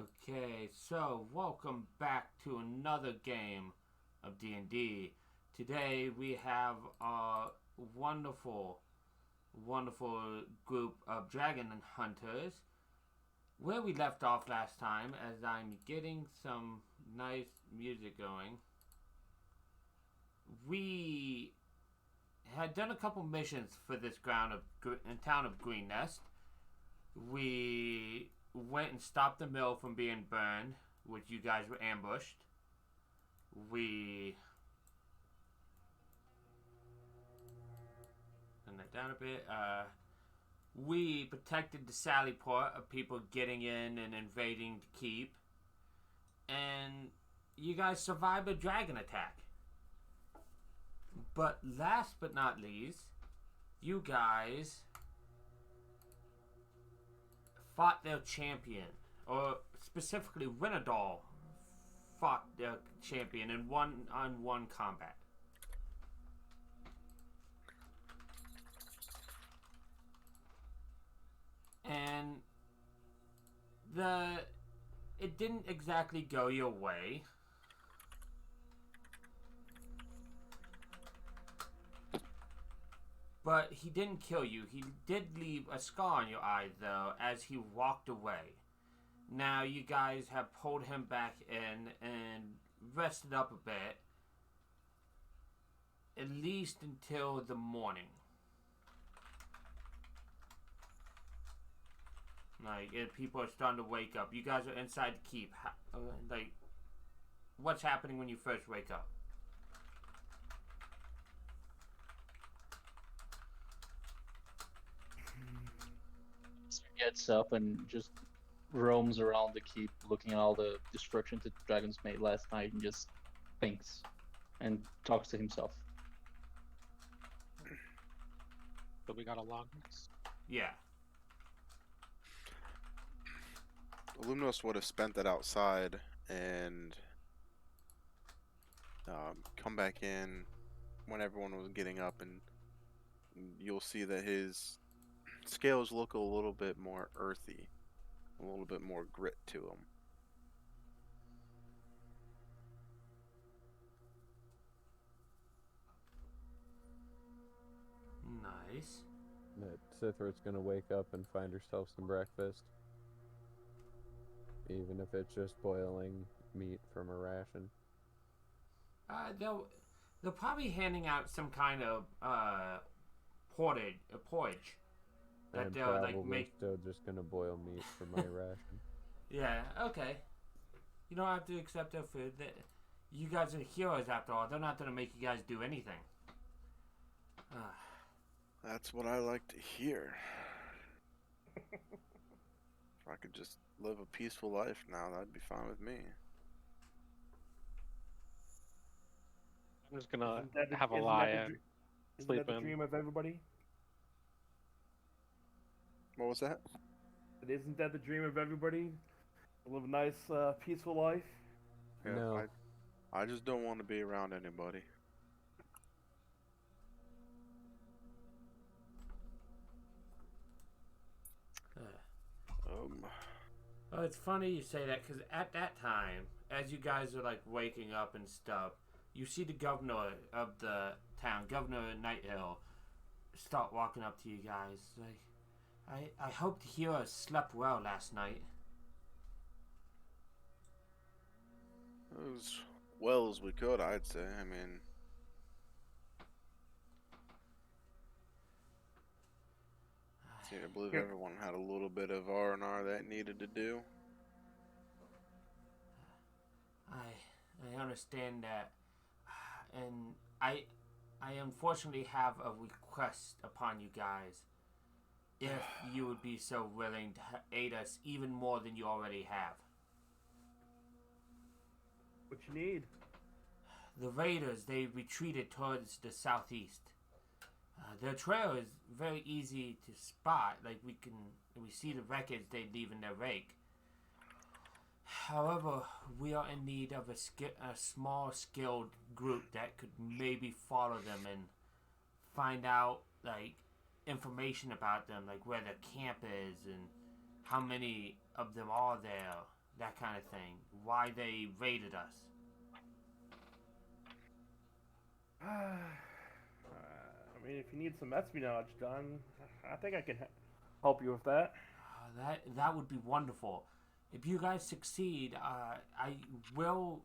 Okay, so welcome back to another game of D&D. Today we have a wonderful, wonderful group of dragon hunters. Where we left off last time, as I'm getting some nice music going, we had done a couple missions for this town of Green Nest. We went and stopped the mill from being burned, which you guys were ambushed. We turn that down a bit. We protected the Sally Port of people getting in and invading the keep, and you guys survived a dragon attack. But last but not least, you guys fought their champion, or specifically Renadol fought their champion in one-on-one combat. And it didn't exactly go your way. But he didn't kill you. He did leave a scar on your eye, though, as he walked away. Now you guys have pulled him back in and rested up a bit. At least until the morning. People are starting to wake up. You guys are inside the keep. What's happening when you first wake up? Gets up and just roams around the keep looking at all the destruction the dragons made last night and just thinks and talks to himself. So we got a long rest. Yeah. Luminos would have spent that outside and come back in when everyone was getting up, and you'll see that his scales look a little bit more earthy, a little bit more grit to them. Nice. That Sithra's gonna wake up and find herself some breakfast. Even if it's just boiling meat from a ration. They're probably handing out some kind of porridge. I'm That they'll probably make. still just gonna boil meat for my ration. Yeah. Okay. You don't have to accept their food. You guys are heroes after all. They're not gonna make you guys do anything. That's what I like to hear. If I could just live a peaceful life now, that'd be fine with me. I'm just gonna Isn't have a isn't lie that and Isn't sleep that the in. dream of everybody? What was that? Isn't that the dream of everybody? To live a nice, peaceful life? Yeah, No. I just don't want to be around anybody. Oh, it's funny you say that, because at that time, as you guys are waking up and stuff, you see the governor of the town, Governor Nighthill, start walking up to you guys. I hope the heroes slept well last night. As well as we could, I'd say. I mean, I believe everyone had a little bit of R&R that needed to do. I understand that, and I unfortunately have a request upon you guys. If you would be so willing to aid us even more than you already have. What you need? The raiders, they retreated towards the southeast. Their trail is very easy to spot. We see the wreckage they leave in their wake. However, we are in need of a small skilled group that could maybe follow them and find out information about them, like where their camp is and how many of them are there. that kind of thing. Why they raided us. I mean, if you need some espionage done, I think I can help you with that. That would be wonderful. If you guys succeed, I will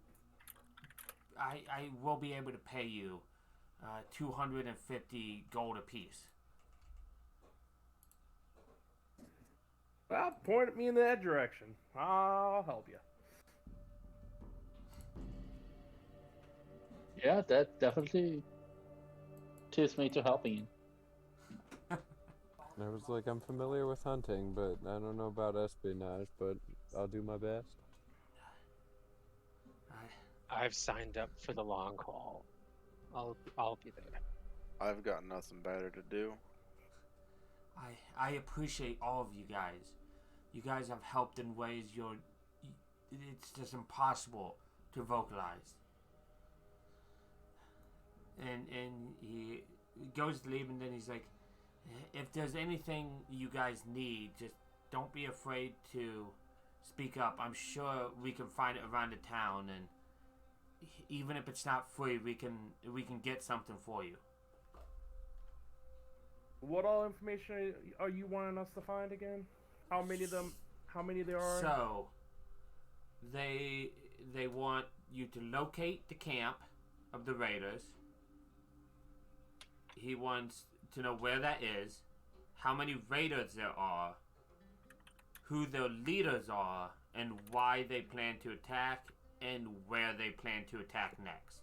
be able to pay you 250 gold apiece. Well, point me in that direction. I'll help you. Yeah, that definitely takes me to helping you. And I was like, I'm familiar with hunting, but I don't know about espionage, but I'll do my best. I've signed up for the long haul. I'll be there. I've got nothing better to do. I appreciate all of you guys. You guys have helped in ways it's just impossible to vocalize. And he goes to leave, and then he's like, if there's anything you guys need, just don't be afraid to speak up. I'm sure we can find it around the town, and even if it's not free, we can get something for you. What all information are you wanting us to find again? How many of them? How many there are? So they want you to locate the camp of the raiders. He wants to know where that is, how many raiders there are, who their leaders are, and why they plan to attack, and where they plan to attack next.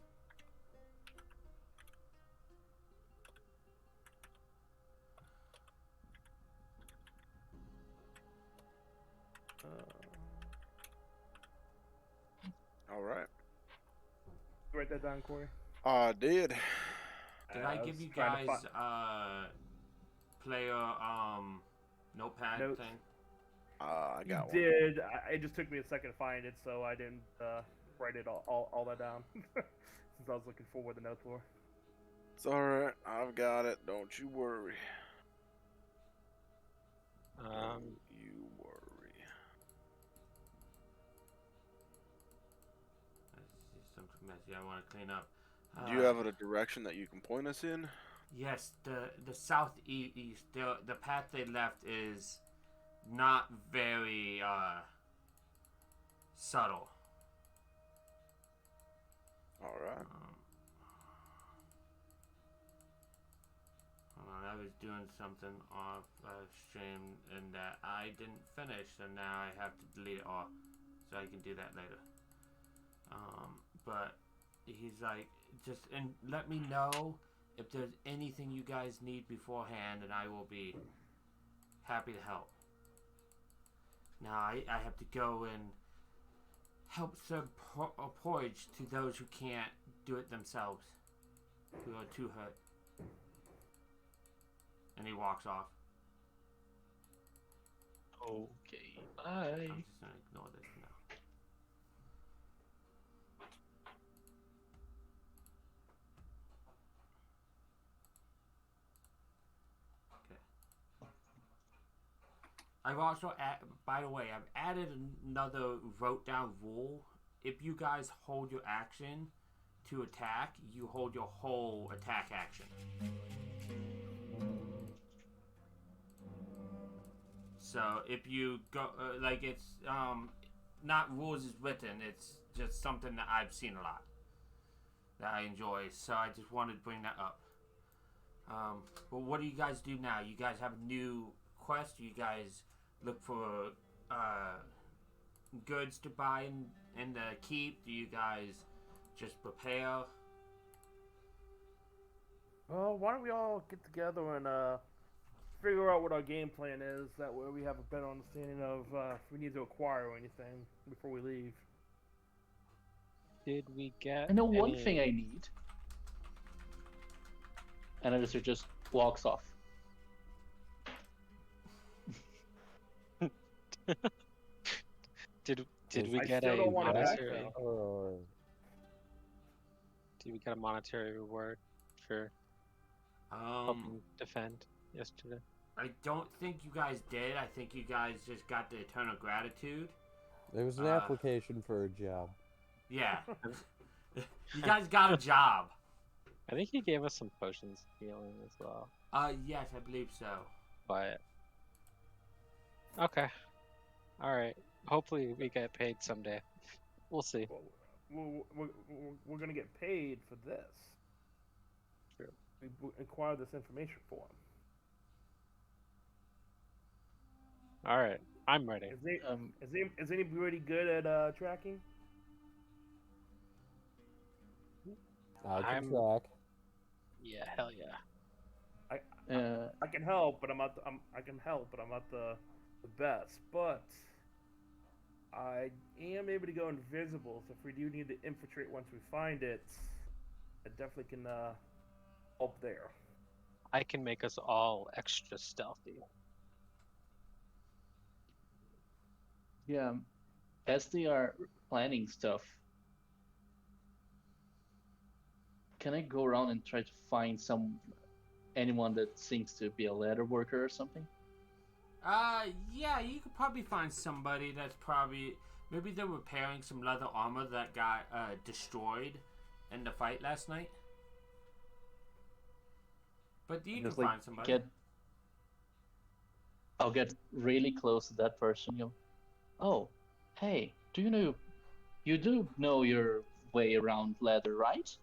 All right. Write that down, Corey. I did. Did I give was you trying to guys player notepad Notes. thing? I You got one. did. It just took me a second to find it, so I didn't write it all that down. Since I was looking for where the notes were. It's all right. I've got it. Don't you worry. Don't you worry. That's just something messy I want to clean up. Do you have a direction that you can point us in? Yes, the southeast, the path they left is not very subtle. All right. Hold on, I was doing something off stream and that I didn't finish, and now I have to delete it all, so I can do that later. But he's like, just and let me know if there's anything you guys need beforehand, and I will be happy to help. Now I have to go and help serve porridge to those who can't do it themselves, who are too hurt. And he walks off. Okay, bye. I'm just gonna ignore this now. Okay. I've also, by the way, I've added another wrote down rule. If you guys hold your action to attack, you hold your whole attack action. So if you go, like it's not rules is written, it's just something that I've seen a lot that I enjoy. So I just wanted to bring that up. But what do you guys do now? You guys have a new quest? You guys look for goods to buy in the keep? Do you guys just prepare? Well, why don't we all get together and figure out what our game plan is? That way we have a better understanding of if we need to acquire anything before we leave. Did we get? I know one any- thing I need. And Editor just walks off. Did we I get still a don't want it back, monetary? though. Oh, Did we get a monetary reward for helping defend yesterday? I don't think you guys did. I think you guys just got the eternal gratitude. There was an application for a job. Yeah. You guys got a job. I think he gave us some potions of healing as well. Yes, I believe so. But okay, all right. Hopefully we get paid someday. We'll see. We're gonna get paid for this. True. We acquired this information for him. All right, I'm ready. Is anybody good at tracking? I can I'm- track. Yeah, hell yeah. I can help, but I'm not. I can help, but I'm not the best. But I am able to go invisible. So if we do need to infiltrate once we find it, I definitely can help there. I can make us all extra stealthy. Yeah, as they are planning stuff, can I go around and try to find anyone that seems to be a leather worker or something? Yeah, you could probably find somebody that's probably maybe they're repairing some leather armor that got destroyed in the fight last night. But you can Just, like, find somebody. I'll get really close to that person. Oh, hey, you do know your way around leather, right?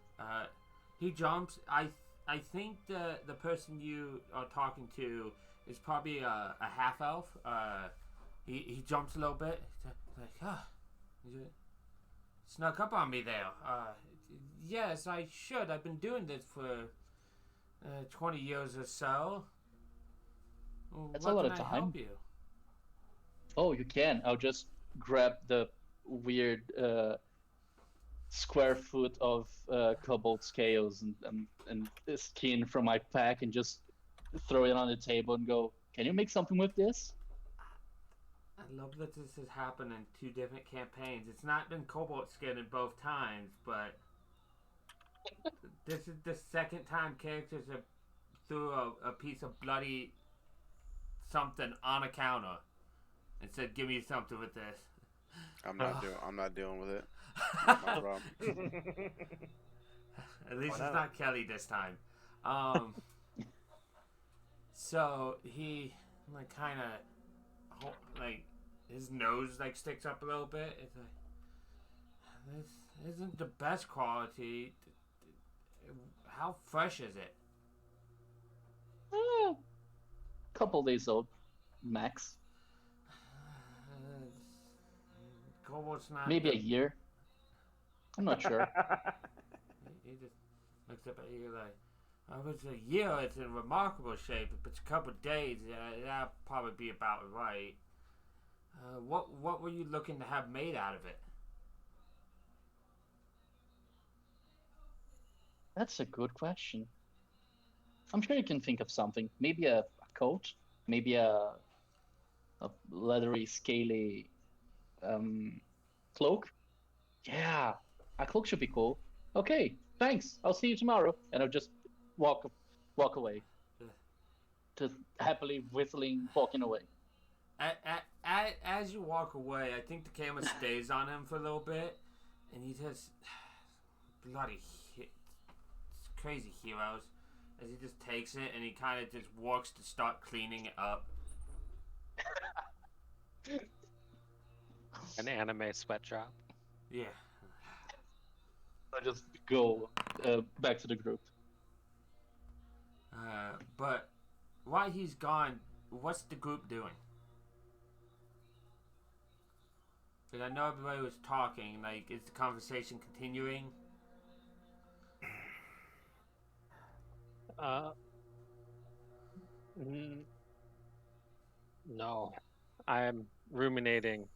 He jumps. I think the person you are talking to is probably a half elf. He jumps a little bit. He's like, you snuck up on me there. Yes, I should. I've been doing this for 20 years or so. That's What a lot can of I time. help you? Oh, you can. I'll just grab the weird square foot of cobalt scales and skin from my pack and just throw it on the table and go, can you make something with this? I love that this has happened in 2 different campaigns. It's not been cobalt skin in both times, but this is the second time characters have threw a piece of bloody something on a counter and said, "Give me something with this." I'm not dealing with it. My problem. At least Why it's not? not Kelly this time. So he kind of his nose sticks up a little bit. It's like, this isn't the best quality. How fresh is it? Couple days old, max. Cobalt's not. Maybe a year. I'm not sure. He just looks up at you like, "Oh, it's a year. It's in remarkable shape. If it's a couple of days, that'll probably be about right." What were you looking to have made out of it? That's a good question. I'm sure you can think of something. Maybe a coat. Maybe a leathery, scaly cloak. Yeah, a cloak should be cool. Okay, thanks. I'll see you tomorrow. And I'll just walk away. Just happily whistling, walking away. As you walk away, I think the camera stays on him for a little bit, and he just bloody crazy heroes. As he just takes it and he kind of just walks to start cleaning it up. An anime sweat drop. Yeah. I just go back to the group. But while he's gone, what's the group doing? Because I know everybody was talking. Is the conversation continuing? No. I'm ruminating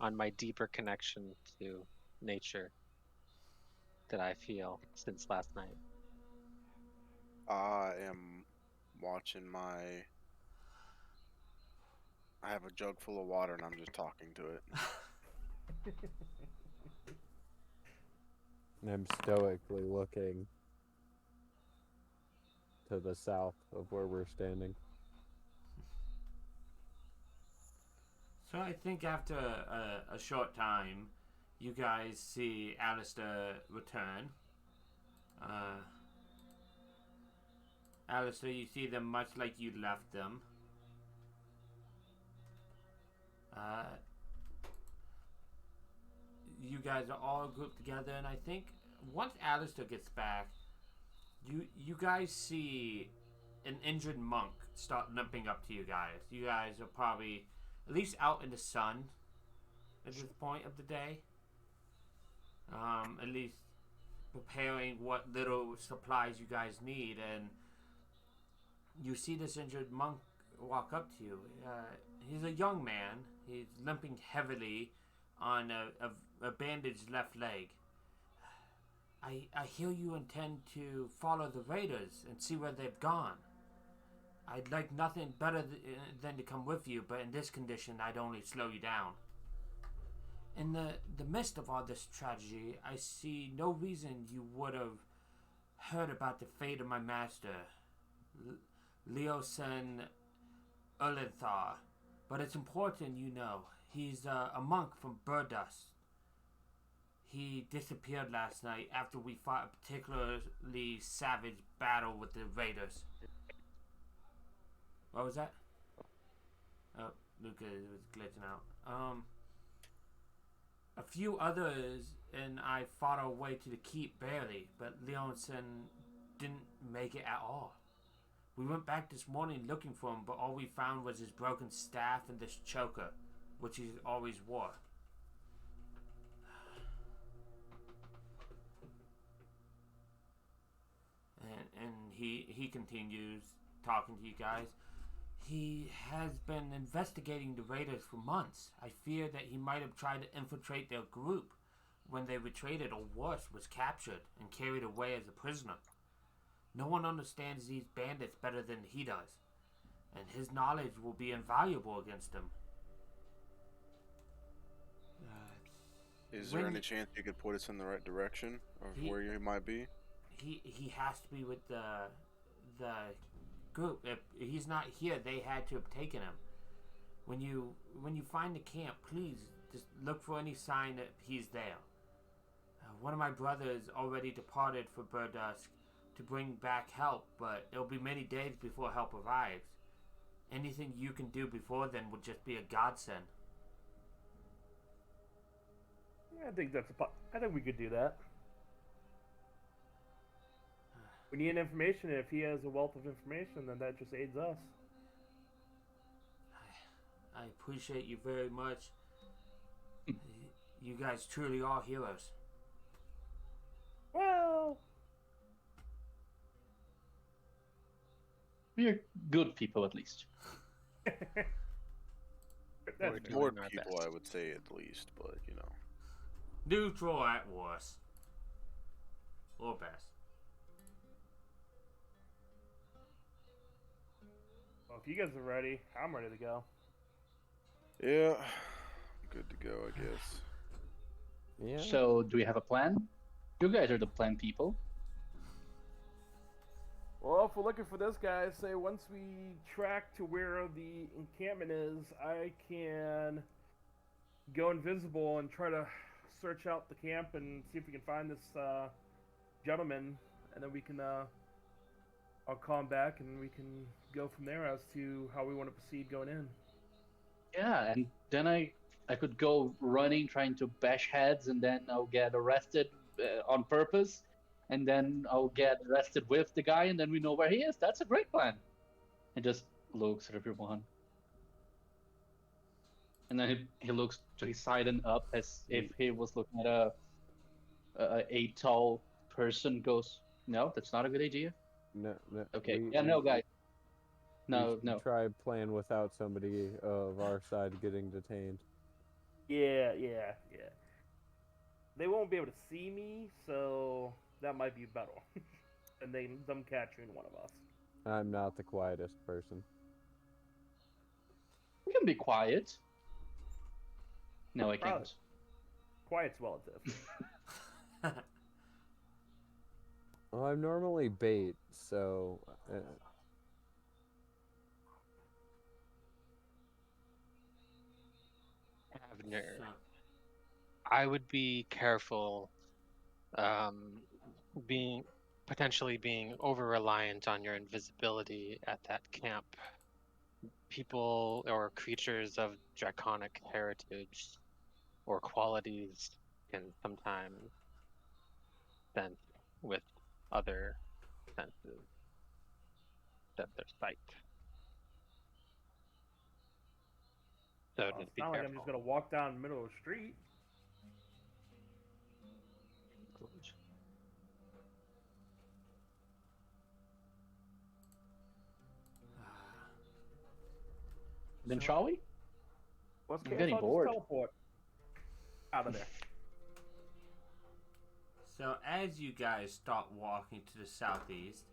on my deeper connection to nature that I feel since last night. I am watching I have a jug full of water and I'm just talking to it. And I'm stoically looking to the south of where we're standing. So I think after a short time, you guys see Alistair return. Alistair, you see them much like you left them. You guys are all grouped together, and I think once Alistair gets back, you guys see an injured monk start limping up to you guys. You guys are probably at least out in the sun at this point of the day. At least preparing what little supplies you guys need, and you see this injured monk walk up to you. He's a young man. He's limping heavily on a bandaged left leg. I hear you intend to follow the raiders and see where they've gone. I'd like nothing better than to come with you, but in this condition, I'd only slow you down. In the midst of all this tragedy, I see no reason you would have heard about the fate of my master, Leosen Erlenthar, but it's important you know. He's a monk from Burdust. He disappeared last night after we fought a particularly savage battle with the raiders. What was that? Oh, Luca was glitching out. A few others and I fought our way to the keep barely, but Leonson didn't make it at all. We went back this morning looking for him, but all we found was his broken staff and this choker, which he always wore. And he continues talking to you guys. He has been investigating the raiders for months. I fear that he might have tried to infiltrate their group when they retreated, or worse, was captured and carried away as a prisoner. No one understands these bandits better than he does, and his knowledge will be invaluable against them. Is there any chance you could point us in the right direction of where you might be? He has to be with the group. If he's not here, they had to have taken him. When you find the camp, please just look for any sign that he's there. One of my brothers already departed for Burdusk to bring back help, but it'll be many days before help arrives. Anything you can do before then would just be a godsend. I think I think we could do that. We need information. If he has a wealth of information, then that just aids us. I appreciate you very much. You guys truly are heroes. Well, we're good people, at least. More people, I would say, at least, but you know. Neutral at worst. Or best. Well, if you guys are ready, I'm ready to go. Yeah, good to go, I guess. Yeah. So, do we have a plan? You guys are the plan people. Well, if we're looking for this guy, say once we track to where the encampment is, I can go invisible and try to search out the camp and see if we can find this gentleman, and then we can I'll call him back and we can go from there as to how we want to proceed going in. Yeah, and then I could go running, trying to bash heads, and then I'll get arrested on purpose, and then I'll get arrested with the guy, and then we know where he is. That's a great plan. And just looks at everyone. And then he looks to his side and up as if he was looking at a tall person. Goes, no, that's not a good idea. No. Okay. No, guys. No. Try playing without somebody of our side getting detained. Yeah. They won't be able to see me, so that might be better. And them capturing one of us. I'm not the quietest person. We can be quiet. No, I can't. Quiet's relative. Well, I'm normally bait, so... Partner, So, I would be careful, um, being potentially being over reliant on your invisibility at that camp. People or creatures of draconic heritage or qualities can sometimes sense with other senses than their sight. So It's just be not like I'm just careful. gonna walk down the middle of the street. Then so, shall we? Let's I'm cancel. getting I'll just bored. teleport out of there. so as you guys start walking to the southeast,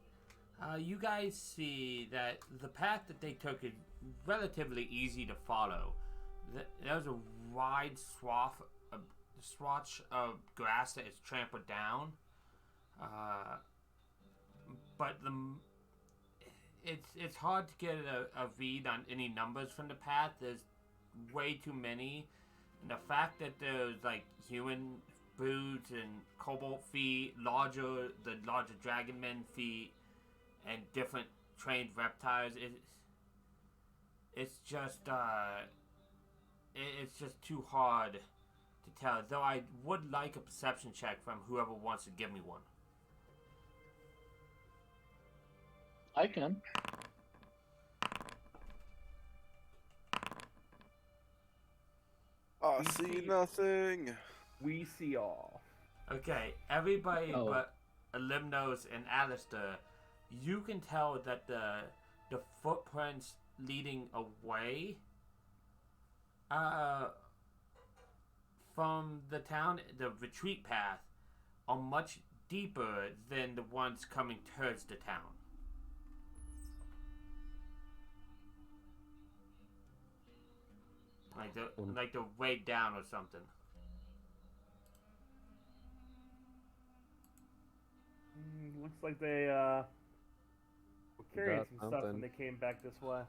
you guys see that the path that they took is relatively easy to follow. There's a wide swatch of grass that is trampled down, but it's hard to get a read on any numbers from the path. There's way too many, and the fact that there's like human boots and cobalt feet, the larger dragon men feet, and different trained reptiles. It's just it's just too hard to tell. Though I would like a perception check from whoever wants to give me one. I can. I see nothing. We see all. Okay, everybody Oh. but Elimnos and Alistair, you can tell that the footprints leading away from the town, the retreat path, are much deeper than the ones coming towards the town. Like they're way down or something. Looks like they were carrying Got some stuff when something. they came back this way.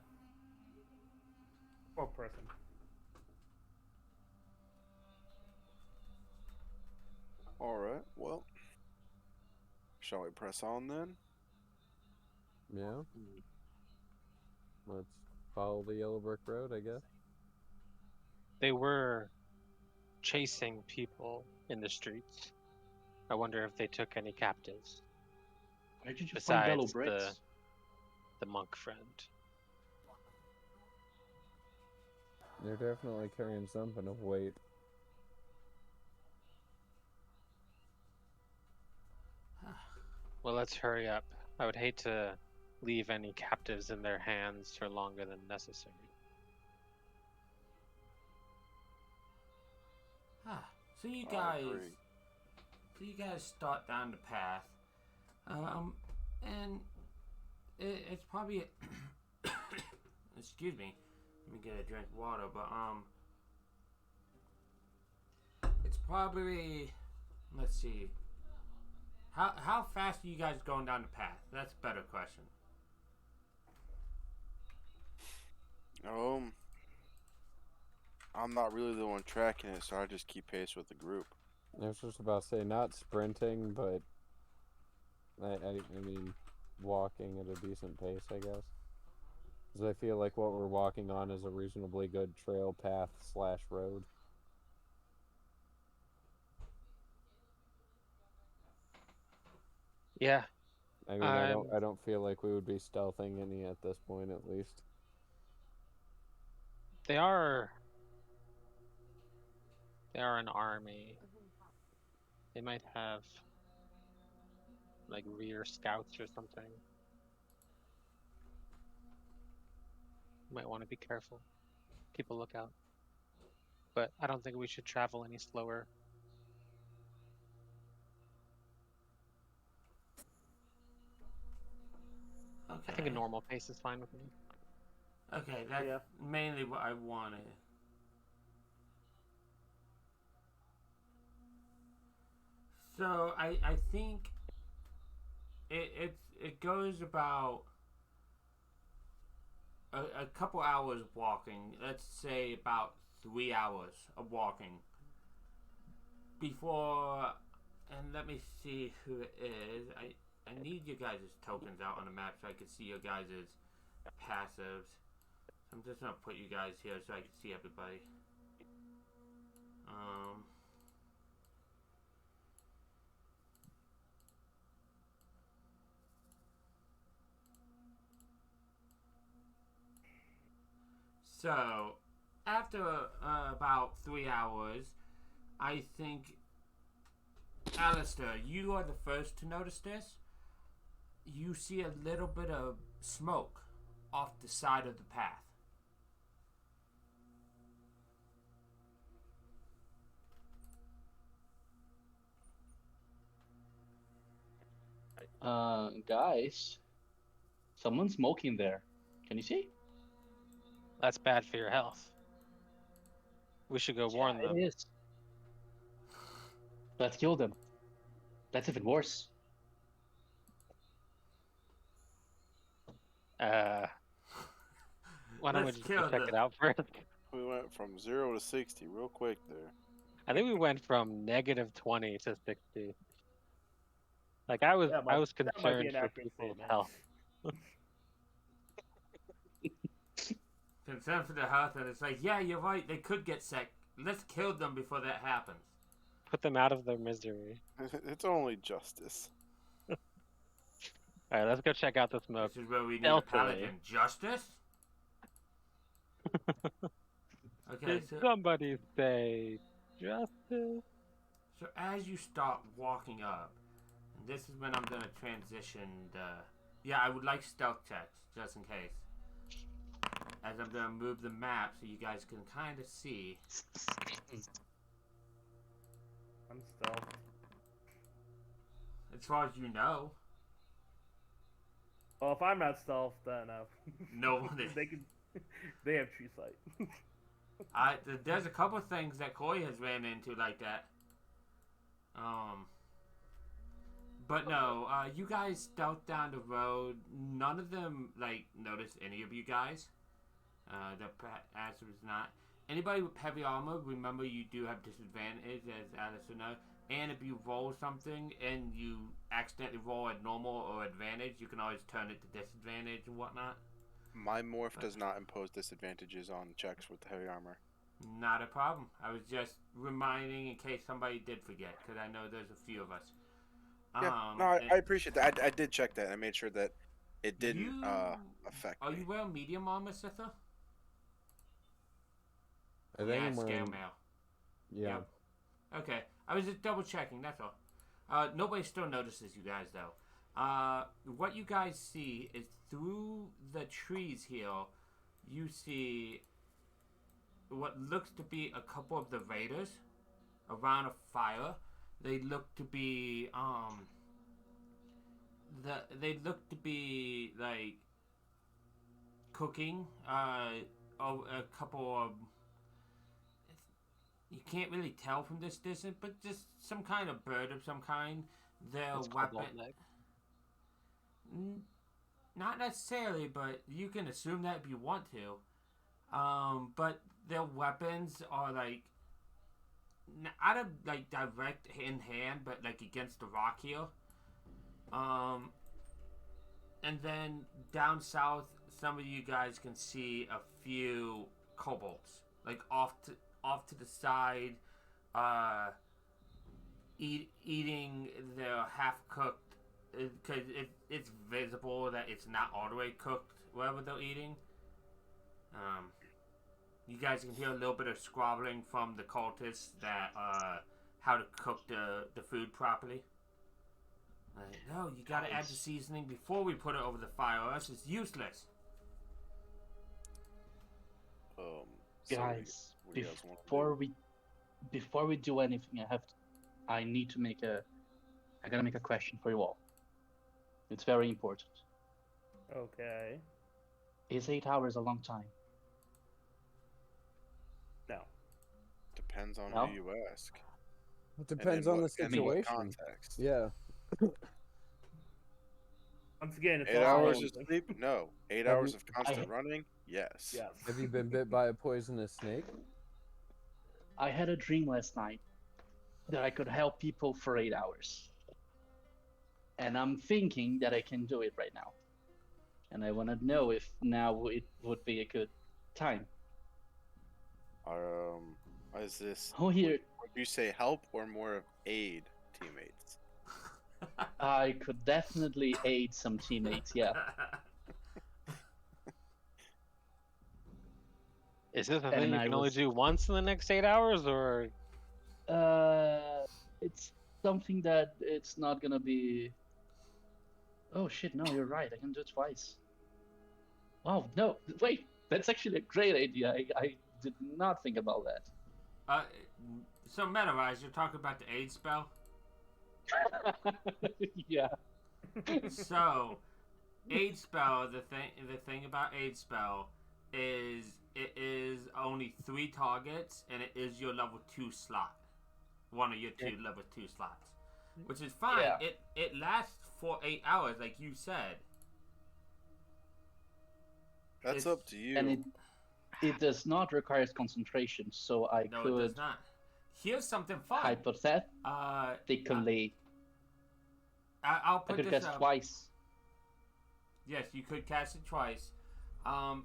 Poor person. Alright, well. Shall we press on then? Yeah. Let's follow the yellow brick road, I guess. They were chasing people in the streets. I wonder if they took any captives Where did you find yellow besides bricks? the monk friend. They're definitely carrying something of weight. Well, let's hurry up. I would hate to leave any captives in their hands for longer than necessary. So you I guys, agree. start down the path, and it's probably excuse me, let me get a drink of water. But it's probably, let's see, how fast are you guys going down the path? That's a better question. I'm not really the one tracking it, so I just keep pace with the group. I was just about to say, not sprinting, but I mean, walking at a decent pace, I guess. Because I feel like what we're walking on is a reasonably good trail path / road. Yeah, I mean, I don't feel like we would be stealthing any at this point, at least. they are an army. They might have like rear scouts or something. You might want to be careful. Keep a lookout. But I don't think we should travel any slower. Okay. I think a normal pace is fine with me. Okay, that's Yeah. mainly what I wanted. So I think it goes about a couple hours walking. Let's say about 3 hours of walking. Before, and let me see who it is. I need you guys' tokens out on the map so I can see your guys' passives. So I'm just gonna put you guys here so I can see everybody. So, after about 3 hours, I think, Alistair, you are the first to notice this. You see a little bit of smoke off the side of the path. Guys, someone's smoking there. Can you see? That's bad for your health. We should go warn them. It is. Let's kill them. That's even worse. Why don't we Let's just kill go check them. it out first? We went from 0 to 60 real quick there. I think we went from -20 to 60. Like I was That I might- was that might be concerned an for accurate people's statement. health. Concern for the health, and it's like, yeah, you're right, they could get sick. Let's kill them before that happens. Put them out of their misery. It's only justice. Alright, let's go check out the smoke. This is where we need Stealthily. a paladin. Justice? Okay, Did so somebody say justice? as you start walking up, and this is when I'm going to transition yeah, I would like stealth checks, just in case. As I'm going to move the map so you guys can kind of see. I'm stealth. As far as you know, Well, if I'm not stealth, then no one is. they have tree sight. There's a couple of things that Corey has ran into like that. But no, you guys stealth down the road. None of them like noticed any of you guys. The answer is not. Anybody with heavy armor, remember you do have disadvantage, as Alistair knows. And if you roll something and you accidentally roll a normal or advantage, you can always turn it to disadvantage and whatnot. My morph does not impose disadvantages on checks with heavy armor. Not a problem. I was just reminding in case somebody did forget, because I know there's a few of us. Yeah, no, I appreciate that. I did check that. I made sure that it didn't affect Are me. you wearing medium armor, Sitha? I think I'm scale wearing. mail. Yeah. Yep. Okay, I was just double checking. That's all. Nobody still notices you guys though. What you guys see is through the trees here. You see what looks to be a couple of the raiders around a fire. They look to be they look to be like cooking. A couple of. You can't really tell from this distance, but just some kind of bird of some kind. Their It's weapon. cobalt neck. Not necessarily, but you can assume that if you want to. But their weapons are like not a like direct in hand, but like against the rock here. And then down south, some of you guys can see a few kobolds, like off to the side, eating their half cooked. Because it's visible that it's not all the way cooked, whatever they're eating. You guys can hear a little bit of squabbling from the cultists that how to cook the food properly. No, you gotta add the seasoning before we put it over the fire, or else it's useless. So Guys, what do you guys want to do? before we do anything, I gotta make a question for you all. It's very important. Okay. Is 8 hours a long time? No. Depends on No? who you ask. It depends And on in the what- and in what situation. context. Yeah. Once again, it's 8 all hours of relative. sleep? No. 8 Have hours you- of constant running? Yes. Yes. Have you been bit by a poisonous snake? I had a dream last night that I could help people for 8 hours. And I'm thinking that I can do it right now. And I want to know if now it would be a good time. Is this? Oh, here, Would you say help or more of aid teammates? I could definitely aid some teammates, yeah. Is this a And thing you I can only was- do once in the next 8 hours, or It's something that it's not gonna be. Oh shit! No, you're right. I can do it twice. Wow, no, wait. That's actually a great idea. I did not think about that. So Metarise, you're talking about the aid spell. Yeah. So, aid spell. The thing about aid spell is it is only 3 targets, and it is your level 2 slot. One of your 2 level 2 slots, which is fine. Yeah. It lasts for 8 hours, like you said. That's It's- up to you. And it does not require concentration, so I No, it does could not. Here's something fun. hypothetically I'll I put could this cast up. twice. Yes, you could cast it twice.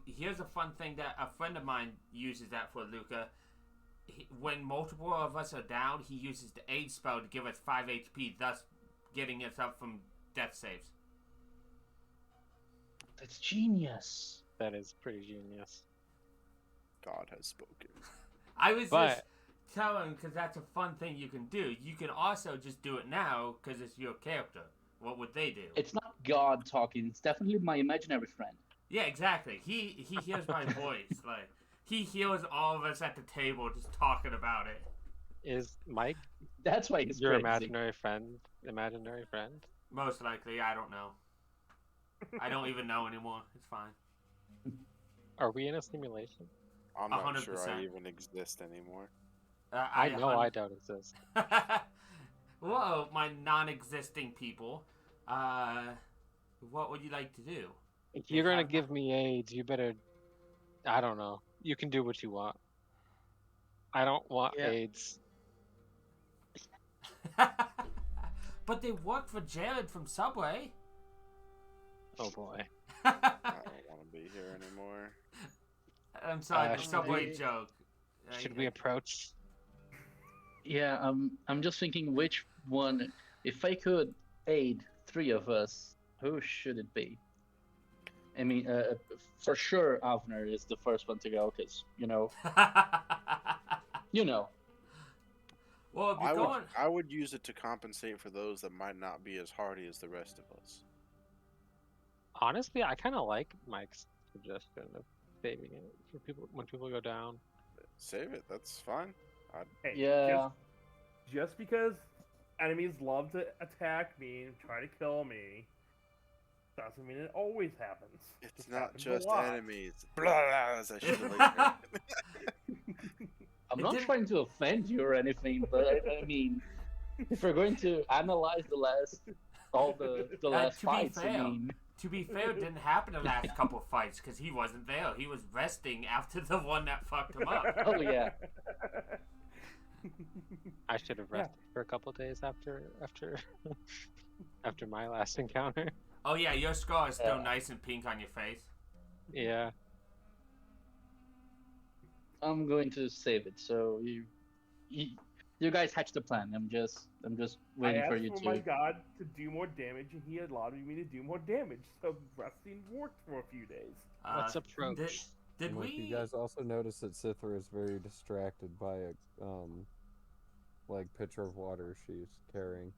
Here's a fun thing that a friend of mine uses that for, Luca. When multiple of us are down, he uses the aid spell to give us 5 HP, thus getting us up from death saves. That's genius. that is pretty genius. God has spoken. I was just But telling because that's a fun thing you can do. You can also just do it now because it's your character. What would they do? It's not God talking. It's definitely my imaginary friend. Yeah, exactly. He hears my voice. Like he hears all of us at the table just talking about it. is Mike That's why he's your crazy. imaginary friend? Imaginary friend? Most likely, I don't know. I don't even know anymore. It's fine. Are we in a simulation? I'm not sure 100%. I even exist anymore. I know I don't exist. Whoa, my non-existing people. What would you like to do? If you're gonna give me AIDS, you better. I don't know. You can do what you want. I don't want Yeah. AIDS. But they work for Jared from Subway. Oh boy. I don't want to be here anymore. I'm sorry, the Should Subway we- joke. Should we approach? Yeah, I'm just thinking which one. If I could aid 3 of us, who should it be? I mean, for sure, Avner is the first one to go because you know. Well, if you're going... I would use it to compensate for those that might not be as hardy as the rest of us. Honestly, I kind of like Mike's suggestion of saving it for people when people go down. Save it. That's fine. Hey, Yeah. Just because enemies love to attack me and try to kill me doesn't mean it always happens. It's It not happens a just lot. enemies. Blah, blah, as I should have later. I'm It not didn't- trying to offend you or anything, but I mean, if we're going to analyze the last to be fights, I fair, mean, To be fair, it didn't happen the last couple of fights because he wasn't there. He was resting after the one that fucked him up. Oh, yeah. I should have Yeah. rested for a couple days after after my last encounter. Oh yeah, your scar is still Yeah. nice and pink on your face. Yeah. I'm going to save it. So you guys hatch the plan. I'm just waiting I for asked you for to. my god to do more damage, and he allowed me to do more damage. So resting worked for a few days. Let's approach. Did And, like, we? you guys also notice that Sithra is very distracted by a like pitcher of water she's carrying.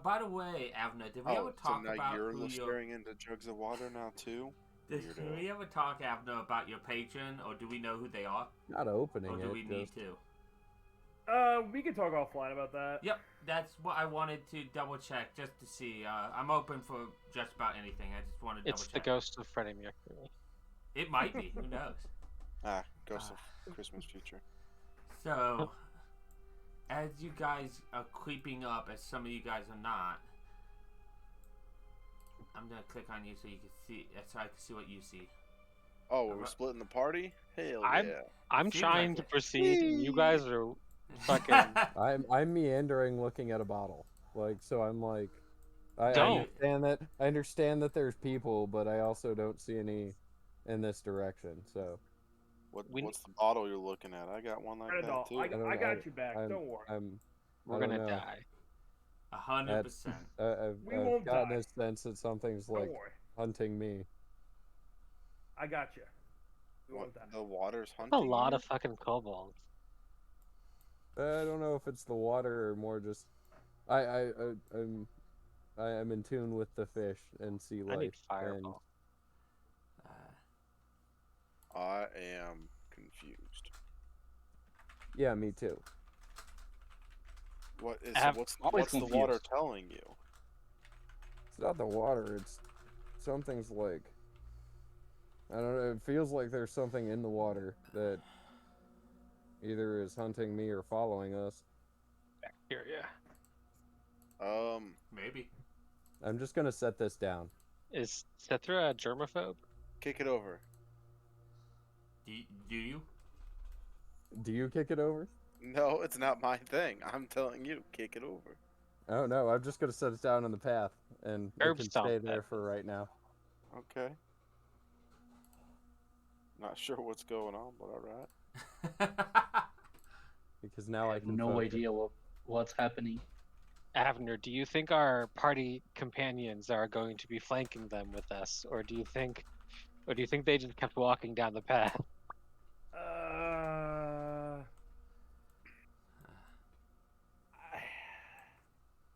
By the way, Avner, did we Oh, ever so talk now about you're who your... staring into jugs of water now too? Did Weirdo. we ever talk, Avner, about your patron, or do we know who they are, Not opening or do it. we need just, to? We can talk offline about that. Yep, that's what I wanted to double check just to see. I'm open for just about anything. I just wanted to double It's the check. ghost of Freddie Mercury. It might be. Who knows? Ghost of Christmas Future. So, as you guys are creeping up, as some of you guys are not, I'm gonna click on you so you can see, so I can see what you see. Oh, are we splitting the party? Hell I'm- yeah. I'm Seems trying like to it. proceed, and you guys are fucking. I'm meandering, looking at a bottle. Like, so I'm like, I Don't. understand that there's people, but I also don't see any in this direction. So What's the bottle you're looking at? I got one like that Randall, too. I got you back. I'm, Don't worry. We're I don't gonna know. die. 100%. We I've won't gotten die. a sense that something's Don't like worry. hunting me. I got you. We What, won't die. the water's A hunting lot you? of fucking kobolds. I don't know if it's the water or more just I'm in tune with the fish and sea I need life. fireball. I am confused. Yeah, me too. What's always the water confused. telling you? It's not the water. It's something's like, I don't know. It feels like there's something in the water that either is hunting me or following us. Bacteria. Maybe. I'm just gonna set this down. Is Cethra a germaphobe? Kick it over. Do you? Do you kick it over? No, it's not my thing. I'm telling you, kick it over. Oh no, I'm just gonna set it down on the path, and it Herb can stomp stay that. there for right now. Okay. Not sure what's going on, but alright. Because now I have can no focus. idea what's happening. Avner, do you think our party companions are going to be flanking them with us, or do you think they just kept walking down the path?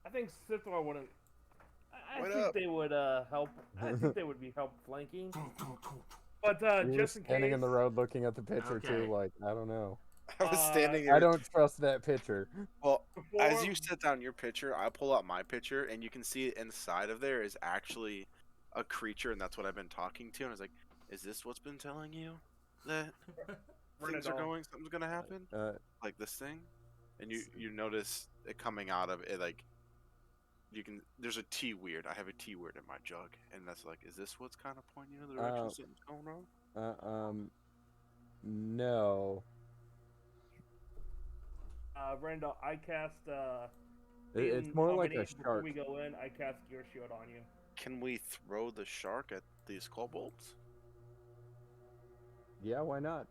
I think Sithra wouldn't. I Wait think up. they would help. I think they would be help flanking. But We were just in standing case, in the road looking at the picture Okay. too, like, I don't know. I was standing I here. don't trust that picture. Well, before, as you set down your picture, I pull out my picture, and you can see inside of there is actually a creature, and that's what I've been talking to. And I was like, "Is this what's been telling you that things are going? Something's gonna happen, like this thing?" And you notice it coming out of it, like you can. There's a T weird. I have a T word in my jug, and that's like, "Is this what's kind of pointing you in the direction something's going on?" No. Randall, I cast. It's more like a Before shark. we go in, I cast Gear Shield on you. Can we throw the shark at these kobolds? Yeah, why not?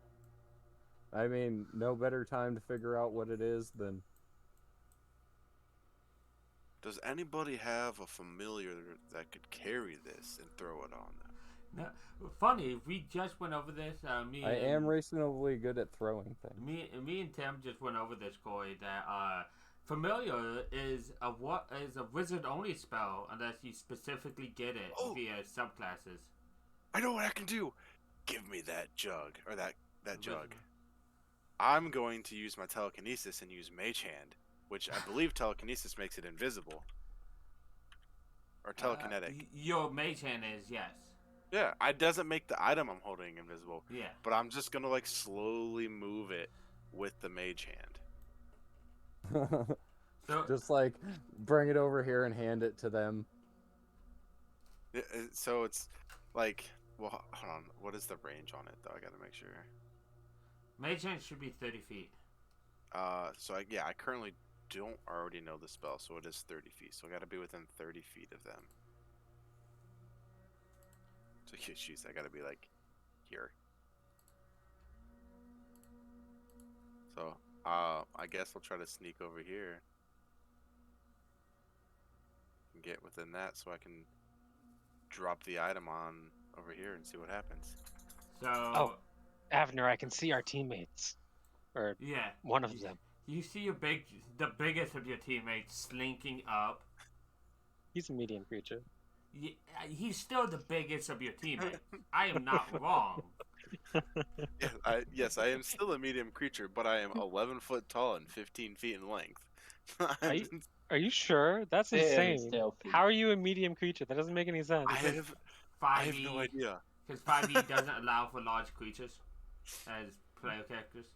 I mean, no better time to figure out what it is than... Does anybody have a familiar that could carry this and throw it on them? No, funny, we just went over this. I am reasonably good at throwing things. Me and Tim just went over this, Corey. That familiar is a wizard only spell unless you specifically get it via subclasses. I know what I can do. Give me that jug or that jug. I'm going to use my telekinesis and use Mage Hand, which I believe telekinesis makes it invisible or telekinetic. Your Mage Hand is, yes. Yeah, it doesn't make the item I'm holding invisible. Yeah. But I'm just gonna like slowly move it with the Mage Hand. So, Just like bring it over here and hand it to them. So it's like, well, hold on. What is the range on it though? I gotta make sure. Mage Hand should be 30 feet. So I currently don't already know the spell, so it is 30 feet. So I gotta be within 30 feet of them. So jeez, I gotta be like here. So I guess I'll try to sneak over here and get within that, so I can drop the item on over here and see what happens. So. Avner, I can see our teammates, or Yeah. one of them. You see the biggest of your teammates slinking up. He's a medium creature. He's still the biggest of your teammates. I am not wrong. Yes, I am still a medium creature, but I am 11 foot tall and 15 feet in length. Are you sure? That's Very insane. stealthy. How are you a medium creature? That doesn't make any sense. I have no idea. Because 5e doesn't allow for large creatures as player characters.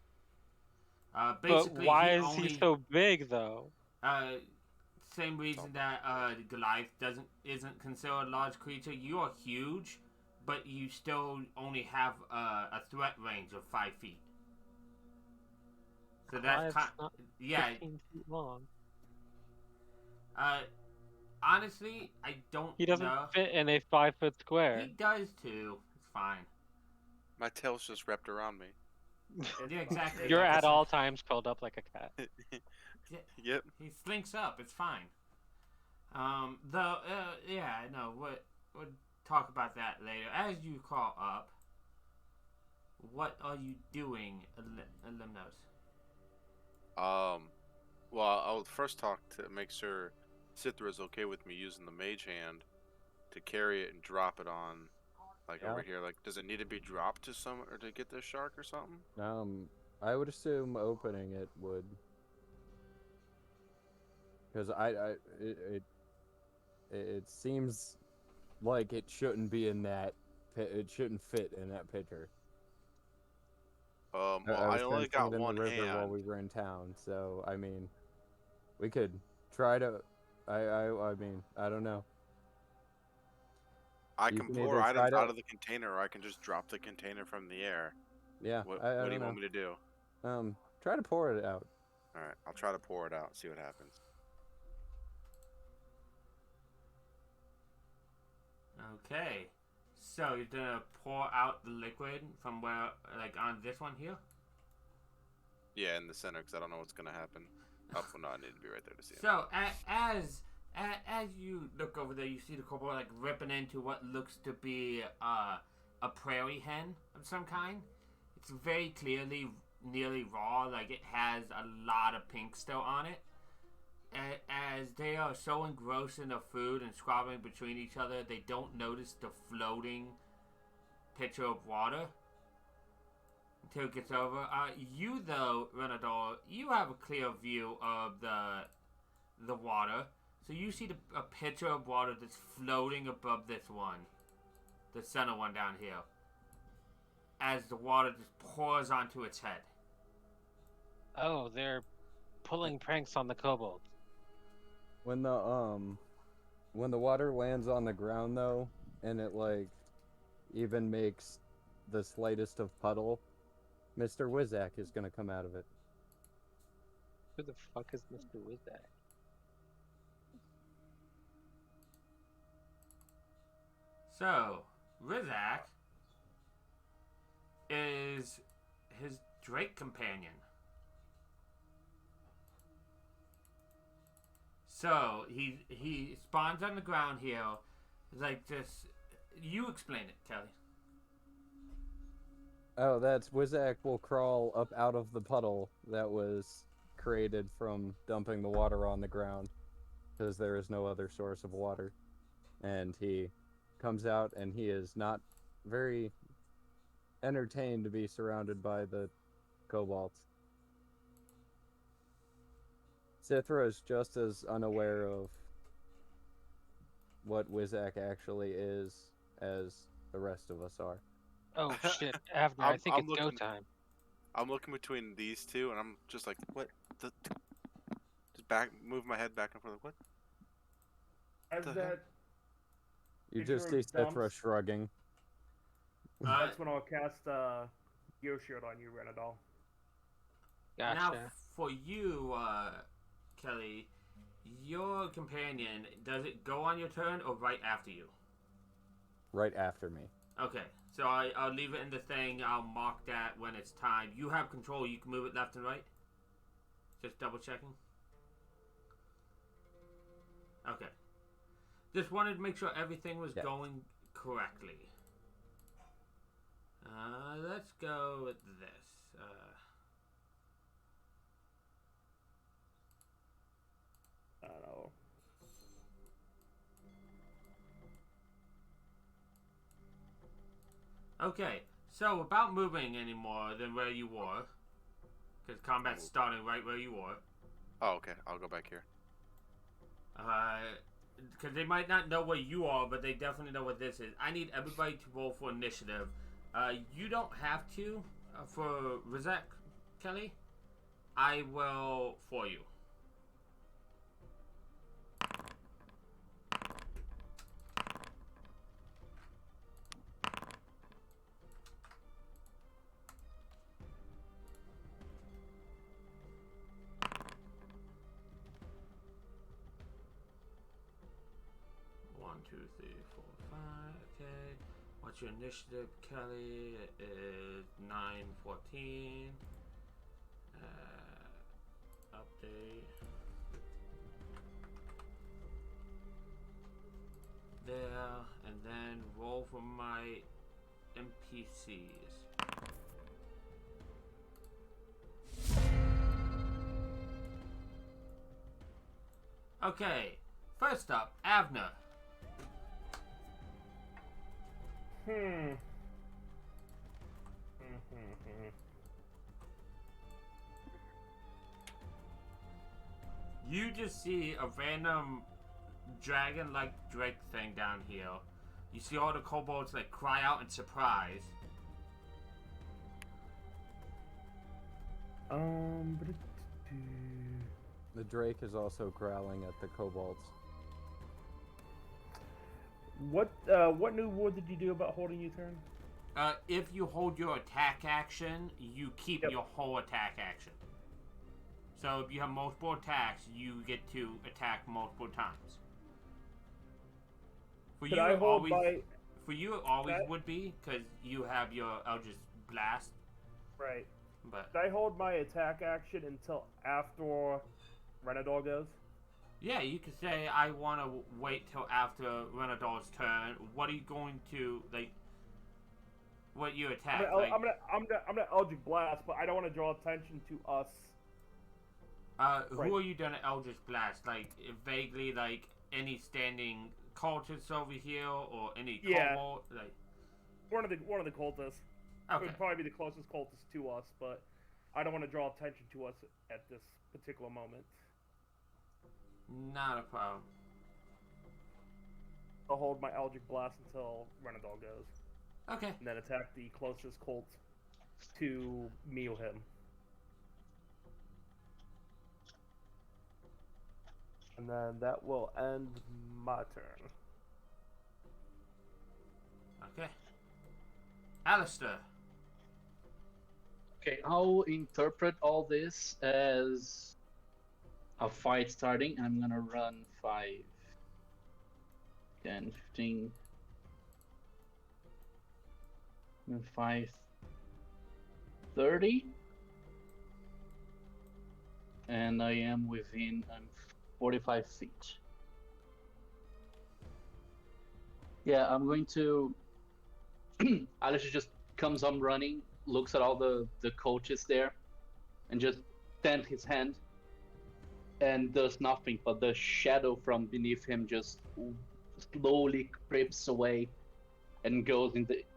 Basically, but why is he so big, though? Same reason that Goliath isn't considered a large creature. You are huge, but you still only have a threat range of 5 feet. So that's Clive's not yeah. 15 feet long. Honestly, I don't He doesn't know. fit in a 5-foot square. He does too. It's fine. My tail's just wrapped around me. Yeah, exactly. You're like I at said. all times curled up like a cat. Yep. He slinks up. It's fine. Though, yeah, no, we'll talk about that later. As you crawl up, what are you doing, Limnos? Well, I'll first talk to make sure Cithra's okay with me using the mage hand to carry it and drop it on, like Yeah. over here. Like, does it need to be dropped to some or to get this shark or something? I would assume opening it would, because it seems like it shouldn't be in that. It shouldn't fit in that pitcher. Well, I I was only fencing got it in one the river while hand. we were in town, so I mean, we could try to. I mean, I don't know. I You can can pour either items try out to- of the container, or I can just drop the container from the air. Yeah, What I do you don't want me to do? know. Try to pour it out. All right, I'll try to pour it out. See what happens. Okay. So you're gonna pour out the liquid from where, like on this one here? Yeah, in the center, because I don't know what's gonna happen. Oh, well, no, I need to be right there to see it. So as you look over there, you see the cobra like ripping into what looks to be a prairie hen of some kind. It's very clearly nearly raw, like it has a lot of pink still on it. As they are so engrossed in their food and squabbling between each other, they don't notice the floating pitcher of water until it gets over. You though, Renador, you have a clear view of the water, so you see a pitcher of water that's floating above this one, the center one down here, as the water just pours onto its head. Oh, they're pulling pranks on the kobold. When the water lands on the ground though, and it like even makes the slightest of puddle, Mr. Wizak is gonna come out of it. Who the fuck is Mr. Wizak? So, Rizak is his Drake companion. So, he spawns on the ground here, like this. You explain it, Kelly. Oh, that's Wizak will crawl up out of the puddle that was created from dumping the water on the ground, because there is no other source of water. And he comes out, and he is not very entertained to be surrounded by the kobolds. Cithra is just as unaware of what Wizak actually is as the rest of us are. Oh shit, Avner, I think I'm it's go looking- time. I'm looking between these two, and I'm just like, what? Just move my head back and forth. Like, what? As The that, You Picture just see of Cithra dumps. shrugging. that's when I'll cast Gear Shield on you, Renadol. Gotcha. Now, for you, Kelly, your companion, does it go on your turn or right after you? Right after me. Okay, so I'll leave it in the thing. I'll mark that when it's time. You have control. You can move it left and right. Just double checking. Okay. Just wanted to make sure everything was going correctly. Let's go with this. I don't know. Okay, so without moving any more than where you were, because combat's starting right where you were. Oh, okay. I'll go back here. Because they might not know where you are, but they definitely know what this is. I need everybody to roll for initiative. You don't have to for Rizek, Kelly. I will for you. 2, 3, 4, 5. Okay. What's your initiative, Kelly? It is 9, 14. Update. There, and then roll for my NPCs. Okay, first up, Avner. You just see a random dragon-like drake thing down here. You see all the kobolds like cry out in surprise. The drake is also growling at the kobolds. What new rule did you do about holding U-turn? If you hold your attack action, you keep your whole attack action. So if you have multiple attacks, you get to attack multiple times. For you, it always would be, because you have your Eldritch Blast. Right. But Did I hold my attack action until after Renador goes? yeah, you could say I want to wait till after Renador's turn. What are you going to like? What you attack? I'm gonna Eldritch Blast, but I don't want to draw attention to us. Who are you gonna Eldritch Blast? Like vaguely, like any standing cultists over here, or any kobold? Like one of the cultists. Okay. It would probably be the closest cultist to us, but I don't want to draw attention to us at this particular moment. Not a problem. I'll hold my Eldritch Blast until Renador goes. Okay. And then attack the closest cult to me or him. And then that will end my turn. Okay. Alistair. Okay, I'll interpret all this as a fight starting. I'm gonna run 5, 10, 15, 5, 30. And I am within 45 feet. Yeah, I'm going to... Alistair just comes on running, looks at all the coaches there, and just stands his hand and does nothing, but the shadow from beneath him just slowly creeps away and goes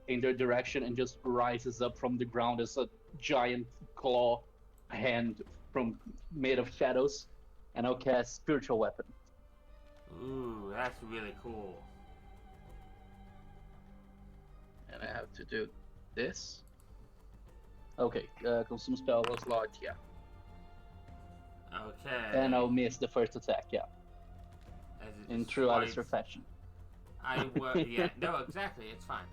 in their direction and just rises up from the ground as a giant claw hand made of shadows, and I'll cast Spiritual Weapon. Ooh, that's really cool. And I have to do this. Okay, consume spell was large, yeah. Okay. And I'll miss the first attack, yeah. In true Alistair fashion. Yeah, no, exactly, it's fine.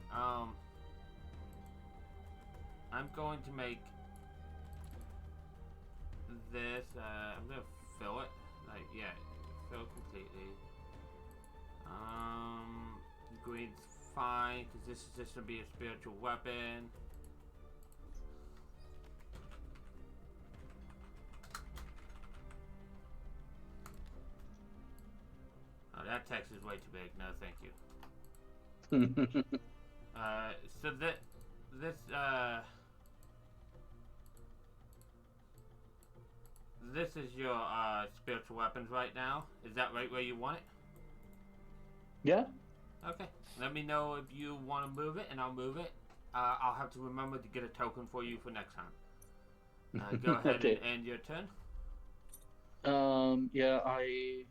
I'm going to make this, I'm gonna fill it. Like, yeah, fill completely. Green's fine, because this is just gonna be a spiritual weapon. Oh, that text is way too big. No, thank you. So this is your spiritual weapons right now. Is that right where you want it? Yeah. Okay. Let me know if you want to move it, and I'll move it. I'll have to remember to get a token for you for next time. Go ahead Okay. and end your turn. Yeah, I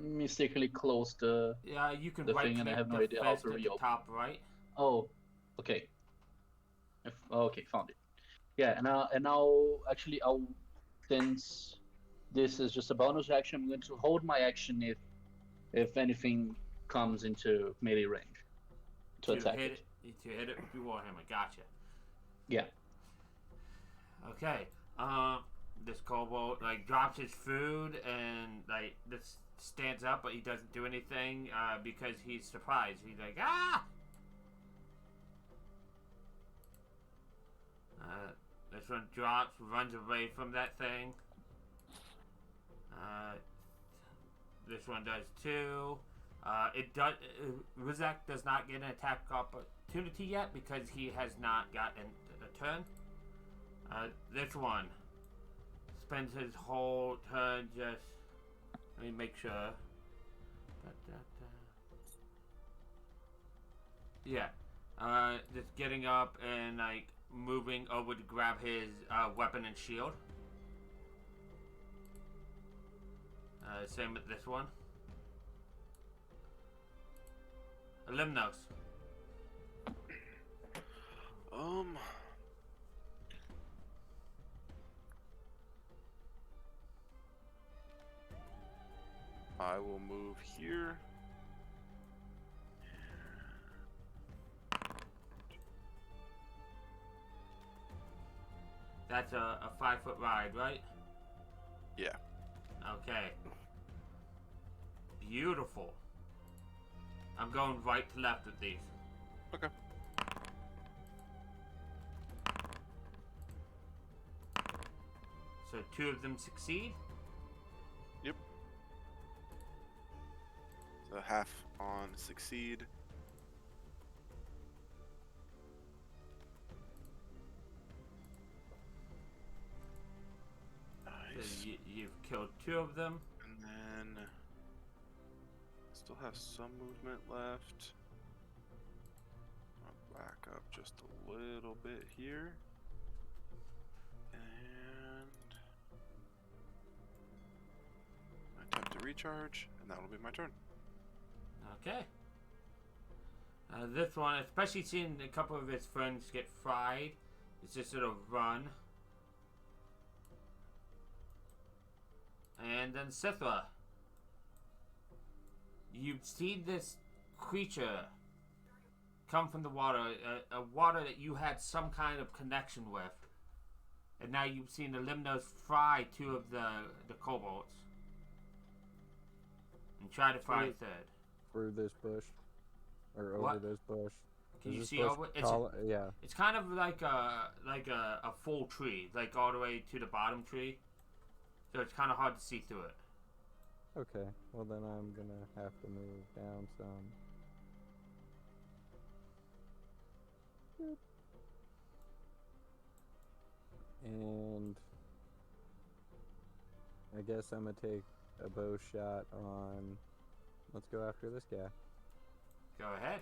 mistakenly closed the You can the right thing, and I click have no the idea how fist to at the reopen. top right. Oh, okay. Okay, found it. Yeah, and I'll since this is just a bonus action, I'm going to hold my action if anything comes into melee range to attack it. To hit it with your warhammer. Gotcha. Yeah. Okay. this kobold like drops his food and like this stands up, but he doesn't do anything because he's surprised. He's like, ah! This one drops, runs away from that thing. This one does too. It does. Rizak does not get an attack opportunity yet because he has not gotten a turn. This one spends his whole turn just. Let me make sure. Yeah. Just getting up and like moving over to grab his weapon and shield. Same with this one. Limnos. I will move here. That's a 5-foot ride, right? Yeah. Okay. Beautiful. I'm going right to left with these. Okay. So 2 of them succeed. Yep. So half on succeed. Nice. So you've killed 2 of them. And then still have some movement left. I'll back up just a little bit here. And attempt to recharge, and that'll be my turn. Okay. This one, especially seeing a couple of his friends get fried, is just sort of run. And then Sithra. You've seen this creature come from the water, a water that you had some kind of connection with. And now you've seen the Limnos fry 2 of the kobolds. And try to fry a 3rd. Through this bush. Or over What? this bush. Can Is you this see bush over? yeah. It's kind of like a full tree, like all the way to the bottom tree. So it's kind of hard to see through it. Okay. Well, then I'm gonna have to move down some. Yep. And I guess I'm gonna take a bow shot on. Let's go after this guy. Go ahead.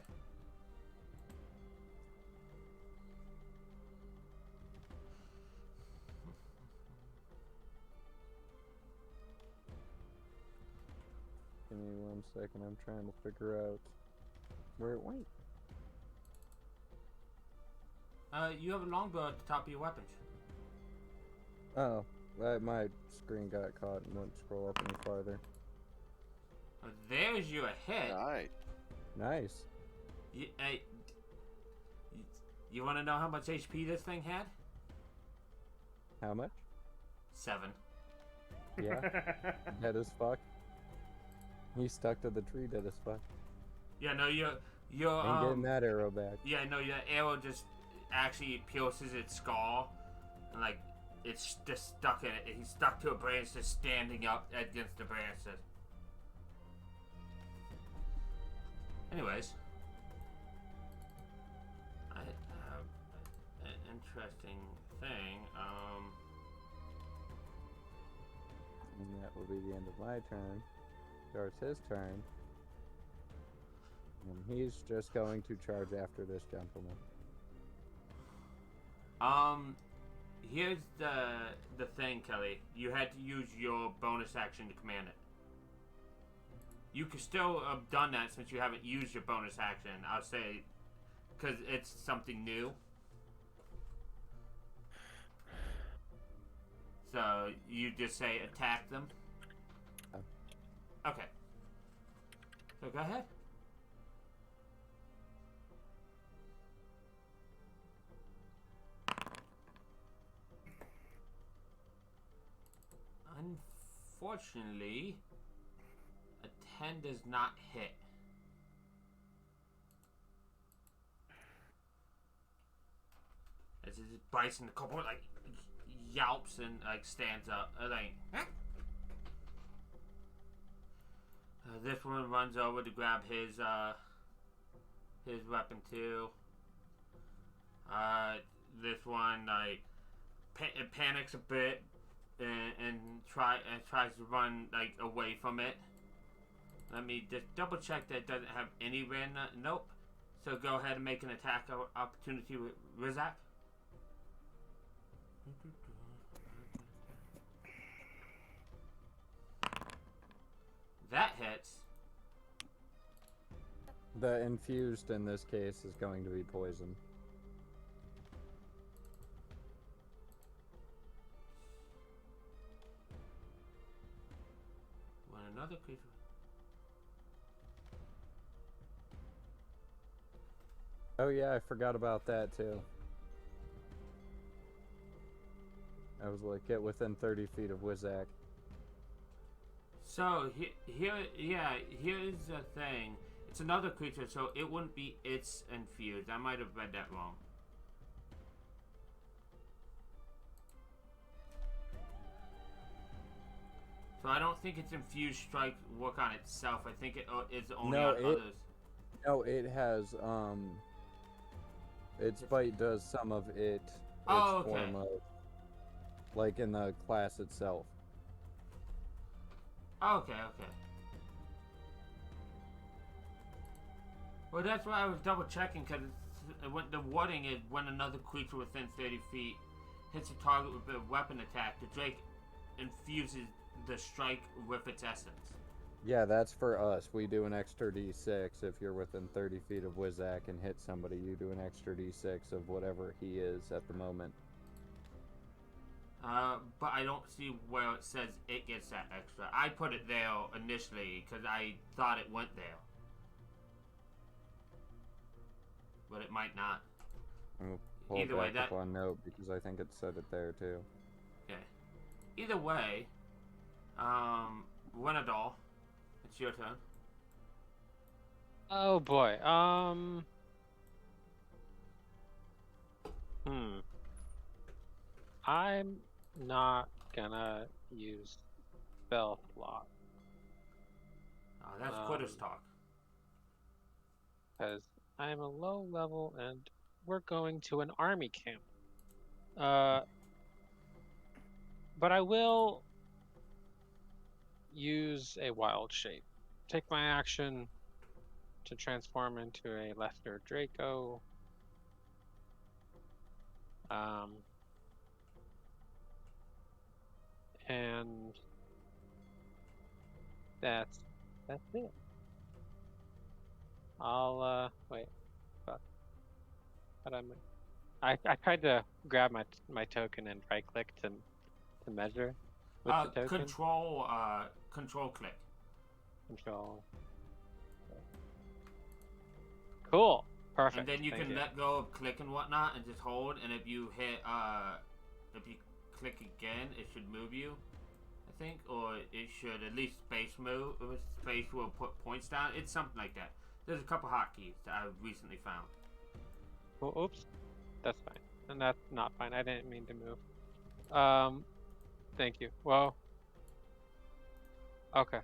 Give me 1 second. I'm trying to figure out where it went. You have a longbow at the top of your weapons. Oh, my screen got caught and wouldn't scroll up any farther. There's your hit. Alright. Nice. You want to know how much HP this thing had? How much? 7. Yeah. Dead as fuck. He stuck to the tree, dead as fuck. Yeah, no, your Ain't getting that arrow back. Yeah, no, your arrow just actually pierces its skull, and like it's just stuck in it. He's stuck to a branch, just standing up against the branches. Anyways, I have an interesting thing. And that will be the end of my turn. Starts his turn. And he's just going to charge after this gentleman. Here's the thing, Kelly. You had to use your bonus action to command it. You could still have done that since you haven't used your bonus action. I'll say, because it's something new. So you just say attack them. Okay. So go ahead. Unfortunately, a 10 does not hit. As it bites in the couple, like yelps and like stands up, like. Huh? This one runs over to grab his weapon too. This one like panics a bit and tries to run like away from it. Let me just double check that it doesn't have any random. Nope. So go ahead and make an attack opportunity with Rizak. That hits. The infused in this case is going to be poison. When another creature. Oh yeah, I forgot about that too. I was like, get within 30 feet of Wizak. So here's the thing. It's another creature, so it wouldn't be its infused. I might have read that wrong. So I don't think its infused strike work on itself. I think it is only on others. No, it has its bite does some of it. Oh, okay. Form of, like in the class itself. Okay. Well, that's why I was double checking, because the wording is when another creature within 30 feet hits a target with a weapon attack, the Drake infuses the strike with its essence. Yeah, that's for us. We do an extra d6 if you're within 30 feet of Wizak and hit somebody. You do an extra d6 of whatever he is at the moment. But I don't see where it says it gets that extra. I put it there initially because I thought it went there. But it might not. I'll pull Either it way, back up on note because I think it said it there too. Okay. Either way, Renadol, it's your turn. Oh boy. I'm not gonna use spell slot. That's Quitter's talk. Because I'm a low level and we're going to an army camp. But I will use a wild shape. Take my action to transform into a lesser Draco. And that's it. I'll wait. Fuck. I tried to grab my token and right click to measure with the token. Control click. Control. Cool. Perfect. And then you can let go of click and whatnot and just hold, and if you hit if you click again, it should move you, I think, or it should at least space move. Space will put points down. It's something like that. There's a couple hotkeys that I've recently found. Oh, oops. That's fine. And that's not fine. I didn't mean to move. Thank you. Well, okay.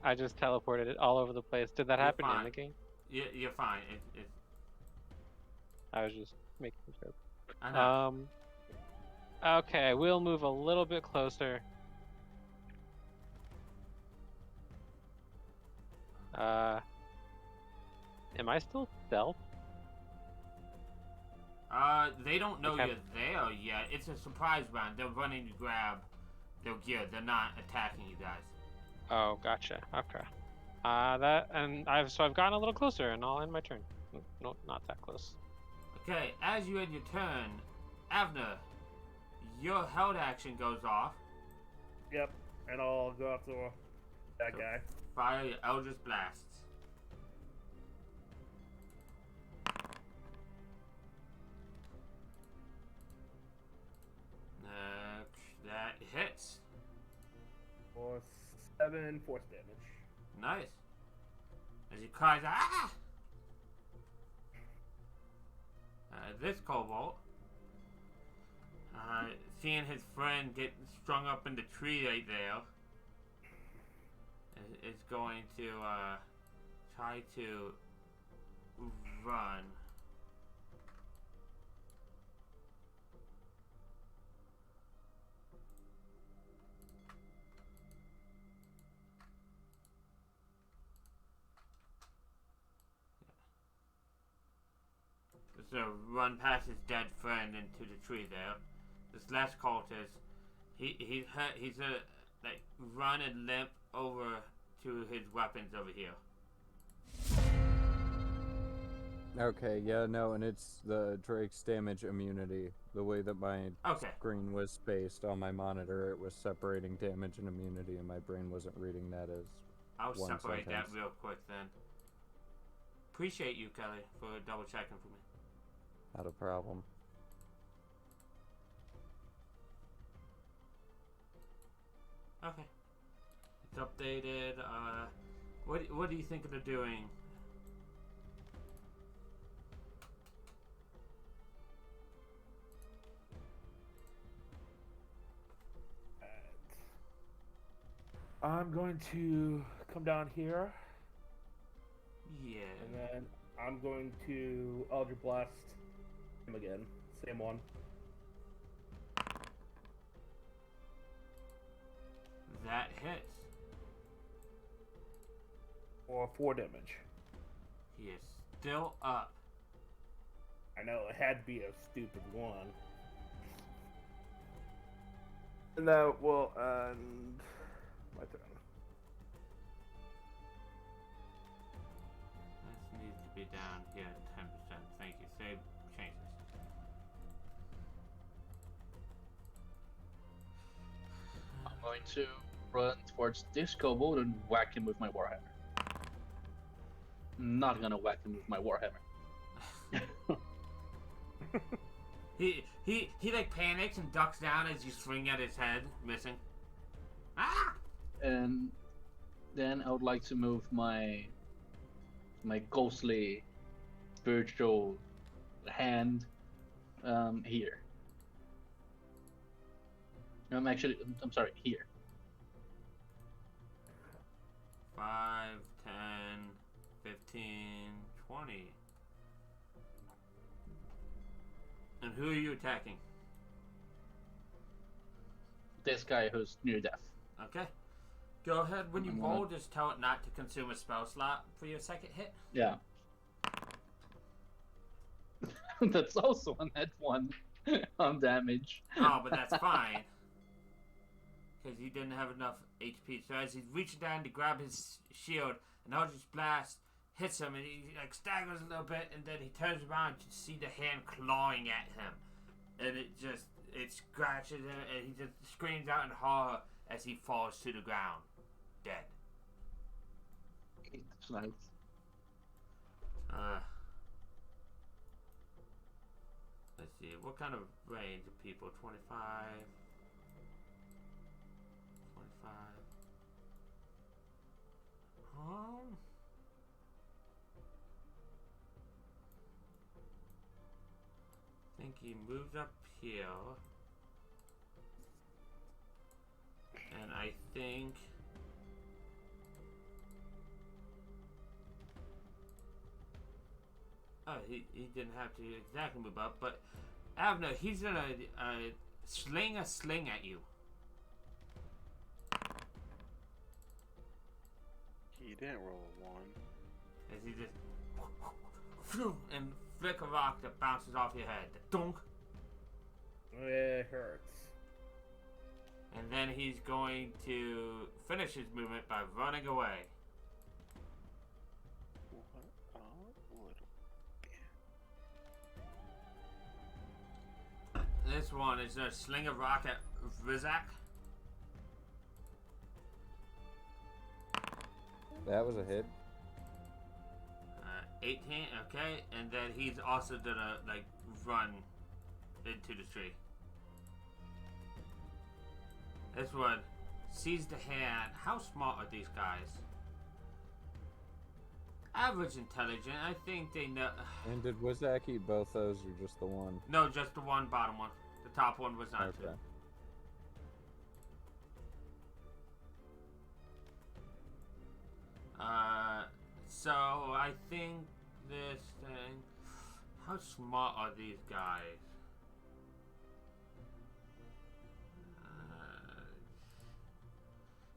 I just teleported it all over the place. Did that happen in the game? You're fine. I was just making a joke. I know. Okay, we'll move a little bit closer. Am I still stealth? They don't know you're there yet. It's a surprise round. They're running to grab their gear. They're not attacking you guys. Oh, gotcha. Okay. I've gotten a little closer, and I'll end my turn. No, not that close. Okay, as you end your turn, Avner, your held action goes off. Yep, and I'll go after that guy. Fire your Eldritch Blasts. That hits. 7 force damage. Nice. As he cries, ah! This kobold, seeing his friend get strung up in the tree right there, is going to try to run. So run past his dead friend into the tree there. This last cultist, he's like run and limp over to his weapons over here. Okay, yeah, no, and it's the Drake's damage immunity. The way that my screen was spaced on my monitor, it was separating damage and immunity, and my brain wasn't reading that as I'll one separate sentence. that real quick then. Appreciate you, Kelly, for double checking for me. Not a problem. Okay. It's updated. What do you think they're doing? I'm going to come down here, Yeah. and then I'm going to Eldritch Blast him again. Same one. That hits. For 4 damage. He is still up. I know, it had to be a stupid one. And that will end my turn. This needs to be down here at 10%. Thank you. Save changes. I'm going to run towards this kobold and whack him with my warhammer. I'm not gonna whack him with my warhammer. He like panics and ducks down as you swing at his head, missing. Ah! And then I would like to move my ghostly spiritual hand here. I'm sorry, here. 5, 10, 15, 20. And who are you attacking? This guy who's near death. Okay. Go ahead. When you I'm roll, just tell it not to consume a spell slot for your second hit. Yeah. That's also a net 1 on damage. Oh, but that's fine. Because he didn't have enough HP. So as he's reaching down to grab his shield, an Eldritch Blast hits him, and he like staggers a little bit, and then he turns around to see the hand clawing at him. And it scratches him, and he just screams out in horror as he falls to the ground, dead. That's nice. Let's see, what kind of range of people? 25. 25. I think he moves up here. And I think he didn't have to exactly move up, but Avner, he's gonna sling a sling at you. He didn't roll a 1. As he just and flick a rock that bounces off your head. Dunk. It hurts. And then he's going to finish his movement by running away. What a little bit. This one is going to sling a rock at Rizak. That was a hit. 18, okay. And then he's also going to like run into the tree. This one sees the hand. How smart are these guys? Average intelligent. I think they know. And did Wizak eat both those or just the one? No, just the one bottom one. The top one was not too. Okay. So I think this thing. How smart are these guys?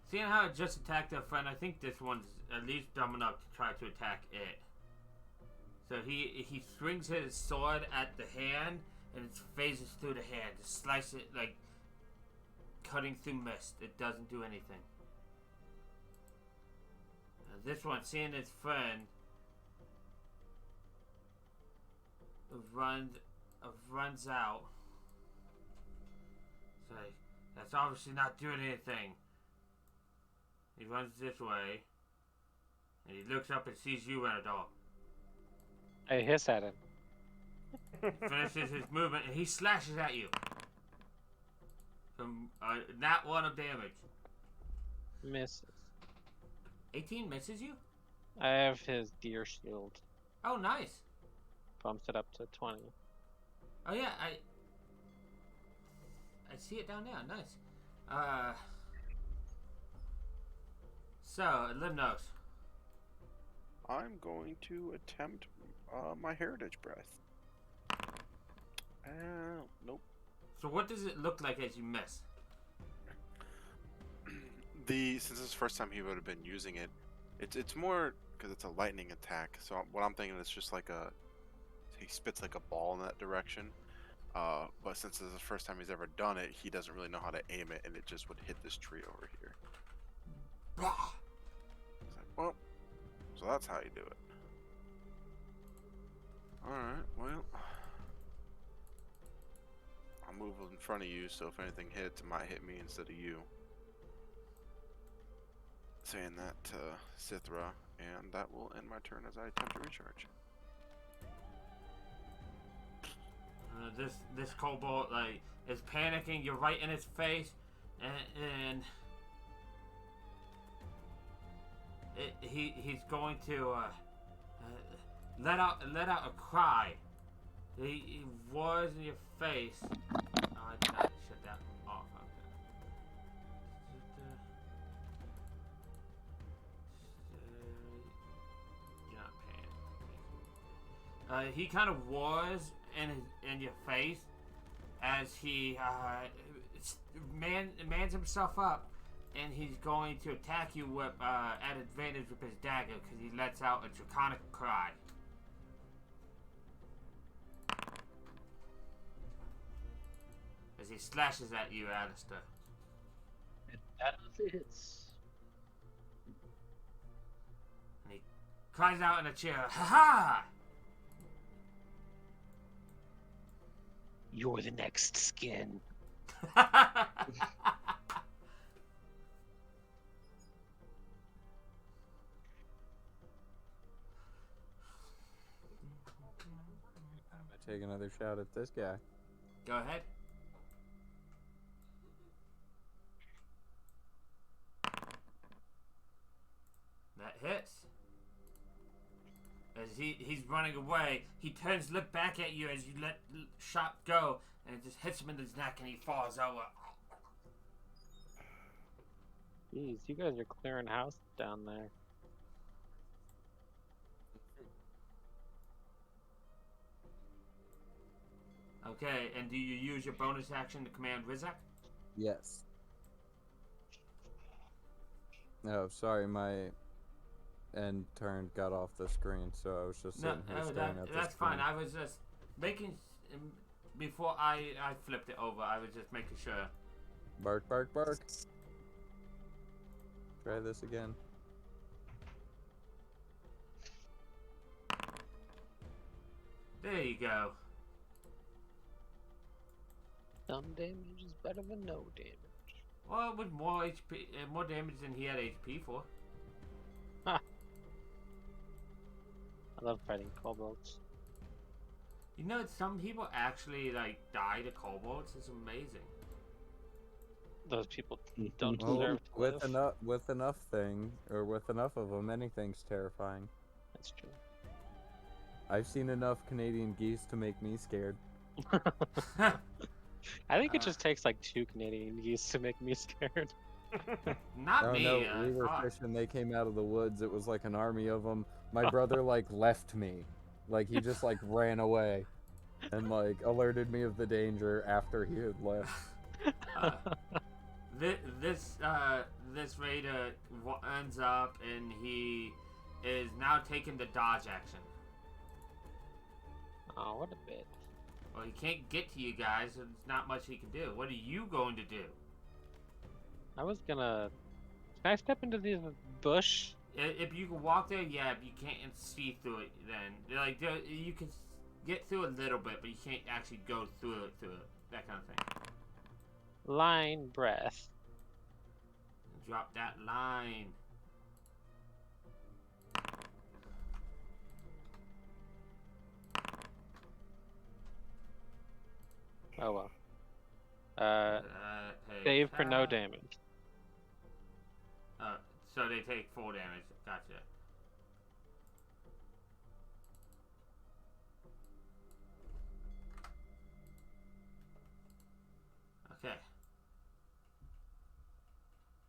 Seeing how it just attacked their friend, I think this one's at least dumb enough to try to attack it. So he swings his sword at the hand, and it phases through the hand. To slice it like cutting through mist. It doesn't do anything. Now this one, seeing his friend, runs out. So that's obviously not doing anything. He runs this way, and he looks up and sees you, Renador. I hiss at him. Finishes his movement, and he slashes at you. From not one of damage. Misses. 18 misses you? I have his deer shield. Oh, nice. Bumps it up to 20. Oh yeah, I see it down there. Nice. So, Limnos. I'm going to attempt my heritage breath. Nope. So what does it look like as you miss? Since this is the first time he would have been using it, it's more because it's a lightning attack. So what I'm thinking is just like he spits like a ball in that direction. But since this is the first time he's ever done it, he doesn't really know how to aim it, and it just would hit this tree over here. He's like, well, so that's how you do it. Alright, well, I'll move in front of you, so if anything hits, it might hit me instead of you. Saying that to Sithra, and that will end my turn as I attempt to recharge. This kobold like is panicking. You're right in his face, and he's going to let out a cry. He was in your face. Oh, I did not shut that off. You're not paying. He kind of was in your face as he mans himself up, and he's going to attack you with at advantage with his dagger because he lets out a draconic cry. As he slashes at you, Alistair. That hits. And he cries out in a chair, "Ha ha!" You're the next skin. Take another shot at this guy. Go ahead. That hits. As he's running away, he turns, look back at you as you let shot go, and it just hits him in his neck, and he falls over. Jeez, you guys are clearing house down there. Okay, and do you use your bonus action to command Rizak? Yes. Oh, sorry, my end turn got off the screen, so I was just sitting here staring at the that's screen. fine. I was just making before I flipped it over. I was just making sure. Bark, bark, bark. Try this again. There you go. Some damage is better than no damage. Well, with more HP, more damage than he had HP for. Ha! I love fighting kobolds. You know, some people actually like die to kobolds. It's amazing. Those people don't Well, deserve to live. with enough of them, anything's terrifying. That's true. I've seen enough Canadian geese to make me scared. I think it just takes like 2 Canadian geese to make me scared. Not Oh me. no, we were fuck. fishing. They came out of the woods. It was like an army of them. My brother like left me, like he just like ran away, and like alerted me of the danger after he had left. This raider ends up and he is now taking the dodge action. Oh, what a bit. Well, he can't get to you guys, so there's not much he can do. What are you going to do? I was gonna. Can I step into this bush? If you can walk there, yeah. If you can't see through it, then like you can get through a little bit, but you can't actually go through it. That kind of thing. Line breath. Drop that line. Oh well. Hey, Save for no damage. So they take 4 damage. Gotcha. Okay.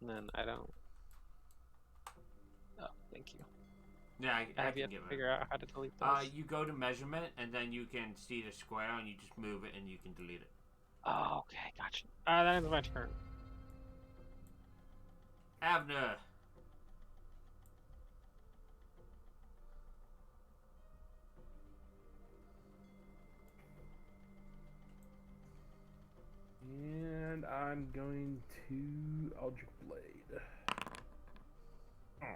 And then I don't. Oh, thank you. Yeah, I I have can yet give to it. figure out how to delete those. You go to measurement, and then you can see the square, and you just move it, and you can delete it. Oh, okay, gotcha. That ends my turn. Abner. And I'm going to Eldritch Blade. Aww.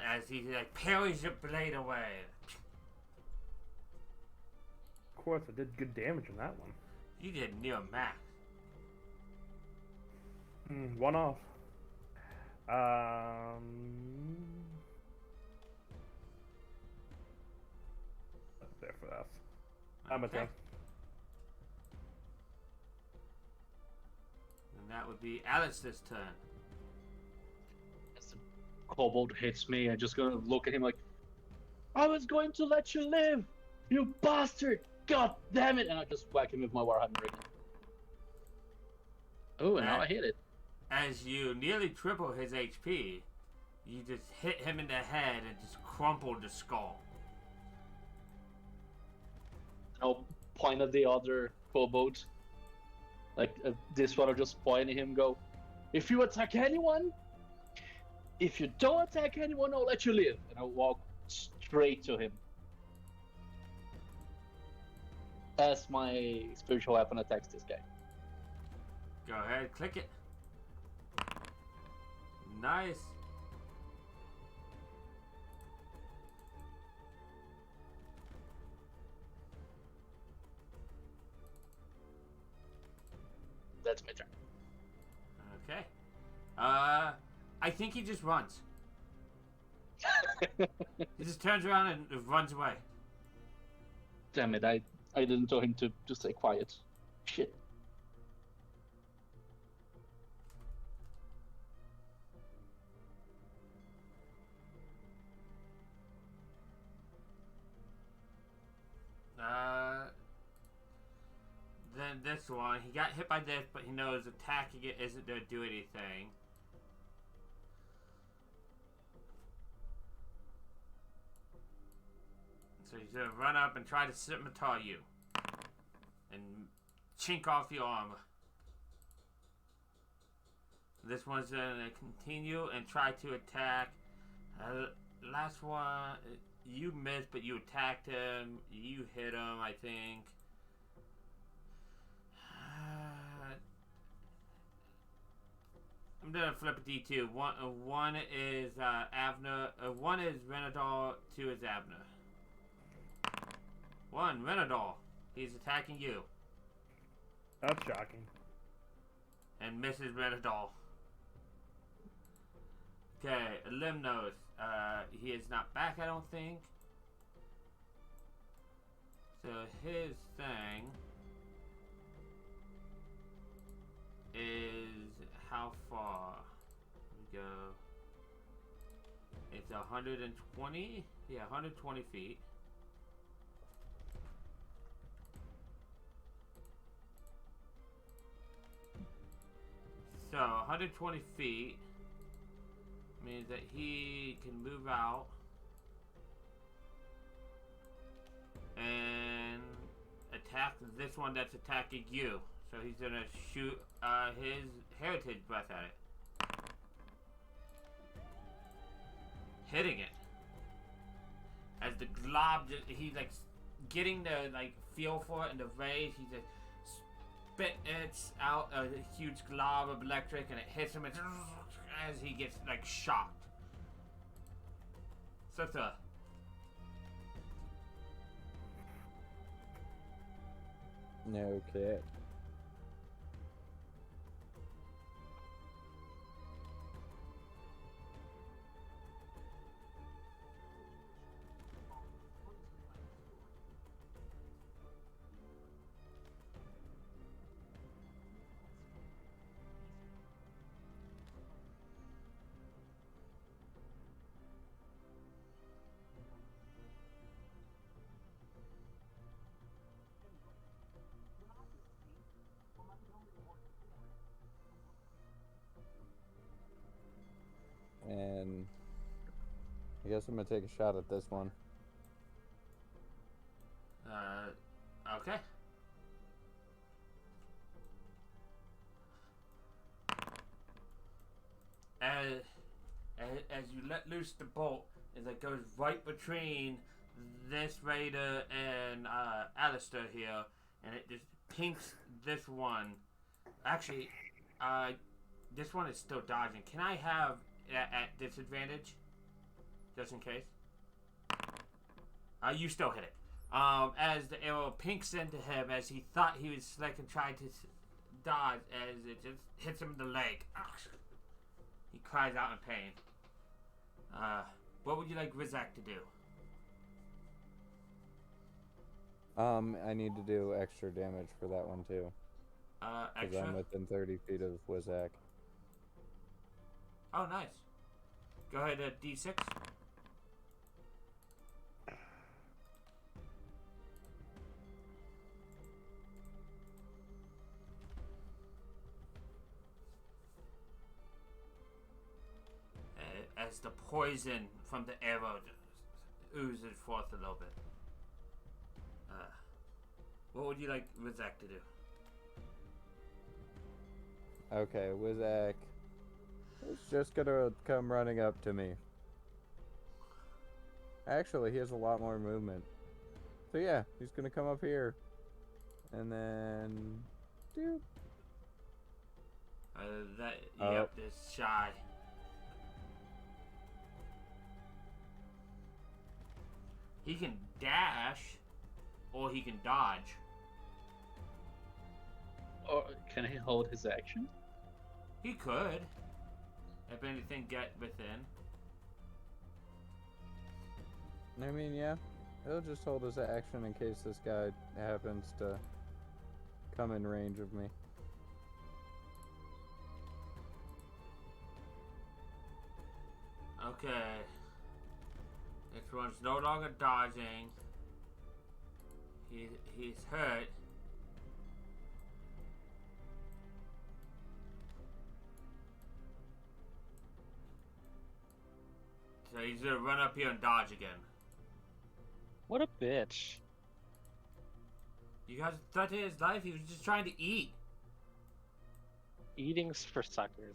As he like parries your blade away. Of course, I did good damage on that one. You did near max. One off. There for that. I'm a Okay. 10. And that would be Alice's turn. As the kobold hits me, I'm just gonna look at him like, I was going to let you live, you bastard! God damn it! And I just whack him with my Warhammer again. Oh, and now I hit it. As you nearly triple his HP, you just hit him in the head and just crumpled the skull. I'll point at the other kobold. Like this one, I'll just point at him, go, if you attack anyone, if you don't attack anyone, I'll let you live. And I'll walk straight to him. As my spiritual weapon attacks this guy. Go ahead, click it. Nice. That's my turn. Okay. I think he just runs. He just turns around and runs away. Damn it, I didn't tell him to just stay quiet. Shit. Then this one, he got hit by this, but he knows attacking it isn't going to do anything. So he's going to run up and try to scimitar you. And chink off your armor. This one's going to continue and try to attack. Last one, you missed, but you attacked him. You hit him, I think. I'm gonna flip a D2. One is Avner. One is Renador. 2 is Avner. 1, Renador. He's attacking you. That's shocking. And misses Renador. Okay, Limnos. He is not back, I don't think. So his thing It's 120. Yeah, 120 feet. So 120 feet means that he can move out and attack this one that's attacking you. So he's gonna shoot his heritage breath at it, hitting it. As the glob, he's like getting the like feel for it in the rays. He's like spits out a huge glob of electric, and it hits him as he gets like shocked. Sutta. Okay. And I guess I'm gonna take a shot at this one. Okay. As you let loose the bolt, as it goes right between this raider and Alistair here, and it just pinks this one. Actually, this one is still dodging. Can I have at disadvantage, just in case? You still hit it. As the arrow pinks into him, as he thought he was slick and tried to dodge, as it just hits him in the leg. He cries out in pain. What would you like Rizak to do? I need to do extra damage for that one too. Because Extra? I'm within 30 feet of Wizak. Oh, nice. Go ahead, D6. As the poison from the arrow oozes forth a little bit. What would you like Rizak to do? Okay, Wizak is just gonna come running up to me. Actually, he has a lot more movement. So yeah, he's gonna come up here. And then... Doop. Yep, it's shy. He can dash, or he can dodge. Or can he hold his action? He could, if anything get within. I mean, yeah. He'll just hold his action in case this guy happens to come in range of me. Okay. This one's no longer dodging. He's hurt. So he's gonna run up here and dodge again. What a bitch. You guys threatened his life? He was just trying to eat. Eating's for suckers.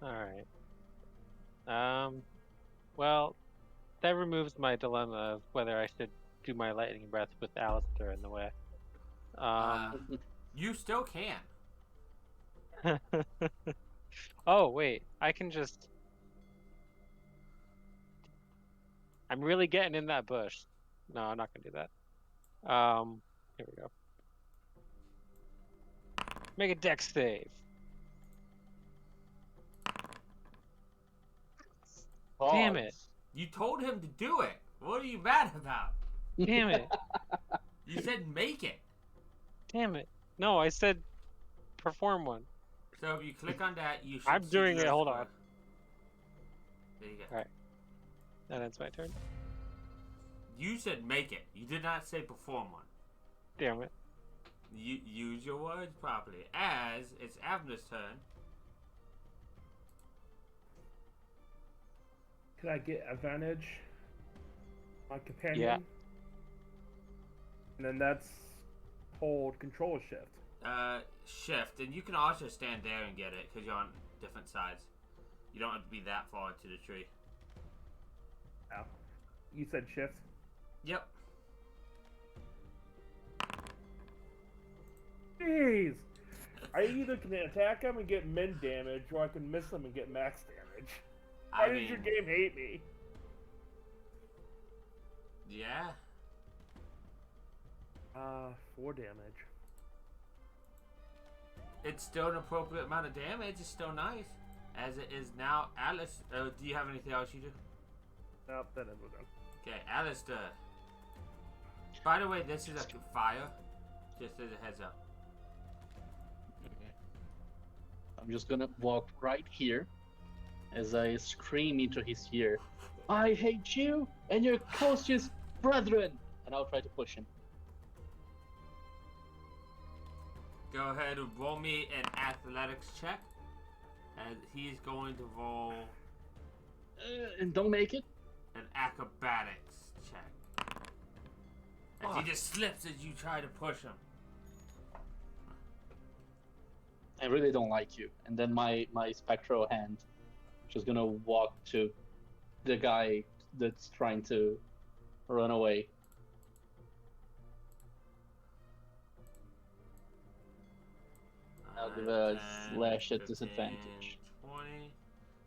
Alright. Well, that removes my dilemma of whether I should do my lightning breath with Alistair in the way. You still can. Oh, wait. I can just... I'm really getting in that bush. No, I'm not going to do that. Here we go. Make a dex save. Damn it. You told him to do it. What are you mad about? Damn it. You said make it. Damn it. No, I said perform one. So if you click on that, you should I'm see doing the it, hold square. on. There you go. Alright. That ends my turn. You said make it. You did not say perform one. Damn it. You use your words properly. As it's Avner's turn. Can I get advantage? My companion? Yeah. And then that's hold control shift. Shift, and you can also stand there and get it because you're on different sides. You don't have to be that far into the tree. Oh. You said shift? Yep. Jeez! I either can attack him and get min damage, or I can miss him and get max damage. Why does your game hate me? Yeah. 4 damage. It's still an appropriate amount of damage. It's still nice. As it is now, Alice. Do you have anything else you do? Nope, that is done. Okay, Alistair. By the way, this is a fire. Just as a heads up. I'm just gonna walk right here as I scream into his ear, I hate you and your closest brethren! And I'll try to push him. Go ahead and roll me an athletics check. And he's going to roll And don't make it. an acrobatics check. As he just slips as you try to push him. I really don't like you. And then my spectral hand just gonna walk to the guy that's trying to run away. I'll give a 10, slash at 15, disadvantage. 20.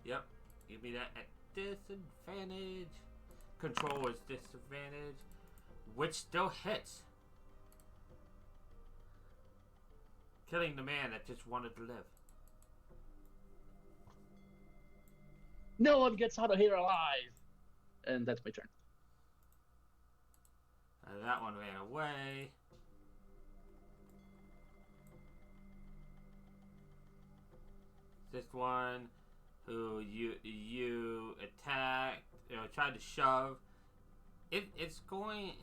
Yep. Give me that at disadvantage. Control is disadvantage. Which still hits. Killing the man that just wanted to live. No one gets out of here alive! And that's my turn. That one ran away. This one who you attacked, tried to shove. It's going.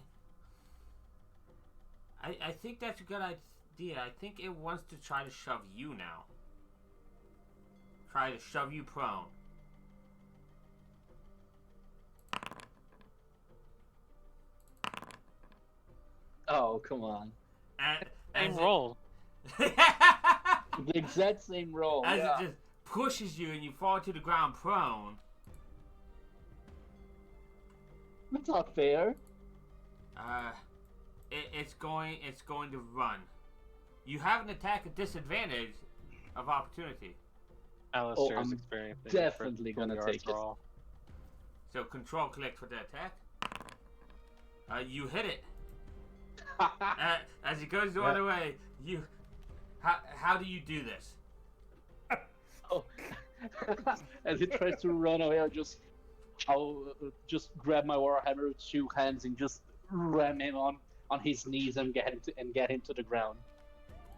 I think that's a good idea. I think it wants to try to shove you now. Try to shove you prone. Oh, come on. Same roll. The exact same roll. As Yeah. it just pushes you and you fall to the ground prone. That's not fair. It's going to run. You have an attack at disadvantage of opportunity. Alistair is I'm experiencing definitely full gonna yard take it. roll. So control click for the attack. You hit it. As it goes the other way, you. How do you do this? Oh. As he tries to run away, I'll just grab my warhammer with 2 hands and just ram him on his knees and get him to the ground.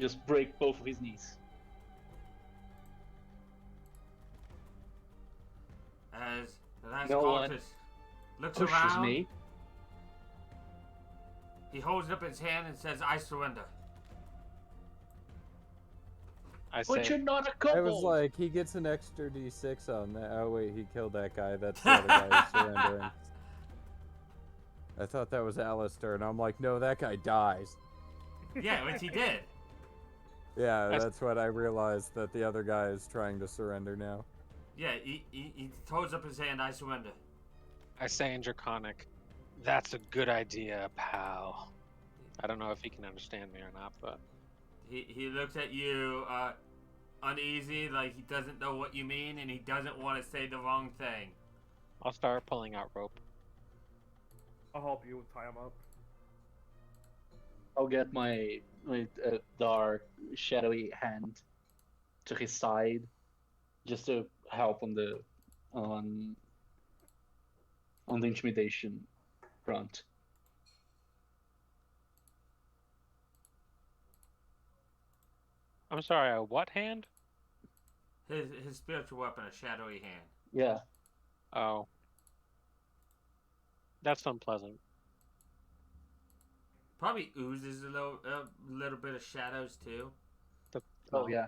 Just break both of his knees. As the last No one cultist looks Pushes around, me. he holds up his hand and says, "I surrender." I But say, you're not a I couple. was like, he gets an extra D6 on that. Oh wait, he killed that guy. That's the other guy who's surrendering. I thought that was Alistair, and I'm like, no, that guy dies. Yeah, which he did. Yeah, that's what I realized, that the other guy is trying to surrender now. Yeah, he holds up his hand, "I surrender." I say in Draconic, that's a good idea, pal. I don't know if he can understand me or not, but He looks at you uneasy, like he doesn't know what you mean, and he doesn't want to say the wrong thing. I'll start pulling out rope. I'll help you tie him up. I'll get my dark, shadowy hand to his side, just to help on the intimidation front. I'm sorry, a what hand? His spiritual weapon, a shadowy hand. Yeah. Oh. That's unpleasant. Probably oozes a little bit of shadows too. The Oh smell. yeah.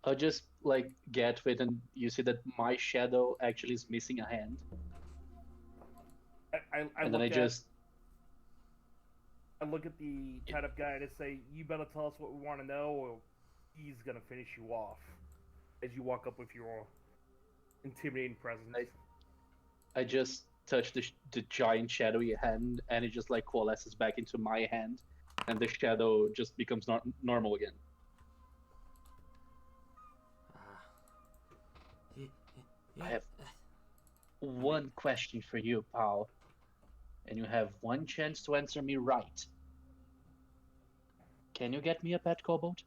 I'll just like get to it, and you see that my shadow actually is missing a hand, I and then I look at just I look at the tied up guy and I say, "You better tell us what we want to know, or he's gonna finish you off." As you walk up with your intimidating presence. I just touch the giant shadowy hand, and it just like coalesces back into my hand, and the shadow just becomes normal again. Yeah. I have one question for you, pal, and you have one chance to answer me right. Can you get me a pet kobold?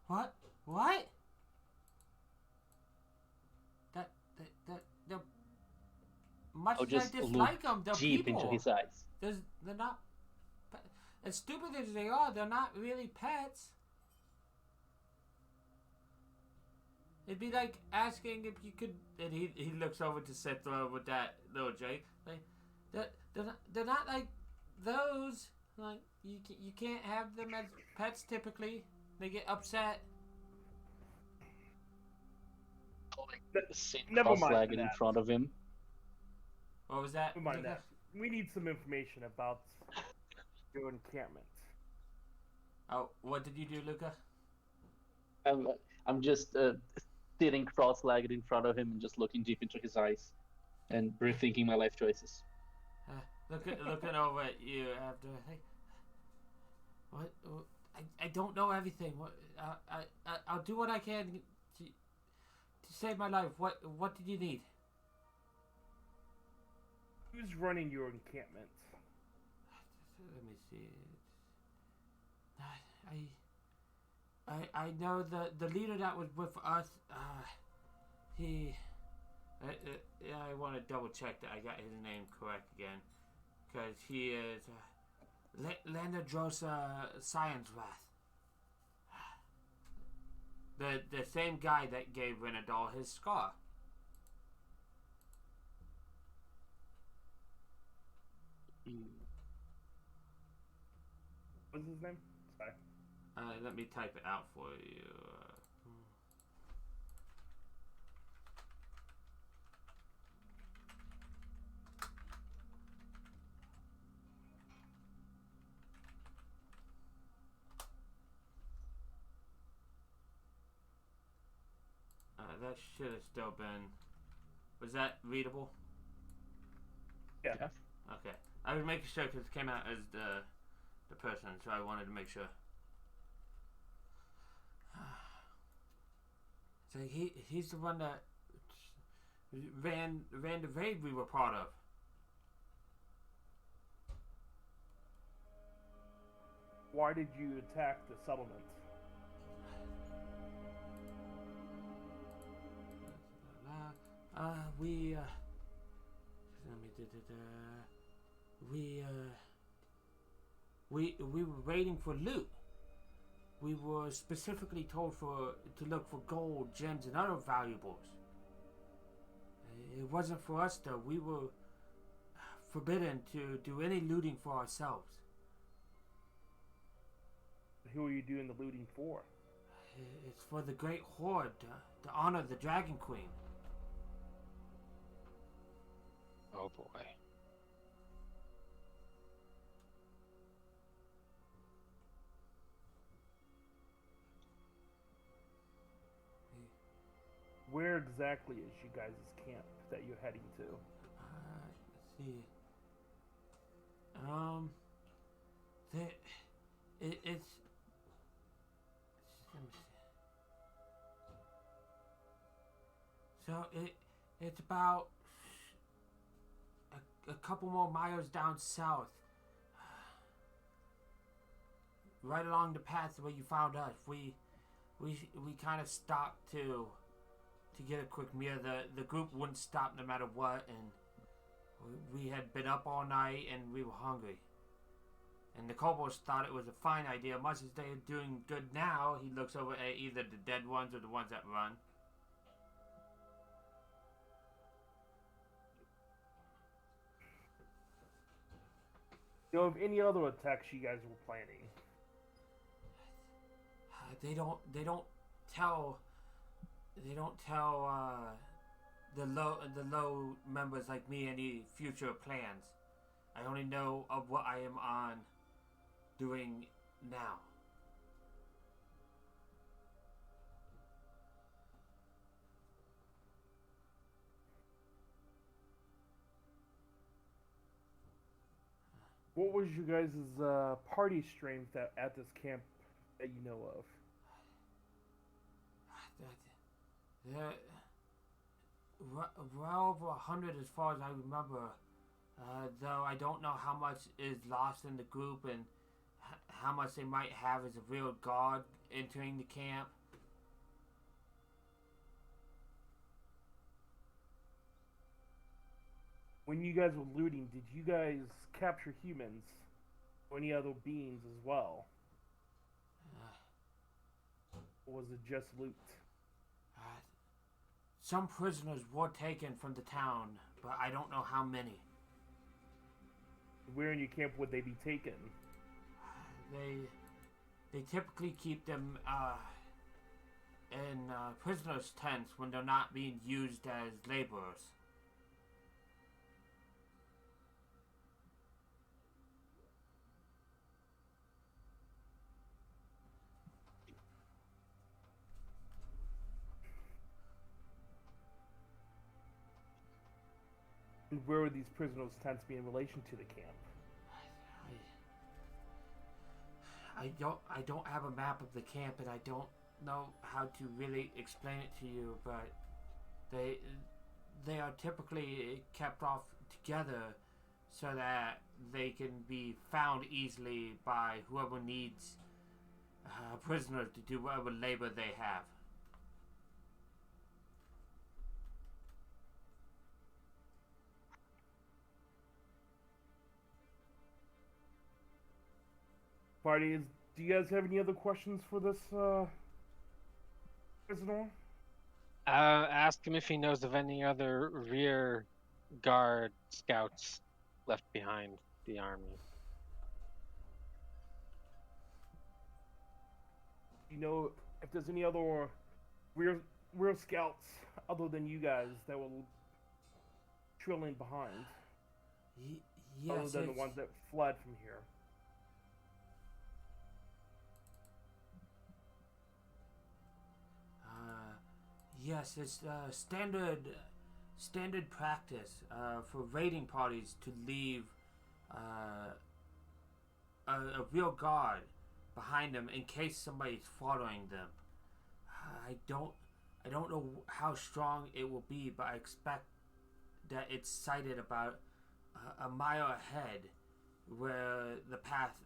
What? What? They're much I'll as I just look dislike them, they're deep people. into his eyes. They're not. As stupid as they are, they're not really pets. It'd be like asking if you could. And he looks over to Seth with that little Jake. Like, they're not like those. Like you can't have them as pets typically. They get upset. Sit Never mind cross-legged in that. front of him. What was that? Never mind that. We need some information about your encampment. Oh, what did you do, Luca? I'm just sitting cross-legged in front of him and just looking deep into his eyes and rethinking my life choices. Looking over at you after. Hey, what? I don't know everything. What? I'll do what I can to save my life. What did you need? Who's running your encampment? Let me see. I know the leader that was with us. He. I want to double check that I got his name correct again, because he is Landadrosa Science Wrath. The same guy that gave Renadol his scar. What's his name? Sorry. Let me type it out for you. That should have still been. Was that readable? Yeah. Okay. I was making sure because it came out as the person, so I wanted to make sure. So he's the one that ran the raid we were part of. Why did you attack the settlement? We were waiting for loot. We were specifically told to look for gold, gems, and other valuables. It wasn't for us though. We were forbidden to do any looting for ourselves. Who are you doing the looting for? It's for the Great Horde, to honor the Dragon Queen. Oh boy. Where exactly is you guys' camp that you're heading to? Let's see. It's. Let me see. So it's about a couple more miles down south, right along the path where you found us. We kind of stopped to get a quick meal. The group wouldn't stop no matter what, and we had been up all night and we were hungry. And the kobolds thought it was a fine idea. Much as they are doing good now, he looks over at either the dead ones or the ones that run. Do you know of any other attacks you guys were planning? They don't tell the low members like me any future plans. I only know of what I am on doing now. What was your guys' party strength at this camp that you know of? Well over 100 as far as I remember. Though I don't know how much is lost in the group and how much they might have as a real guard entering the camp. When you guys were looting, did you guys capture humans or any other beings as well? Or was it just loot? Some prisoners were taken from the town, but I don't know how many. Where in your camp would they be taken? They typically keep them in prisoners' tents when they're not being used as laborers. And where would these prisoners' tents be in relation to the camp? I don't have a map of the camp, and I don't know how to really explain it to you, but they are typically kept off together so that they can be found easily by whoever needs prisoners to do whatever labor they have. Party, do you guys have any other questions for this prisoner? Ask him if he knows of any other rear guard scouts left behind the army. You know if there's any other rear scouts other than you guys that were trailing behind? Yes, other than the ones that fled from here. Yes, it's standard practice for raiding parties to leave a real guard behind them in case somebody's following them. I don't know how strong it will be, but I expect that it's sighted about a mile ahead, where the path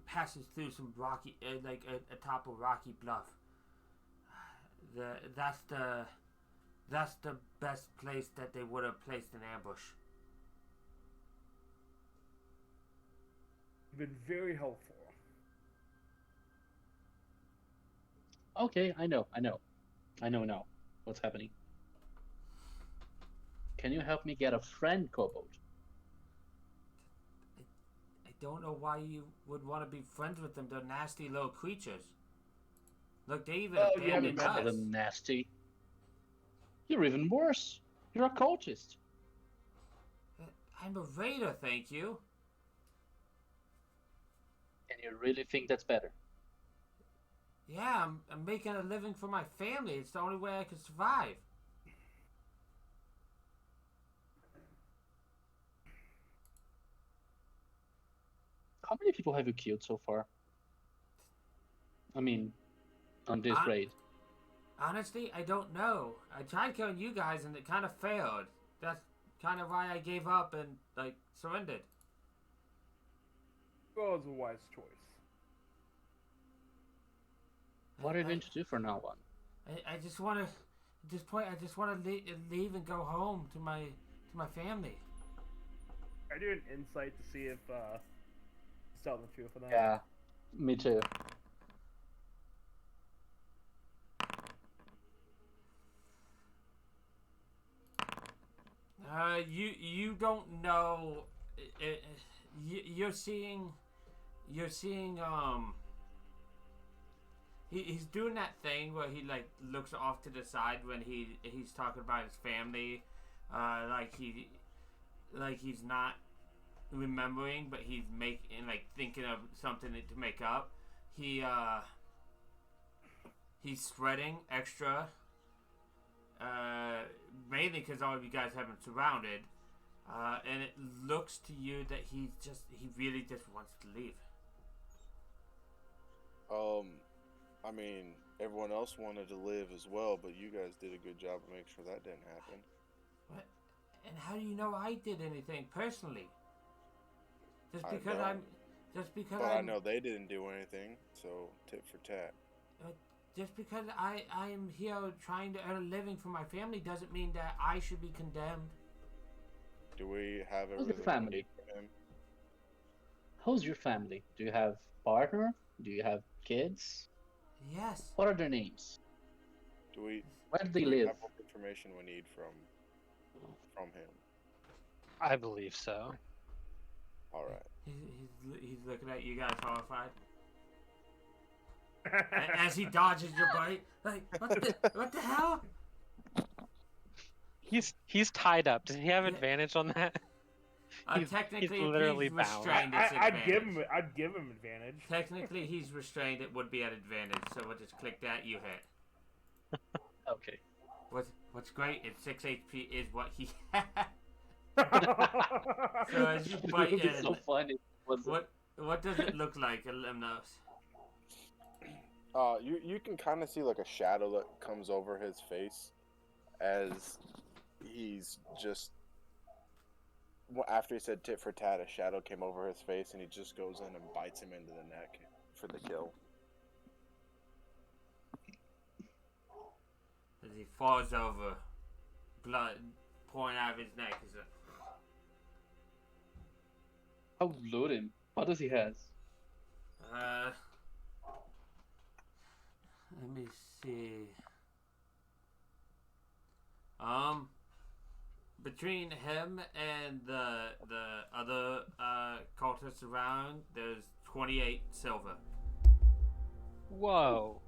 passes through some rocky, like atop a rocky bluff. That's the best place that they would have placed an ambush. You've been very helpful. Okay, I know now what's happening. Can you help me get a friend, Kobold? I don't know why you would want to be friends with them. They're nasty little creatures. Look, they even abandoned call us. them nasty. You're even worse. You're a cultist. I'm a raider, thank you. And you really think that's better? Yeah, I'm making a living for my family. It's the only way I can survive. How many people have you killed so far? I mean, on this raid. Honestly, I don't know. I tried killing you guys and it kind of failed. That's kind of why I gave up and, like, surrendered. Well, it was a wise choice. What are you going to do from now on? I just want to, at this point, I just want to leave and go home to my family. I do an insight to see if he's telling the truth of that. Yeah, me too. You don't know you're seeing he's doing that thing where he like looks off to the side when he's talking about his family, like he's not remembering, but he's thinking of something to make up. He's sweating extra, mainly because all of you guys have been surrounded, and it looks to you that he really just wants to leave. I mean, everyone else wanted to live as well, but you guys did a good job of making sure that didn't happen. What? And how do you know I did anything personally? Just I because don't. I know they didn't do anything, so tit for tat. Just because I am here trying to earn a living for my family doesn't mean that I should be condemned. Do we have a How's your family? for him? How's your family? Do you have partner? Do you have kids? Yes. What are their names? Where do they we live? have what information we need from him? I believe so. All right. He's looking at you guys horrified. As he dodges your bite, like what the hell? He's tied up. Does he have advantage on that? Technically, he's literally if he's bound. restrained, it's I'd advantage. give him advantage. Technically, he's restrained. It would be at advantage. So we'll just click that. You hit. Okay. What's great is 6 HP is what he has. So as you bite It would be in, so funny. what does it look like? Lemnos? You can kind of see like a shadow that comes over his face as he's just after he said tit for tat, a shadow came over his face and he just goes in and bites him into the neck for the kill. As he falls over, blood pouring out of his neck. I'll load him. What does he has? Let me see. Between him and the other cultists around, there's 28 silver. Whoa.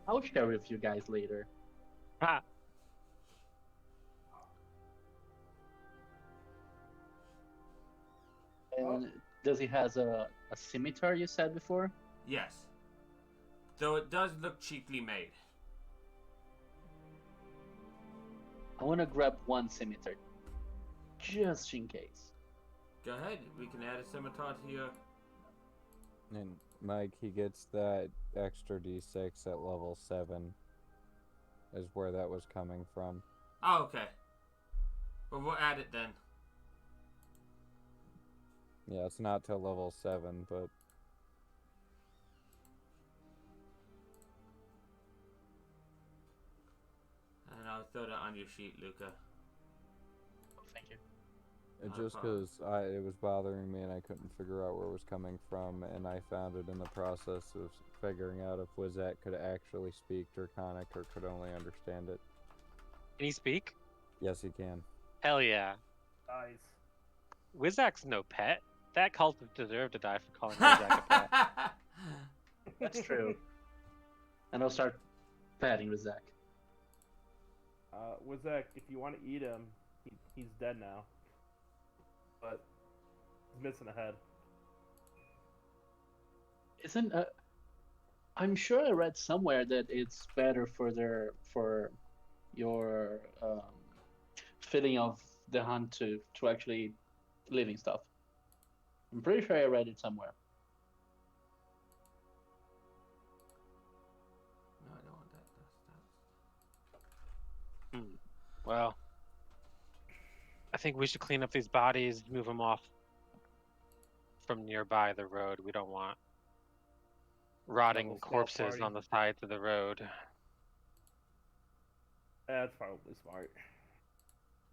I'll share with you guys later. Ha. And does he has a scimitar you said before? Yes. Though it does look cheaply made. I want to grab one scimitar, just in case. Go ahead. We can add a scimitar to your... And Mike, he gets that extra D6 at level 7. Is where that was coming from. Oh, okay. Well, we'll add it then. Yeah, it's not till level 7, but... And I'll throw that on your sheet, Luca. Thank you. Just because it was bothering me and I couldn't figure out where it was coming from, and I found it in the process of figuring out if Wizak could actually speak Draconic or could only understand it. Can he speak? Yes, he can. Hell yeah. Nice. Wizak's no pet. That cult deserved to die for calling Wizak a pet. That's true. And I'll start patting with Zach. Wizak, if you want to eat him, he's dead now. But he's missing a head. Isn't I'm sure I read somewhere that it's better for your feeling of the hunt to actually eat living stuff. I'm pretty sure I read it somewhere. No, I don't want that. Well, I think we should clean up these bodies, move them off from nearby the road. We don't want rotting Double small corpses party. on the sides of the road. That's probably smart.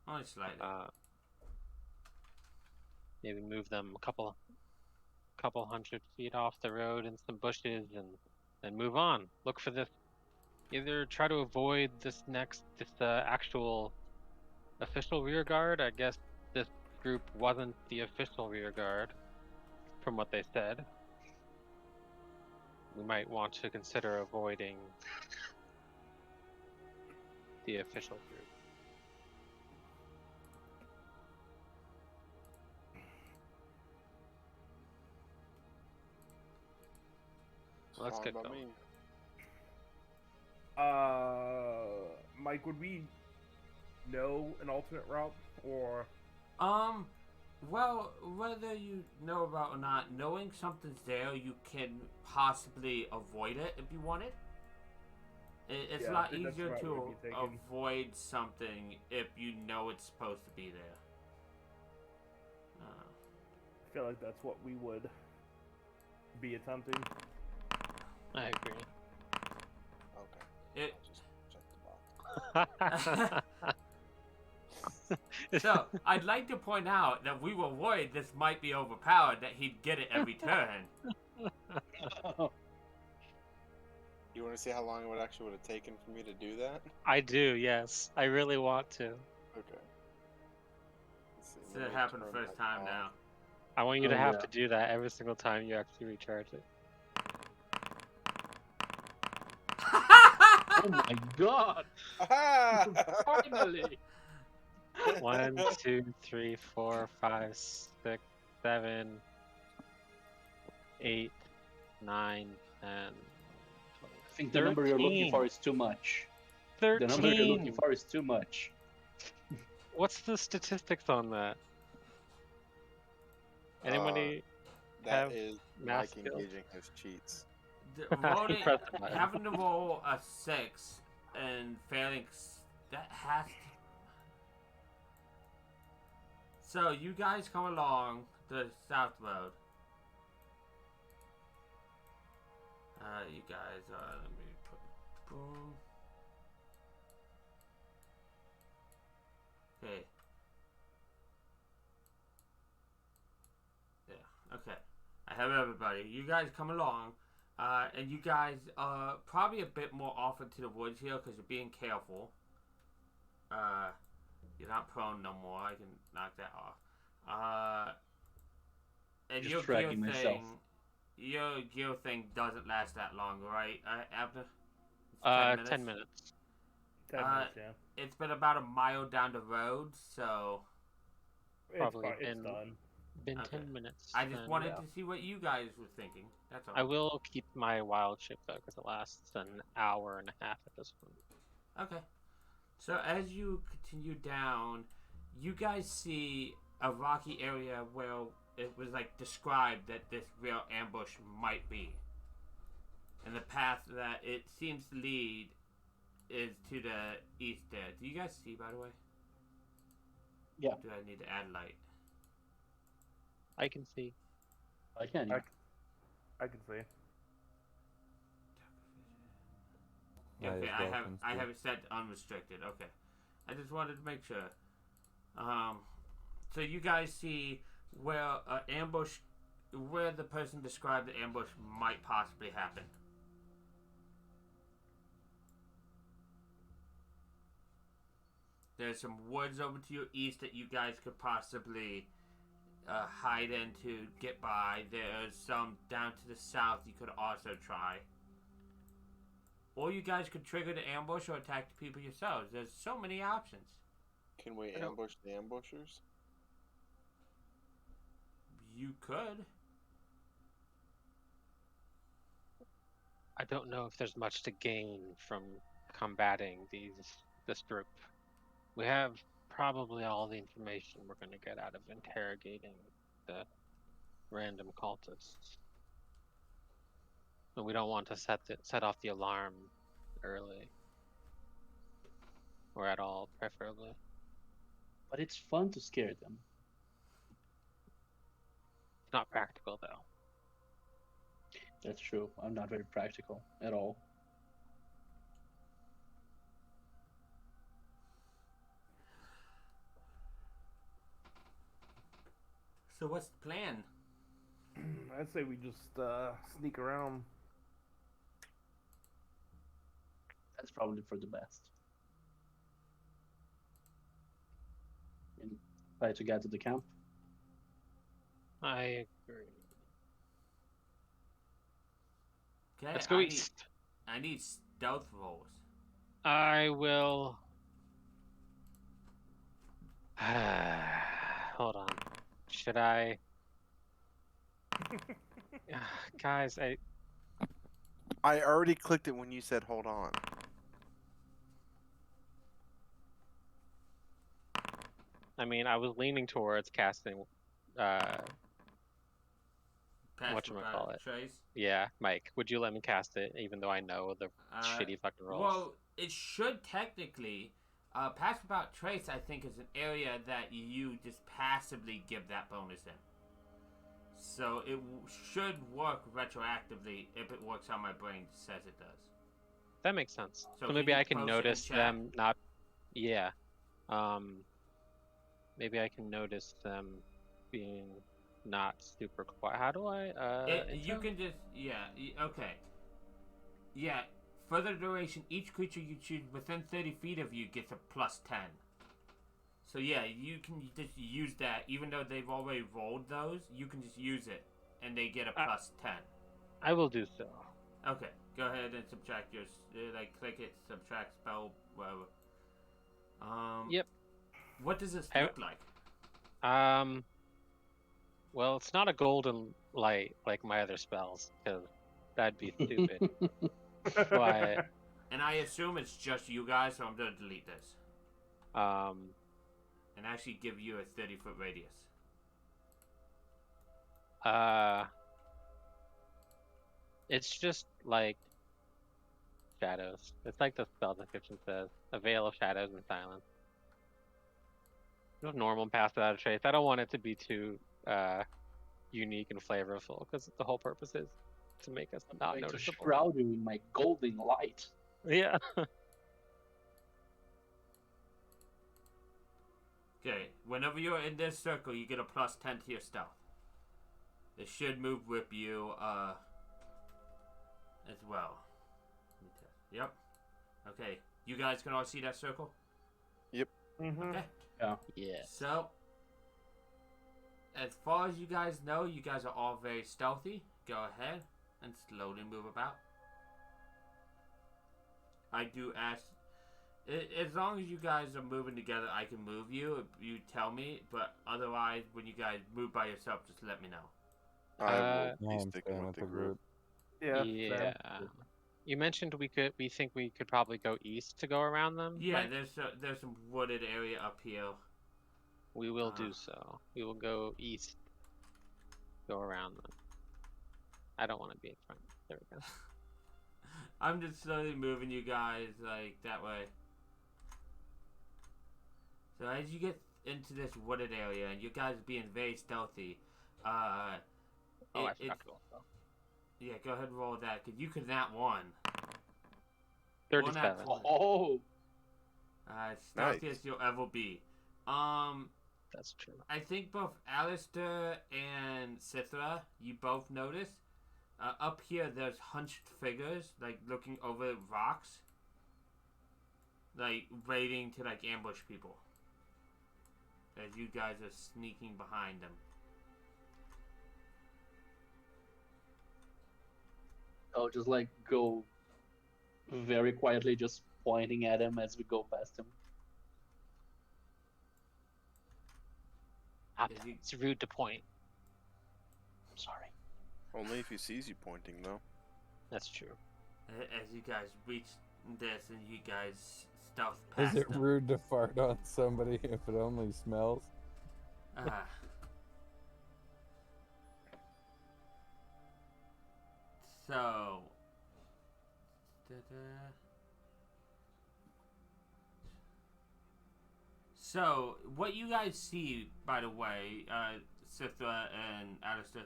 Only slightly. Maybe move them a couple 100 feet off the road in some bushes and move on. Look for this. Either try to avoid this actual official rear guard. I guess this group wasn't the official rear guard, from what they said. We might want to consider avoiding the official group. Let's Fine get by going. me. Mike, would we know an alternate route, or Well, whether you know about or not, knowing something's there, you can possibly avoid it if you want it. It's Yeah, a I lot think that's easier what I to would be thinking. avoid something if you know it's supposed to be there. I feel like that's what we would be attempting. I agree. Okay. It, I'll just check the box. so, I'd like to point out that we were worried this might be overpowered, that he'd get it every turn. You want to see how long it would have taken for me to do that? I do, yes. I really want to. Okay. Let's see, So let it me happened turn the first that time off. now. I want you Oh, to have yeah. to do that every single time you actually recharge it. Oh my god! Aha! Finally! 1, 2, 3, 4, 5, 6, 7, 8, 9, 10. I think the number you're looking 13. for is too much. 13. The number you're looking for is too much. What's the statistics on that? Anybody That have is math Mike skills? engaging his cheats. Rolling, Press the button. having to roll a 6 and failing, that has to... So, you guys come along the south road. You guys are, let me put, boom. Okay. Yeah, okay. I have everybody. You guys come along, and you guys are probably a bit more off into the woods here because you're being careful. You're not prone no more. I can knock that off. And Just your gear tracking myself. your gear thing doesn't last that long, right, Abner? It's 10 minutes. 10 minutes, yeah. It's been about a mile down the road, so Probably It's been- done. Been Okay. 10 minutes. I just then, wanted yeah. to see what you guys were thinking. That's all. I will keep my wild chip though, because it lasts an hour and a half at this point. Okay. So as you continue down, you guys see a rocky area where it was like described that this real ambush might be. And the path that it seems to lead is to the east there. Do you guys see, by the way? Yeah. Do I need to add light? I can see. I can. I can see. Okay, as I well have can I see. have it set to unrestricted. Okay, I just wanted to make sure. So you guys see where ambush, where the person described the ambush might possibly happen. There's some woods over to your east that you guys could possibly hide into, get by. There's some down to the south you could also try. Or you guys could trigger the ambush or attack the people yourselves. There's so many options. Can we ambush the ambushers? You could. I don't know if there's much to gain from combating this group. We have probably all the information we're going to get out of interrogating the random cultists. But we don't want to set off the alarm early. Or at all, preferably. But it's fun to scare them. It's not practical, though. That's true. I'm not very practical at all. So what's the plan? I'd say we just sneak around. That's probably for the best. and try to get to the camp. I agree. Okay, Let's go east. I need stealth rolls. I will. Hold on. Should I? Guys, I already clicked it when you said hold on. I mean, I was leaning towards casting. Whatchamacallit? Trace. Yeah, Mike, would you let me cast it, even though I know the shitty fucking rolls? Well, it should technically. Pass Without Trace, I think, is an area that you just passively give that bonus in. So it should work retroactively if it works how my brain says it does. That makes sense. So So maybe I can post it in notice chat? them not. Yeah. Maybe I can notice them being not super quiet. How do I? You can just okay. Yeah. Further duration, each creature you choose within 30 feet of you gets a +10. So yeah, you can just use that. Even though they've already rolled those, you can just use it, and they get a +10. I will do so. Okay, go ahead and subtract your click it, subtract spell, whatever. Yep. What does this look like? Well, it's not a golden light like my other spells, because that'd be stupid. But And I assume it's just you guys, so I'm gonna delete this. And actually give you a 30-foot radius. It's just like shadows. It's like the spell description says, a veil of shadows and silence. Normal Pass Without a Trace. I don't want it to be too unique and flavorful, because the whole purpose is to make us not To noticeable. shroud you in my golden light. Yeah. Okay, whenever you're in this circle, you get a +10 to your stealth. It should move with you, as well. Let me test. Yep. Okay, you guys can all see that circle? Yep. Mm-hmm. Okay. Yeah. So, as far as you guys know, you guys are all very stealthy. Go ahead and slowly move about. I do ask, as long as you guys are moving together, I can move you if you tell me. But otherwise, when you guys move by yourself, just let me know. I will be I'm sticking staying with the group. Yeah. Yeah. You mentioned we think we could probably go east to go around them. Yeah, Mike? there's some wooded area up here. We will do so. We will go east. Go around them. I don't want to be in front. There we go. I'm just slowly moving you guys like that way. So as you get into this wooded area and you guys being very stealthy, I forgot to roll so. yeah, go ahead and roll that because you could nat 1. 37. Oh, Stealthiest you'll ever be. That's true. I think both Alistair and Cithra, you both notice. Up here, there's hunched figures, like looking over rocks, like waiting to like ambush people. As you guys are sneaking behind them. I'll just like go very quietly, just pointing at him as we go past him. It's rude to point. I'm sorry. Only if he sees you pointing, though. That's true. As you guys reach this and you guys stealth past Is it them. rude to fart on somebody if it only smells? So, so what you guys see, by the way, Cithra and Alistair,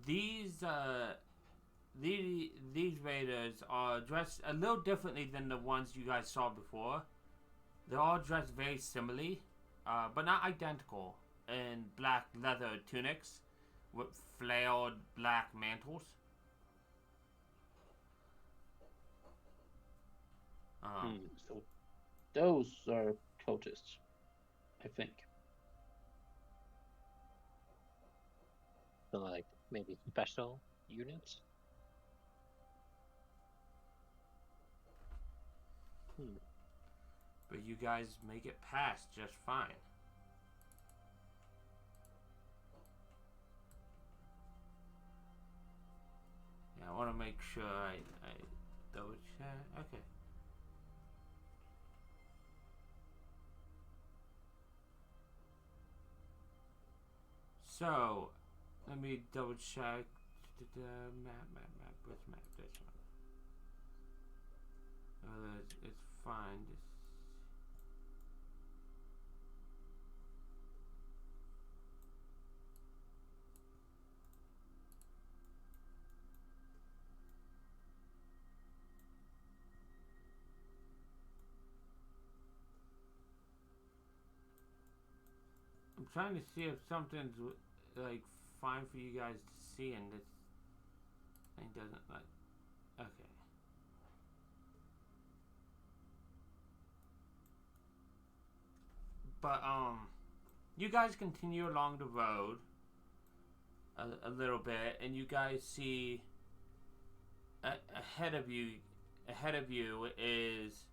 these raiders are dressed a little differently than the ones you guys saw before. They're all dressed very similarly, but not identical, in black leather tunics with flailed black mantles. So those are cultists, I think. So like maybe special units. But you guys make it past just fine. Yeah, I want to make sure I double check. Okay. So, let me double check the map. Which map? This one. It's fine. I'm trying to see if something's like fine for you guys to see, and this thing doesn't like. Okay. But you guys continue along the road a little bit, and you guys see ahead of you. Ahead of you is.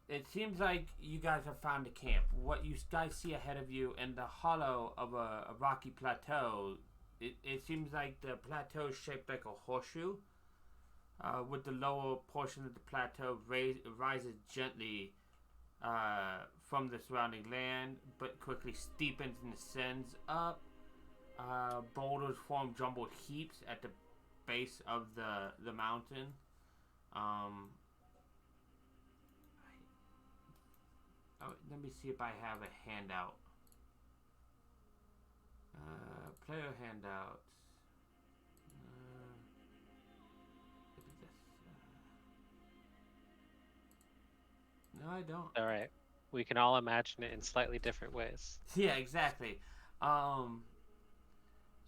It seems like you guys have found a camp. What you guys see ahead of you in the hollow of a rocky plateau, it seems like the plateau is shaped like a horseshoe, with the lower portion of the plateau rises gently from the surrounding land, but quickly steepens and ascends up. Boulders form jumbled heaps at the base of the mountain. Let me see if I have a handout. Player handouts. No, I don't. All right. We can all imagine it in slightly different ways. Yeah, exactly.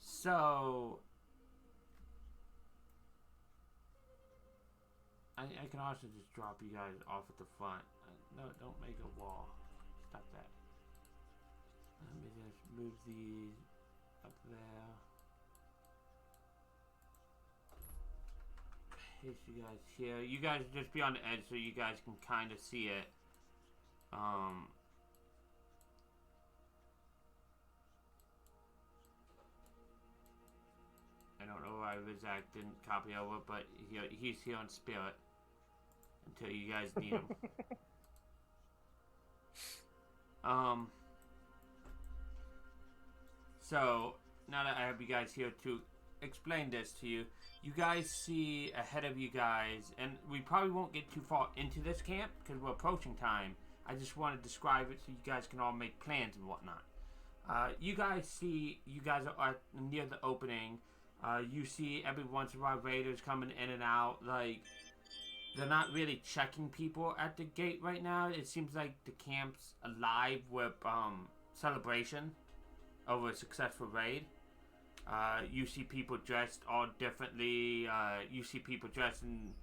So I can also just drop you guys off at the front. No, don't make a wall. Stop that. Let me just move these up there. Place you guys here. You guys just be on the edge so you guys can kind of see it. I don't know why Rizak didn't copy over, but he's here on spirit until you guys need him. So now that I have you guys here to explain this to you, you guys see ahead of you guys, and we probably won't get too far into this camp because we're approaching time. I just want to describe it so you guys can all make plans and whatnot. You guys are near the opening. You see every once in a while raiders coming in and out. Like, they're not really checking people at the gate right now. It seems like the camp's alive with celebration over a successful raid. You see people dressed all differently. You see people dressed in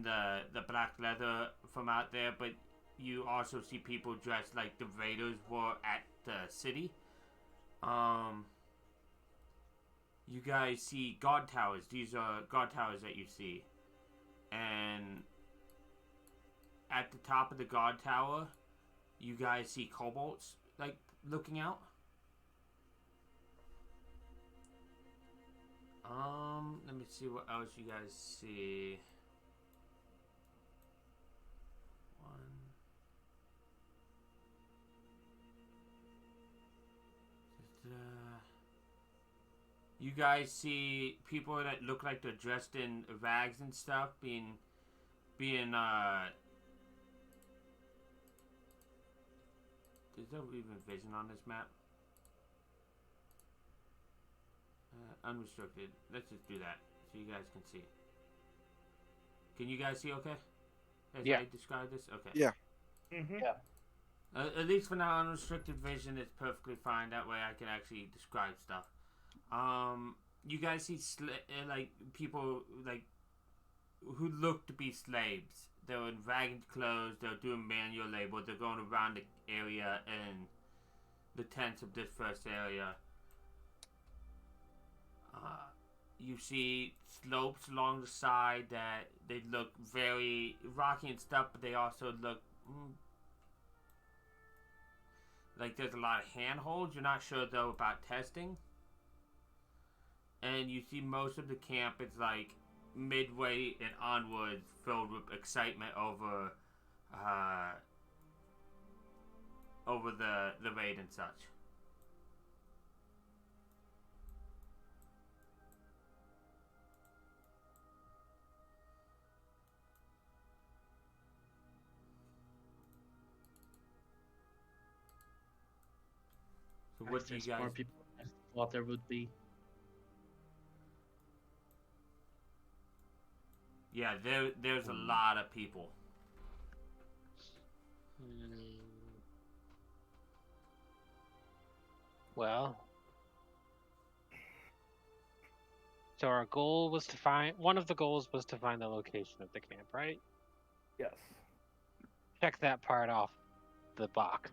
the black leather from out there, but you also see people dressed like the raiders were at the city. You guys see guard towers. These are guard towers that you see. And at the top of the guard tower, you guys see kobolds, like, looking out. Let me see what else you guys see. You guys see people that look like they're dressed in rags and stuff being is there even vision on this map? Unrestricted. Let's just do that so you guys can see. Can you guys see okay? As I describe this? Okay. Yeah. Mm-hmm. Yeah. At least for now, unrestricted vision is perfectly fine. That way I can actually describe stuff. You guys see like people like who look to be slaves. They're in ragged clothes. They're doing manual labor. They're going around the area the tents of this first area. You see slopes along the side that they look very rocky and stuff, but they also look like there's a lot of handholds. You're not sure though about testing. And you see most of the camp is like midway and onwards, filled with excitement over the raid and such. So what do you There's guys? more people than I thought there would be. Yeah, there's a lot of people. Well, so our goal was to find one of the goals was to find the location of the camp, right? Yes. Check that part off the box.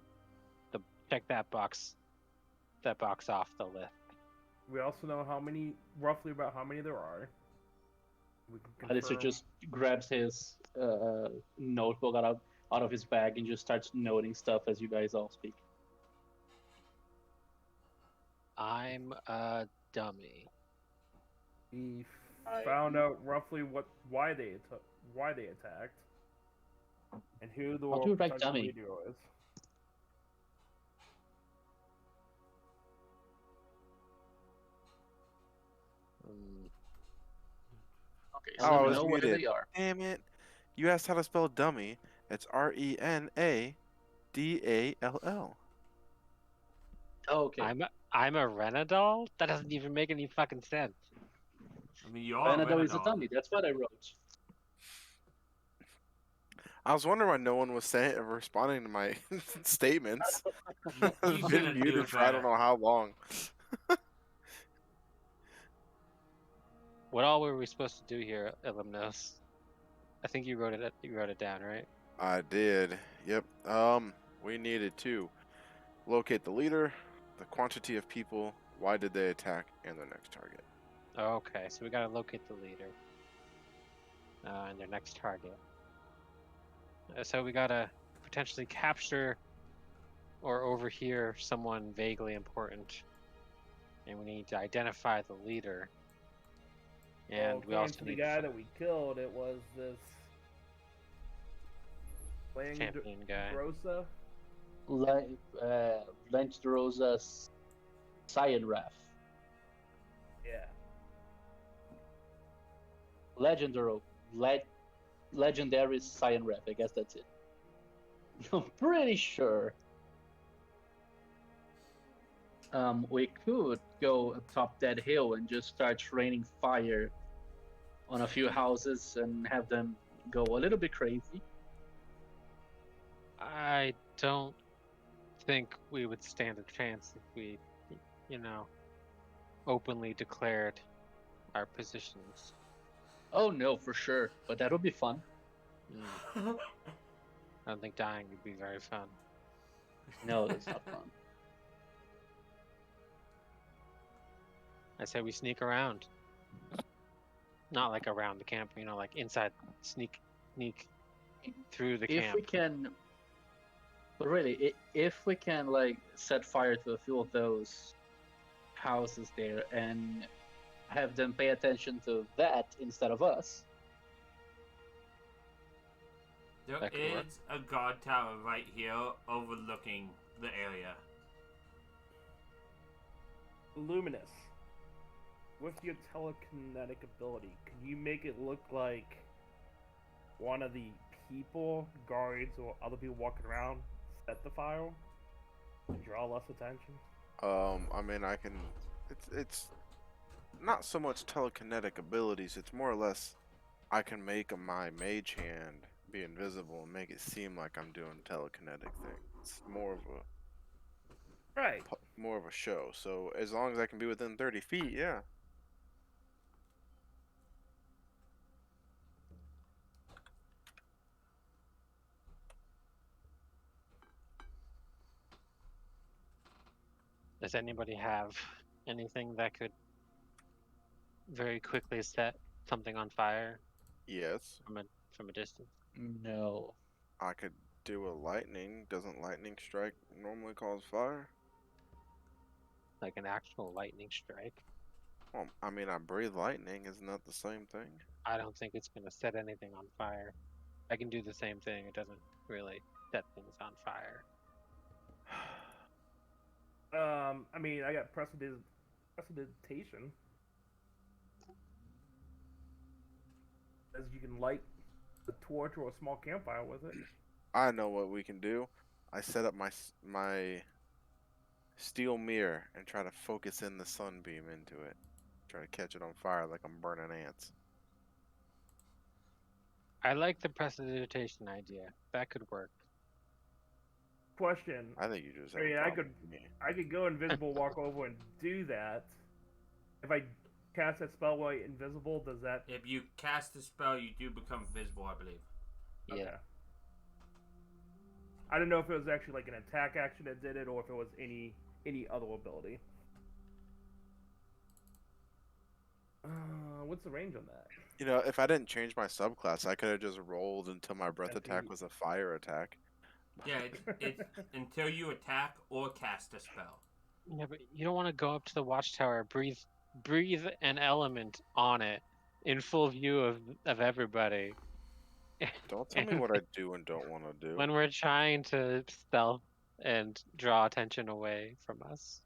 Check that box off the list. We also know roughly about how many there are. We can confirm. Alistair just grabs his notebook out of his bag and just starts noting stuff as you guys all speak. I'm a dummy. We found out roughly why they attacked, and who the I'll do it like potential dummy. leader is. Okay, Oh, so I we was know where muted. they are. Damn it! You asked how to spell dummy. It's Renadall. Oh, okay. I'm a Renadol? That doesn't even make any fucking sense. I mean, you are Benado is a Renadol. dummy. That's what I wrote. I was wondering why no one was responding to my statements. You I've should been have muted knew for I don't better. know how long. What all were we supposed to do here, Illuminous? I think you wrote it down, right? I did. Yep. We needed to locate the leader, the quantity of people, why did they attack, and their next target. Okay, so we gotta locate the leader. And their next target. So we gotta potentially capture or overhear someone vaguely important. And we need to identify the leader. And we also to need the guy that we killed, it was this champion guy. Rosa. Lance Rosa's Cyan Wrath. Yeah. Legendary Cyan Wrath. I guess that's it. I'm pretty sure. We could go atop that hill and just start raining fire on a few houses and have them go a little bit crazy. I don't think we would stand a chance if we, openly declared our positions. Oh no, for sure. But that would be fun. I don't think dying would be very fun. No, that's not fun. I say we sneak around. Not like around the camp, like inside, sneak through the camp. If we can, but really, if we can like set fire to a few of those houses there and have them pay attention to that instead of us. There That could work. is a guard tower right here overlooking the area. Luminous. With your telekinetic ability, can you make it look like one of the people, guards, or other people walking around set the fire to draw less attention? I mean, I can. It's not so much telekinetic abilities. It's more or less I can make my mage hand be invisible and make it seem like I'm doing a telekinetic thing. It's more of a show. So as long as I can be within 30 feet, yeah. Does anybody have anything that could very quickly set something on fire Yes, from a distance? No. I could do a lightning. Doesn't lightning strike normally cause fire? Like an actual lightning strike? Well, I mean, I breathe lightning. Isn't that the same thing? I don't think it's going to set anything on fire. I can do the same thing. It doesn't really set things on fire. I mean, I got precedentation. As you can light a torch or a small campfire with it. I know what we can do. I set up my steel mirror and try to focus in the sunbeam into it. Try to catch it on fire like I'm burning ants. I like the prestidigitation idea. That could work. Question. I think you just I have mean, a I problem could- with me. I could go invisible, walk over, and do that. If I cast that spell while invisible, does that? If you cast the spell, you do become visible, I believe. Yeah. Okay. I don't know if it was actually like an attack action that did it, or if it was any other ability. What's the range on that? You know, if I didn't change my subclass, I could have just rolled until my breath That'd attack be- was a fire attack. Yeah, it's until you attack or cast a spell. Yeah, but you don't want to go up to the watchtower, breathe an element on it in full view of everybody. Don't tell me what I do and don't want to do. When we're trying to stealth and draw attention away from us.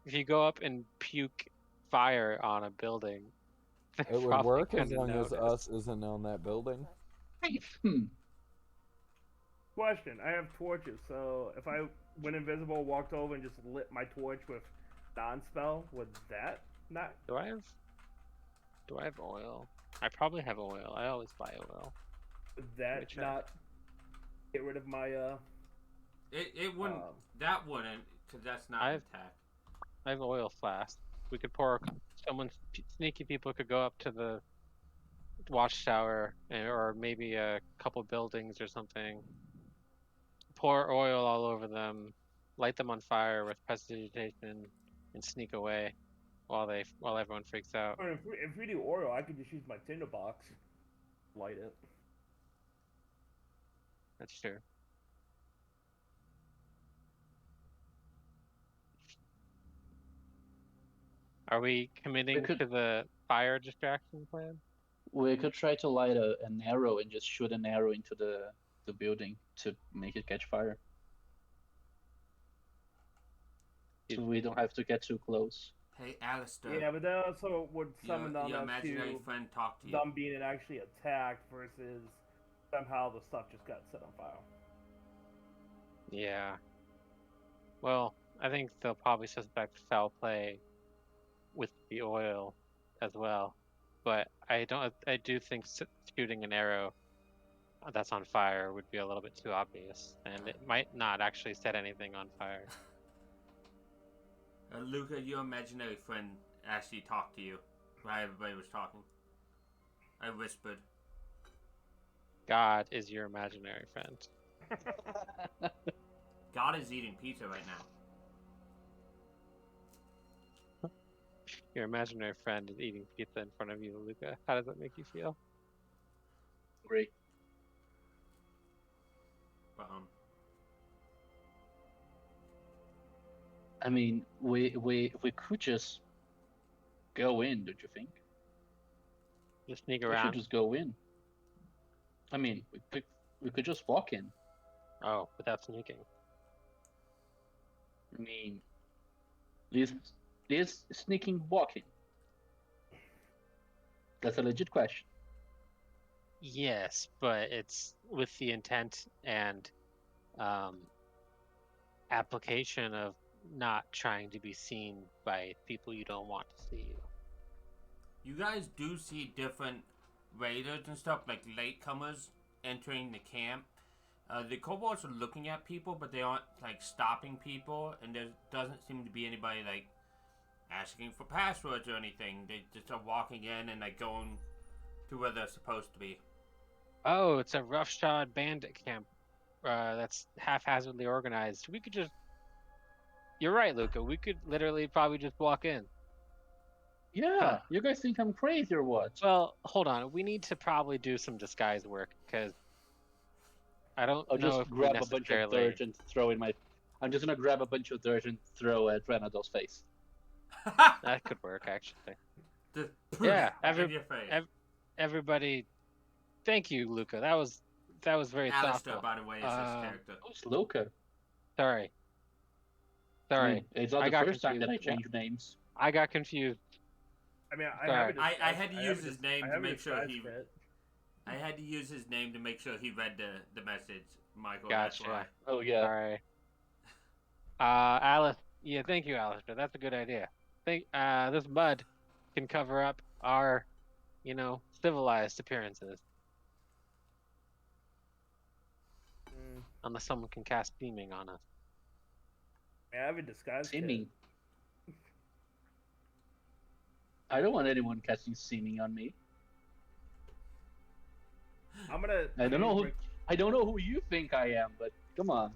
If you go up and puke fire on a building, they're It would probably work as gonna long as notice. us isn't on that building. Question. I have torches, so if I went invisible, walked over, and just lit my torch with non-spell, would that not? Do I have oil? I probably have oil. I always buy oil. Would that Let me check. not get rid of my It wouldn't. Um, That wouldn't, because that's not I an have- attack. I have oil flask. We could pour. Sneaky people could go up to the watchtower, or maybe a couple buildings or something. Pour oil all over them, light them on fire with prestidigitation, and sneak away while everyone freaks out. Or if we do oil, I could just use my tinderbox, light it. That's true. Are we committing could- to the fire distraction plan? We could try to light an arrow and just shoot an arrow into the building to make it catch fire. So we don't have to get too close. Hey, Alistair. Yeah, but that also would summon your them up imaginary to friend talk to you. them being actually attacked versus somehow the stuff just got set on fire. Yeah. Well, I think they'll probably suspect foul play with the oil as well. But I do think shooting an arrow that's on fire would be a little bit too obvious, and it might not actually set anything on fire. Luca, your imaginary friend actually talked to you while everybody was talking. I whispered. God is your imaginary friend. God is eating pizza right now. Your imaginary friend is eating pizza in front of you, Luca. How does that make you feel? Great. But, I mean, we could just go in, don't you think? Just sneak We should around. just go in. I mean, we could just walk in. Oh, without sneaking. I mean, is sneaking walking? That's a legit question. Yes, but it's with the intent and application of not trying to be seen by people you don't want to see you. you guys do see different raiders and stuff, like latecomers entering the camp. The kobolds are looking at people, but they aren't like stopping people, and there doesn't seem to be anybody like asking for passwords or anything. They just are walking in and like going to where they're supposed to be. Oh, it's a roughshod bandit camp that's haphazardly organized. We could just You're right, Luca. We could literally probably just walk in. Yeah, Huh. you guys think I'm crazy or what? Well, hold on. We need to probably do some disguise work because I don't I'll know just if we grab a bunch of necessarily. dirt and throw in my. I'm just gonna grab a bunch of dirt and throw at Renato's face. That could work actually. Just Yeah, in your face. Everybody, thank you, Luca. That was very Alistair, thoughtful. by the way, is his character. Who's Luca? Sorry. I mean, it's not I the got first time that I confused. change names. I got confused. I mean, I Sorry. have a disguise, I had to I use have a his dis- name I to have a make sure disguise he. kit. I had to use his name to make sure he read the message, Michael. That's why. Gotcha. Oh yeah. Sorry. Alice. Yeah, thank you, Alistair. That's a good idea. This mud can cover up our, civilized appearances. Unless someone can cast seeming on us. I have a disguise kit. Seeming. I don't want anyone casting seeming on me. I'm gonna. I don't know who you think I am, but come on.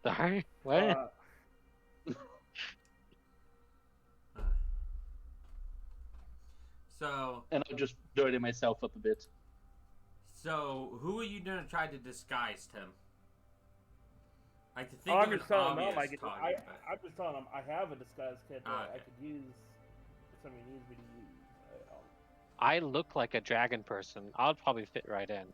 Sorry? What? So. And I'll just dirty myself up a bit. So, who are you gonna try to disguise, Tim? I could Oh, think I'm of just an telling them. obvious target, but... I'm just telling them I have a disguise kit that Okay. I could use if somebody needs me to use. I look like a dragon person. I'll probably fit right in.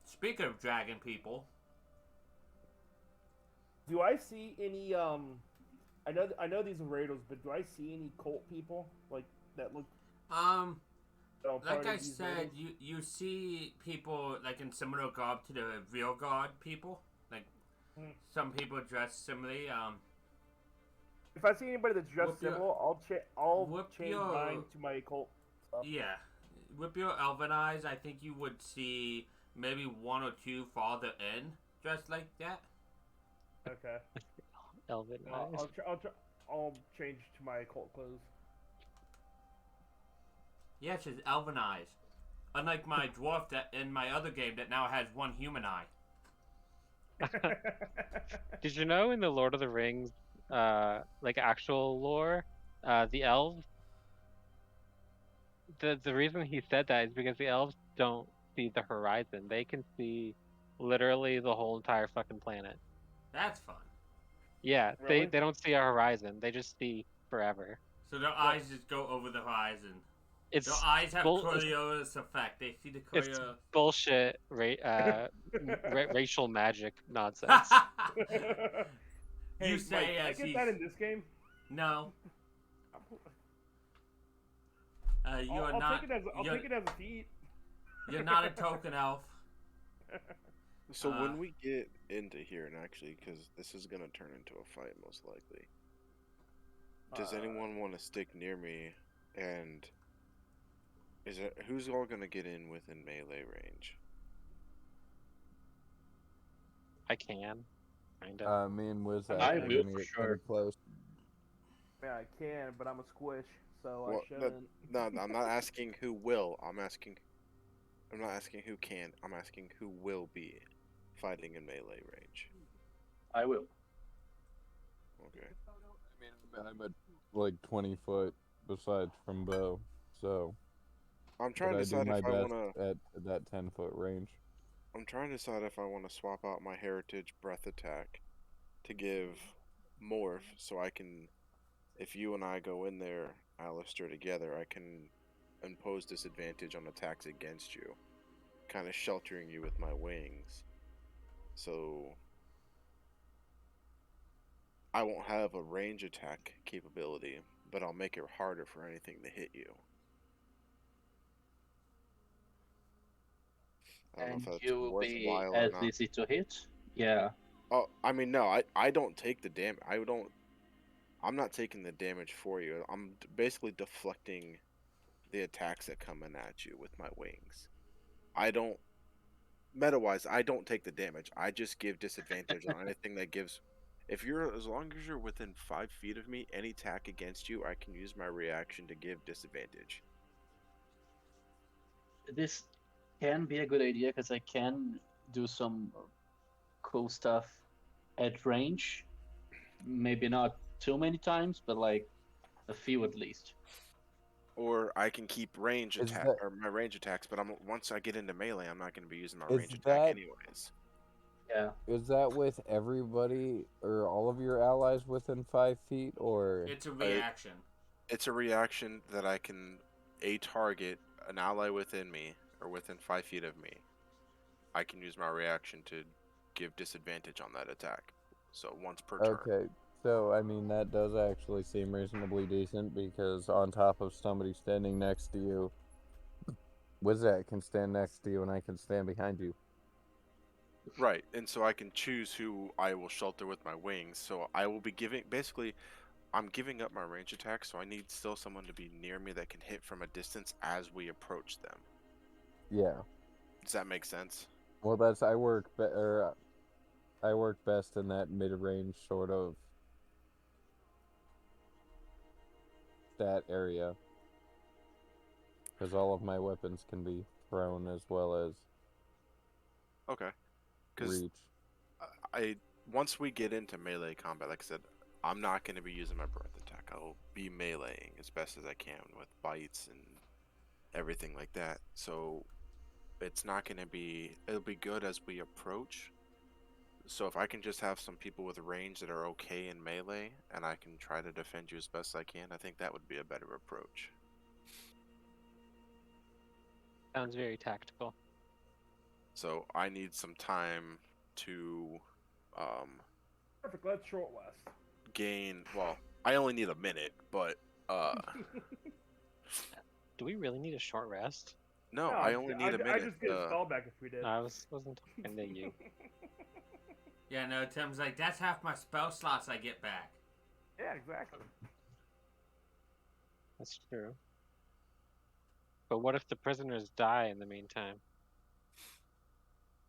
Speaking of dragon people, Do I see any? I know these are raiders, but do I see any cult people like that look? like I said, you see people like in similar garb to the real god people. Like some people dress similarly. If I see anybody that's dressed similar, I'll change your- mine to my cult stuff. Yeah, with your elven eyes, I think you would see maybe one or two farther in dressed like that. Okay. Elven eyes. I'll change to my cult clothes. Yeah, it's just elven eyes. Unlike my dwarf that in my other game that now has one human eye. Did you know in the Lord of the Rings, like actual lore, the elves, the reason he said that is because the elves don't see the horizon. They can see literally the whole entire fucking planet. That's fun. Yeah, Really? they don't see a horizon. They just see forever. So their eyes just go over the horizon. It's Their eyes have bull- Coriolis effect. They see the it's Coriolis. bullshit racial magic nonsense. Hey, You say Mike, can I as get he's- that in this game? No. You I'll are not. take it as a feat. You're not a token elf. So when we get into here, and actually, because this is gonna turn into a fight most likely, does anyone want to stick near me? And who's all gonna get in within melee range? I can, kind of. Me and Wiz I are will gonna for get sure. kinda close. Yeah, I can, but I'm a squish, so Well, I shouldn't. No, I'm not asking who will. I'm not asking who can. I'm asking who will be fighting in melee range. I will. Okay. I mean, I'm at like 20 foot besides from bow, so. I'm trying to but I do decide my if I best want to. at that 10-foot range. I'm trying to decide if I want to swap out my heritage breath attack to give morph, so I can. If you and I go in there, Alistair, together, I can impose disadvantage on attacks against you, kind of sheltering you with my wings. So I won't have a range attack capability, but I'll make it harder for anything to hit you. I don't know And if that's you will be worthwhile or as not. easy to hit. Yeah. Oh, I mean, no, I don't take the damage. I'm not taking the damage for you. I'm basically deflecting the attacks that come in at you with my wings. Meta-wise, I don't take the damage. I just give disadvantage on anything that gives. As long as you're within 5 feet of me, any attack against you, I can use my reaction to give disadvantage. This can be a good idea because I can do some cool stuff at range. Maybe not too many times, but like a few at least. Or I can keep range Is attack that or my range attacks, but once I get into melee, I'm not going to be using my is range attack that anyways. Yeah. is that with everybody or all of your allies within 5 feet, or It's a reaction. It's a reaction that I can target an ally within me or within 5 feet of me. I can use my reaction to give disadvantage on that attack. So once per turn. okay? So I mean that does actually seem reasonably decent because on top of somebody standing next to you, Wizak can stand next to you and I can stand behind you. Right, and so I can choose who I will shelter with my wings. So I will be basically, I'm giving up my range attack, so I need still someone to be near me that can hit from a distance as we approach them. Yeah. Does that make sense? Well, I work best in that mid-range sort of stat area because all of my weapons can be thrown as well as Okay. Because reach. once we get into melee combat, like I said, I'm not going to be using my breath attack. I'll be meleeing as best as I can with bites and everything like that. So it's not going to be. It'll be good as we approach. So if I can just have some people with range that are okay in melee, and I can try to defend you as best I can, I think that would be a better approach. Sounds very tactical. So I need some time to Perfect. Let's short rest. gain. Well, I only need a minute, but Do we really need a short rest? no, I only need a I minute. just get a spell back if we did. I wasn't talking to you. Yeah, no, Tim's like, that's half my spell slots I get back. Yeah, exactly. That's true. But what if the prisoners die in the meantime?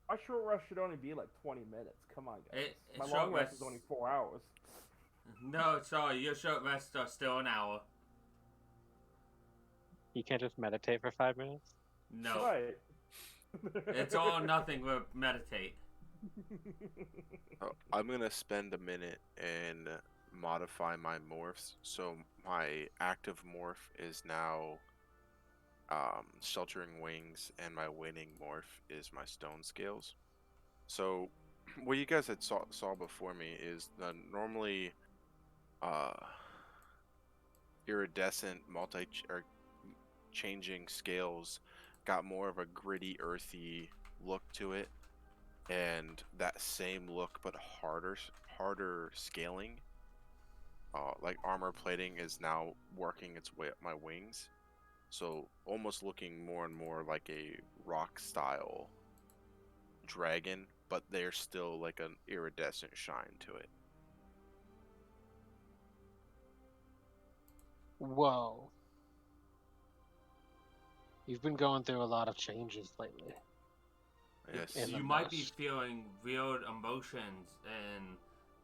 Our short rest should only be like 20 minutes. Come on, guys. My short long rest rest- is only 4 hours. No, sorry, your short rests are still an hour. You can't just meditate for 5 minutes? No. Right. It's all or nothing with meditate. I'm gonna spend a minute and modify my morphs. So my active morph is now sheltering wings, and my winning morph is my stone scales. So what you guys had saw before me is the normally uh, iridescent or changing scales got more of a gritty, earthy look to it, and that same look but harder scaling. Like armor plating is now working its way up my wings, so almost looking more and more like a rock style dragon, but there's still like an iridescent shine to it. Whoa. You've been going through a lot of changes lately. Yes. In the You might be dust. feeling weird emotions and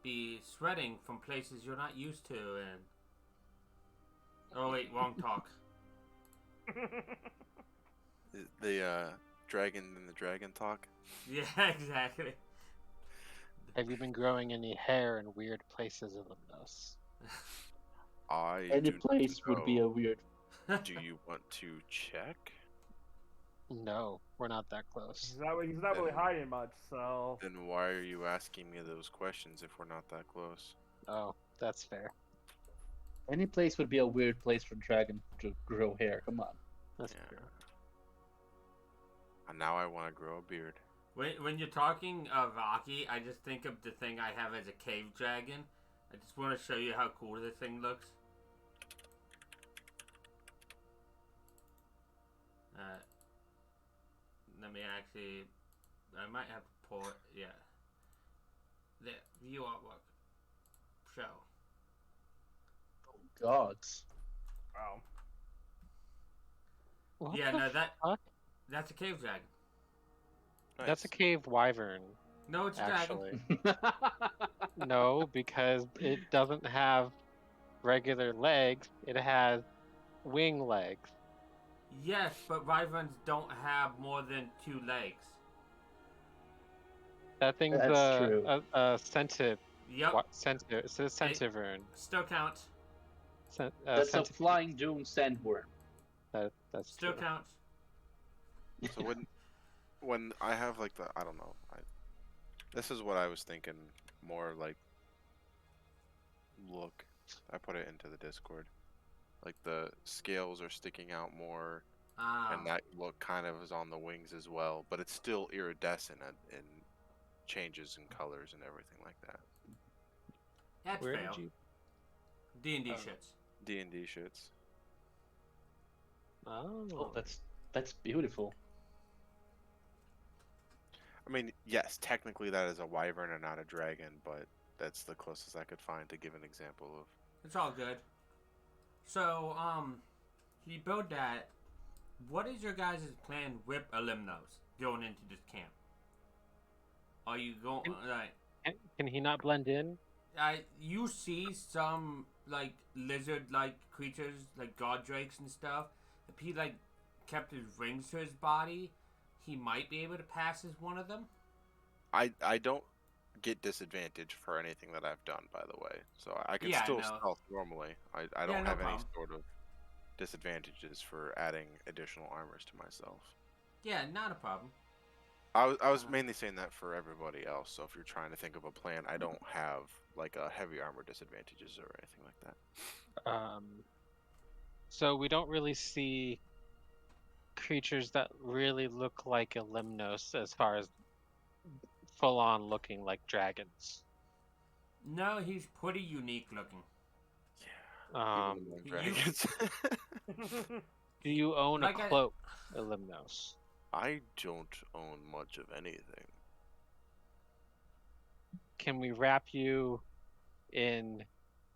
be sweating from places you're not used to. And oh wait, wrong talk. The dragon and the dragon talk. Yeah, exactly. Have you been growing any hair in weird places in the dust? Any do place would be know. a weird. Do you want to check? No, we're not that close. He's not really hiding much, so. Then why are you asking me those questions if we're not that close? Oh, that's fair. Any place would be a weird place for dragon to grow hair. Come on. That's Yeah. true. And now I want to grow a beard. When you're talking of Rocky, I just think of the thing I have as a cave dragon. I just want to show you how cool this thing looks. Let me actually. I might have to pull it. Yeah. There. View artwork. Show. Oh, gods. Wow. What Yeah, the no, fuck? that's a cave dragon. That's a Nice. cave wyvern, No, it's a dragon. actually. No, because it doesn't have regular legs. It has wing legs. Yes, but wyverns don't have more than 2 legs. That thing's That's true. a sensitive. Yep. What sensitive? It's a sensitive rune. Still counts. That's a Sensitive. flying doom sandworm. That's Still true. counts. So when I have like the I don't know, this is what I was thinking more like. Look, I put it into the Discord. Like the scales are sticking out more, and that look kind of is on the wings as well. But it's still iridescent and changes in colors and everything like that. That's Where fair. did you? D&D Oh. shits. D&D shits. Oh, that's beautiful. I mean, yes, technically that is a wyvern and not a dragon, but that's the closest I could find to give an example of. It's all good. So, you build that. What is your guys' plan with Elimnos going into this camp? Are you going like? Can he not blend in? You see some like lizard-like creatures, like god drakes and stuff. If he like kept his rings to his body, he might be able to pass as one of them. I don't get disadvantage for anything that I've done, by the way, so I can Yeah, I still know. stealth normally. I Yeah, don't no have any problem. sort of disadvantages for adding additional armors to myself. Yeah, not a problem. I was mainly saying that for everybody else. So if you're trying to think of a plan, I don't have like a heavy armor disadvantages or anything like that. So we don't really see creatures that really look like a Limnos as far as full on looking like dragons. No, he's pretty unique looking. Um, Even among you- dragons. do you own Like a I- cloak, a Limnos? I don't own much of anything. Can we wrap you in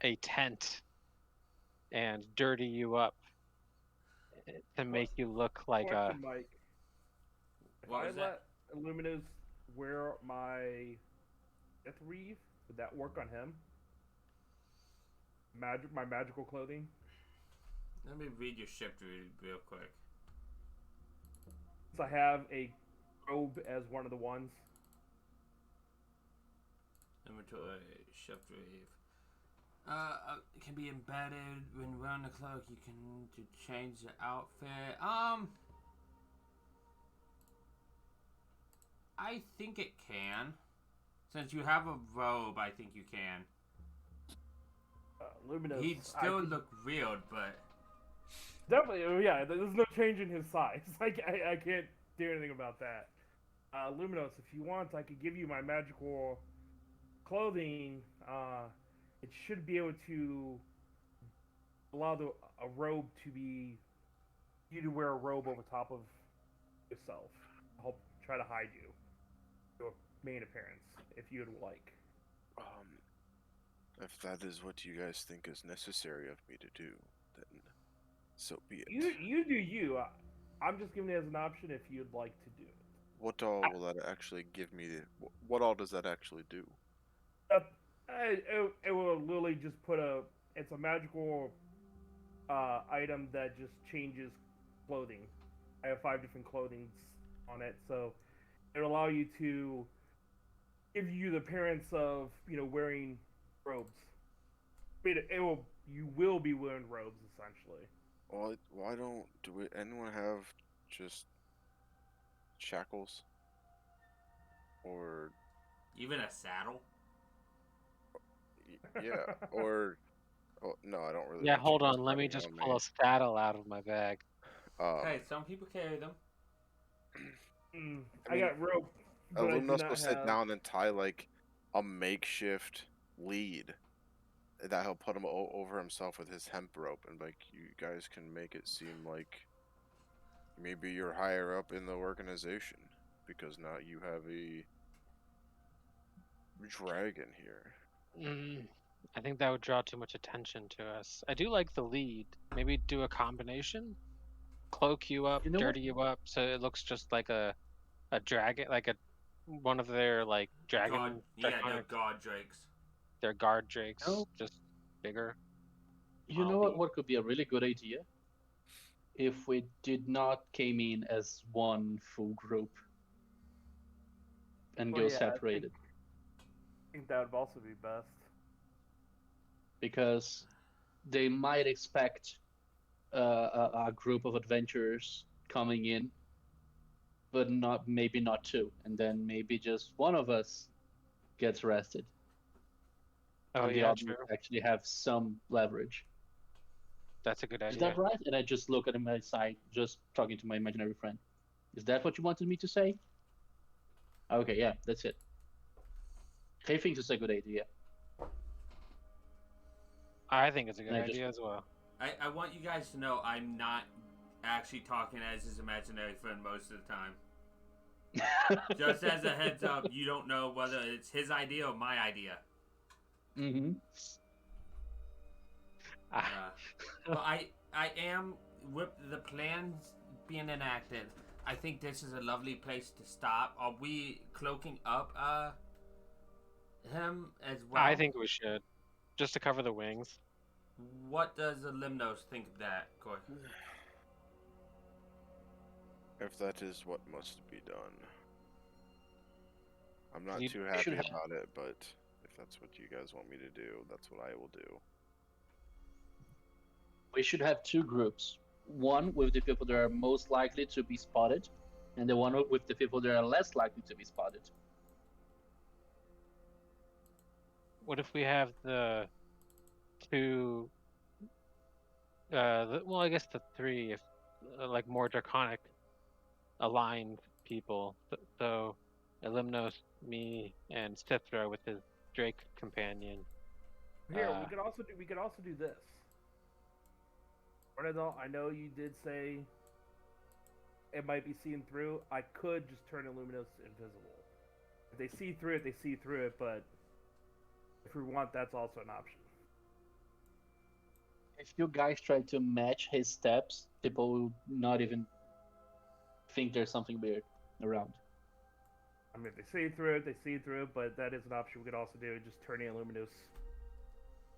a tent and dirty you up to make you look like a? Question, Mike. If What I was let that? Illuminus wear my Death Reeve, would that work on him? My magical clothing? Let me read your shift real quick. Since I have a robe as one of the ones. Inventory shift reeve. It can be embedded when wearing the cloak. You can to change the outfit. I think it can. Since you have a robe, I think you can. Luminous. He'd still look weird, but Definitely, yeah. There's no change in his size. I can't do anything about that. Luminos, if you want, I could give you my magical clothing. It should be able to allow a robe to be you to wear a robe over top of yourself. Help try to hide you. Your main appearance, if you would like. If that is what you guys think is necessary of me to do, then so be it. You do you. I'm just giving it as an option if you'd like to do it. What all will that actually give me? What all does that actually do? It will literally just put it's a magical item that just changes clothing. I have 5 different clothings on it, so it'll allow you to give you the appearance of wearing robes. I mean, you will be wearing robes essentially. Why don't anyone have just shackles or even a saddle. yeah or no, I don't really. Yeah, want hold you on. Let me having just on pull me. a saddle out of my bag. Hey, some people carry them. I got rope. But I do Aluminous not will sit have- down and tie like a makeshift lead that he'll put him over himself with his hemp rope, and like you guys can make it seem like maybe you're higher up in the organization because now you have a dragon here. I think that would draw too much attention to us. I do like the lead. Maybe do a combination. Cloak you up, You know dirty you up, so it looks just like a dragon, like one of their like dragon. They're draconic- god drakes. They're guard drakes, No. just bigger. You know what could be a really good idea? If we did not came in as one full group. and Well, go yeah, separated. I think that would also be best. Because they might expect a group of adventurers coming in, but maybe not two, and then maybe just one of us gets arrested, Oh and the yeah, others true. actually have some leverage. That's a good Is idea. that right? And I just look at my side, just talking to my imaginary friend. Is that what you wanted me to say? Okay, yeah, that's it. He thinks it's a good idea. I think it's a good And I just- idea as well. I want you guys to know I'm not actually talking as his imaginary friend most of the time. Just as a heads up, you don't know whether it's his idea or my idea. Mm-hmm. But I am, with the plans being enacted, I think this is a lovely place to stop. Are we cloaking up him as well? I think we should, just to cover the wings. What does the Limnos think of that, Corey? If that is what must be done. I'm not You too should happy have- about it, but if that's what you guys want me to do, that's what I will do. We should have two groups. One with the people that are most likely to be spotted, and the one with the people that are less likely to be spotted. What if we have the two? Well, I guess the three, if like more draconic aligned people. So Elimnos, me, and Stithra with his Drake companion. Here, we could also do this. Renadol, I know you did say it might be seen through. I could just turn Illuminos invisible. If they see through it, they see through it, but if we want, that's also an option. If you guys try to match his steps, people will not even think there's something weird around. I mean, if they see through it, they see through it, but that is an option we could also do, just turning Illuminos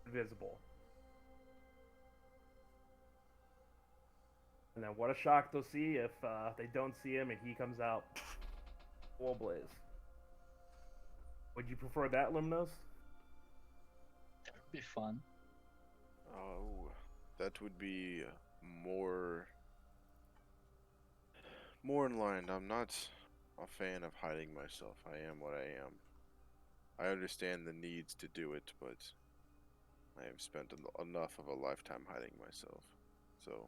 invisible. And then what a shock they'll see if they don't see him and he comes out full blaze. Would you prefer that, Limnos? That would be fun. Oh, that would be more in line. I'm not a fan of hiding myself. I am what I am. I understand the needs to do it, but I have spent enough of a lifetime hiding myself. So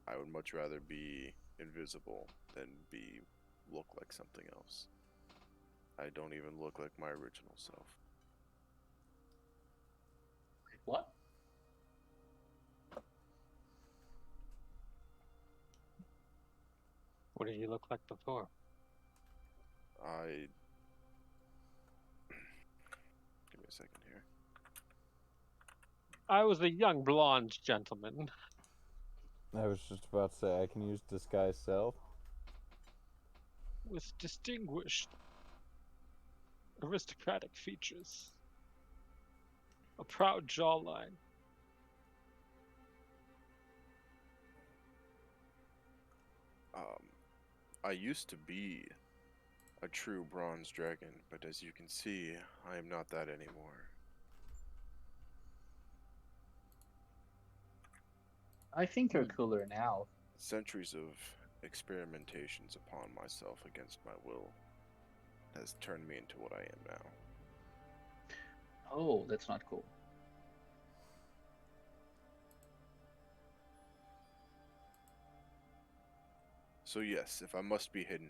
I would much rather be invisible than look like something else. I don't even look like my original self. Wait, what? What did you look like before? Give me a second here. I was a young blonde gentleman. I was just about to say I can use disguise self. With distinguished aristocratic features. A proud jawline. I used to be a true bronze dragon, but as you can see, I am not that anymore. I think you're cooler now. Centuries of experimentations upon myself against my will has turned me into what I am now. Oh, that's not cool. So yes, if I must be hidden,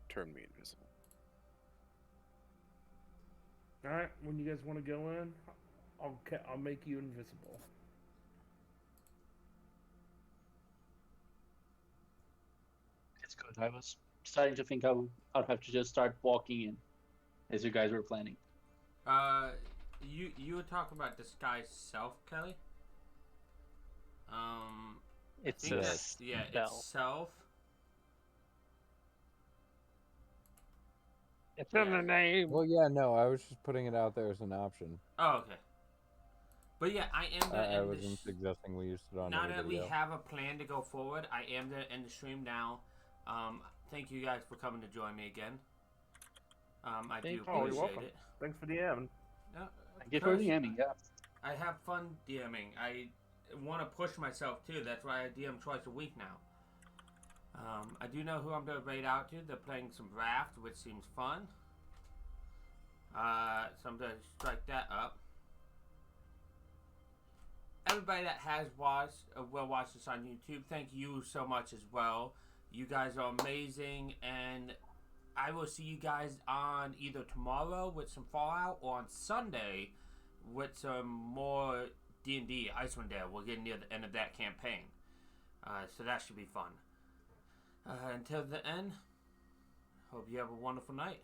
turn me invisible. All right, when you guys want to go in, I'll make you invisible. It's good. I was starting to think I'd have to just start walking in, as you guys were planning. You were talking about disguise self, Kelly. It's I think a that's, yeah, spell. it's self. It's in the name. Well, yeah, no, I was just putting it out there as an option. Oh, okay. But yeah, I am gonna I end wasn't this. suggesting we used it on Now that we everybody else. have a plan to go forward, I am gonna end the stream now. Thank you guys for coming to join me again. I do Thank you. Oh, you're appreciate welcome. it. Thanks for DMing. Thank you for Chris, DMing, yeah. I have fun DMing. I want to push myself too. That's why I DM twice a week now. I do know who I'm going to raid out to. They're playing some draft, which seems fun. So I'm going to strike that up. Everybody that has watched, will watch this on YouTube, thank you so much as well. You guys are amazing, and I will see you guys on either tomorrow with some Fallout or on Sunday with some more D&D Icewind Dale. We're getting near the end of that campaign. So that should be fun. Until the end, hope you have a wonderful night.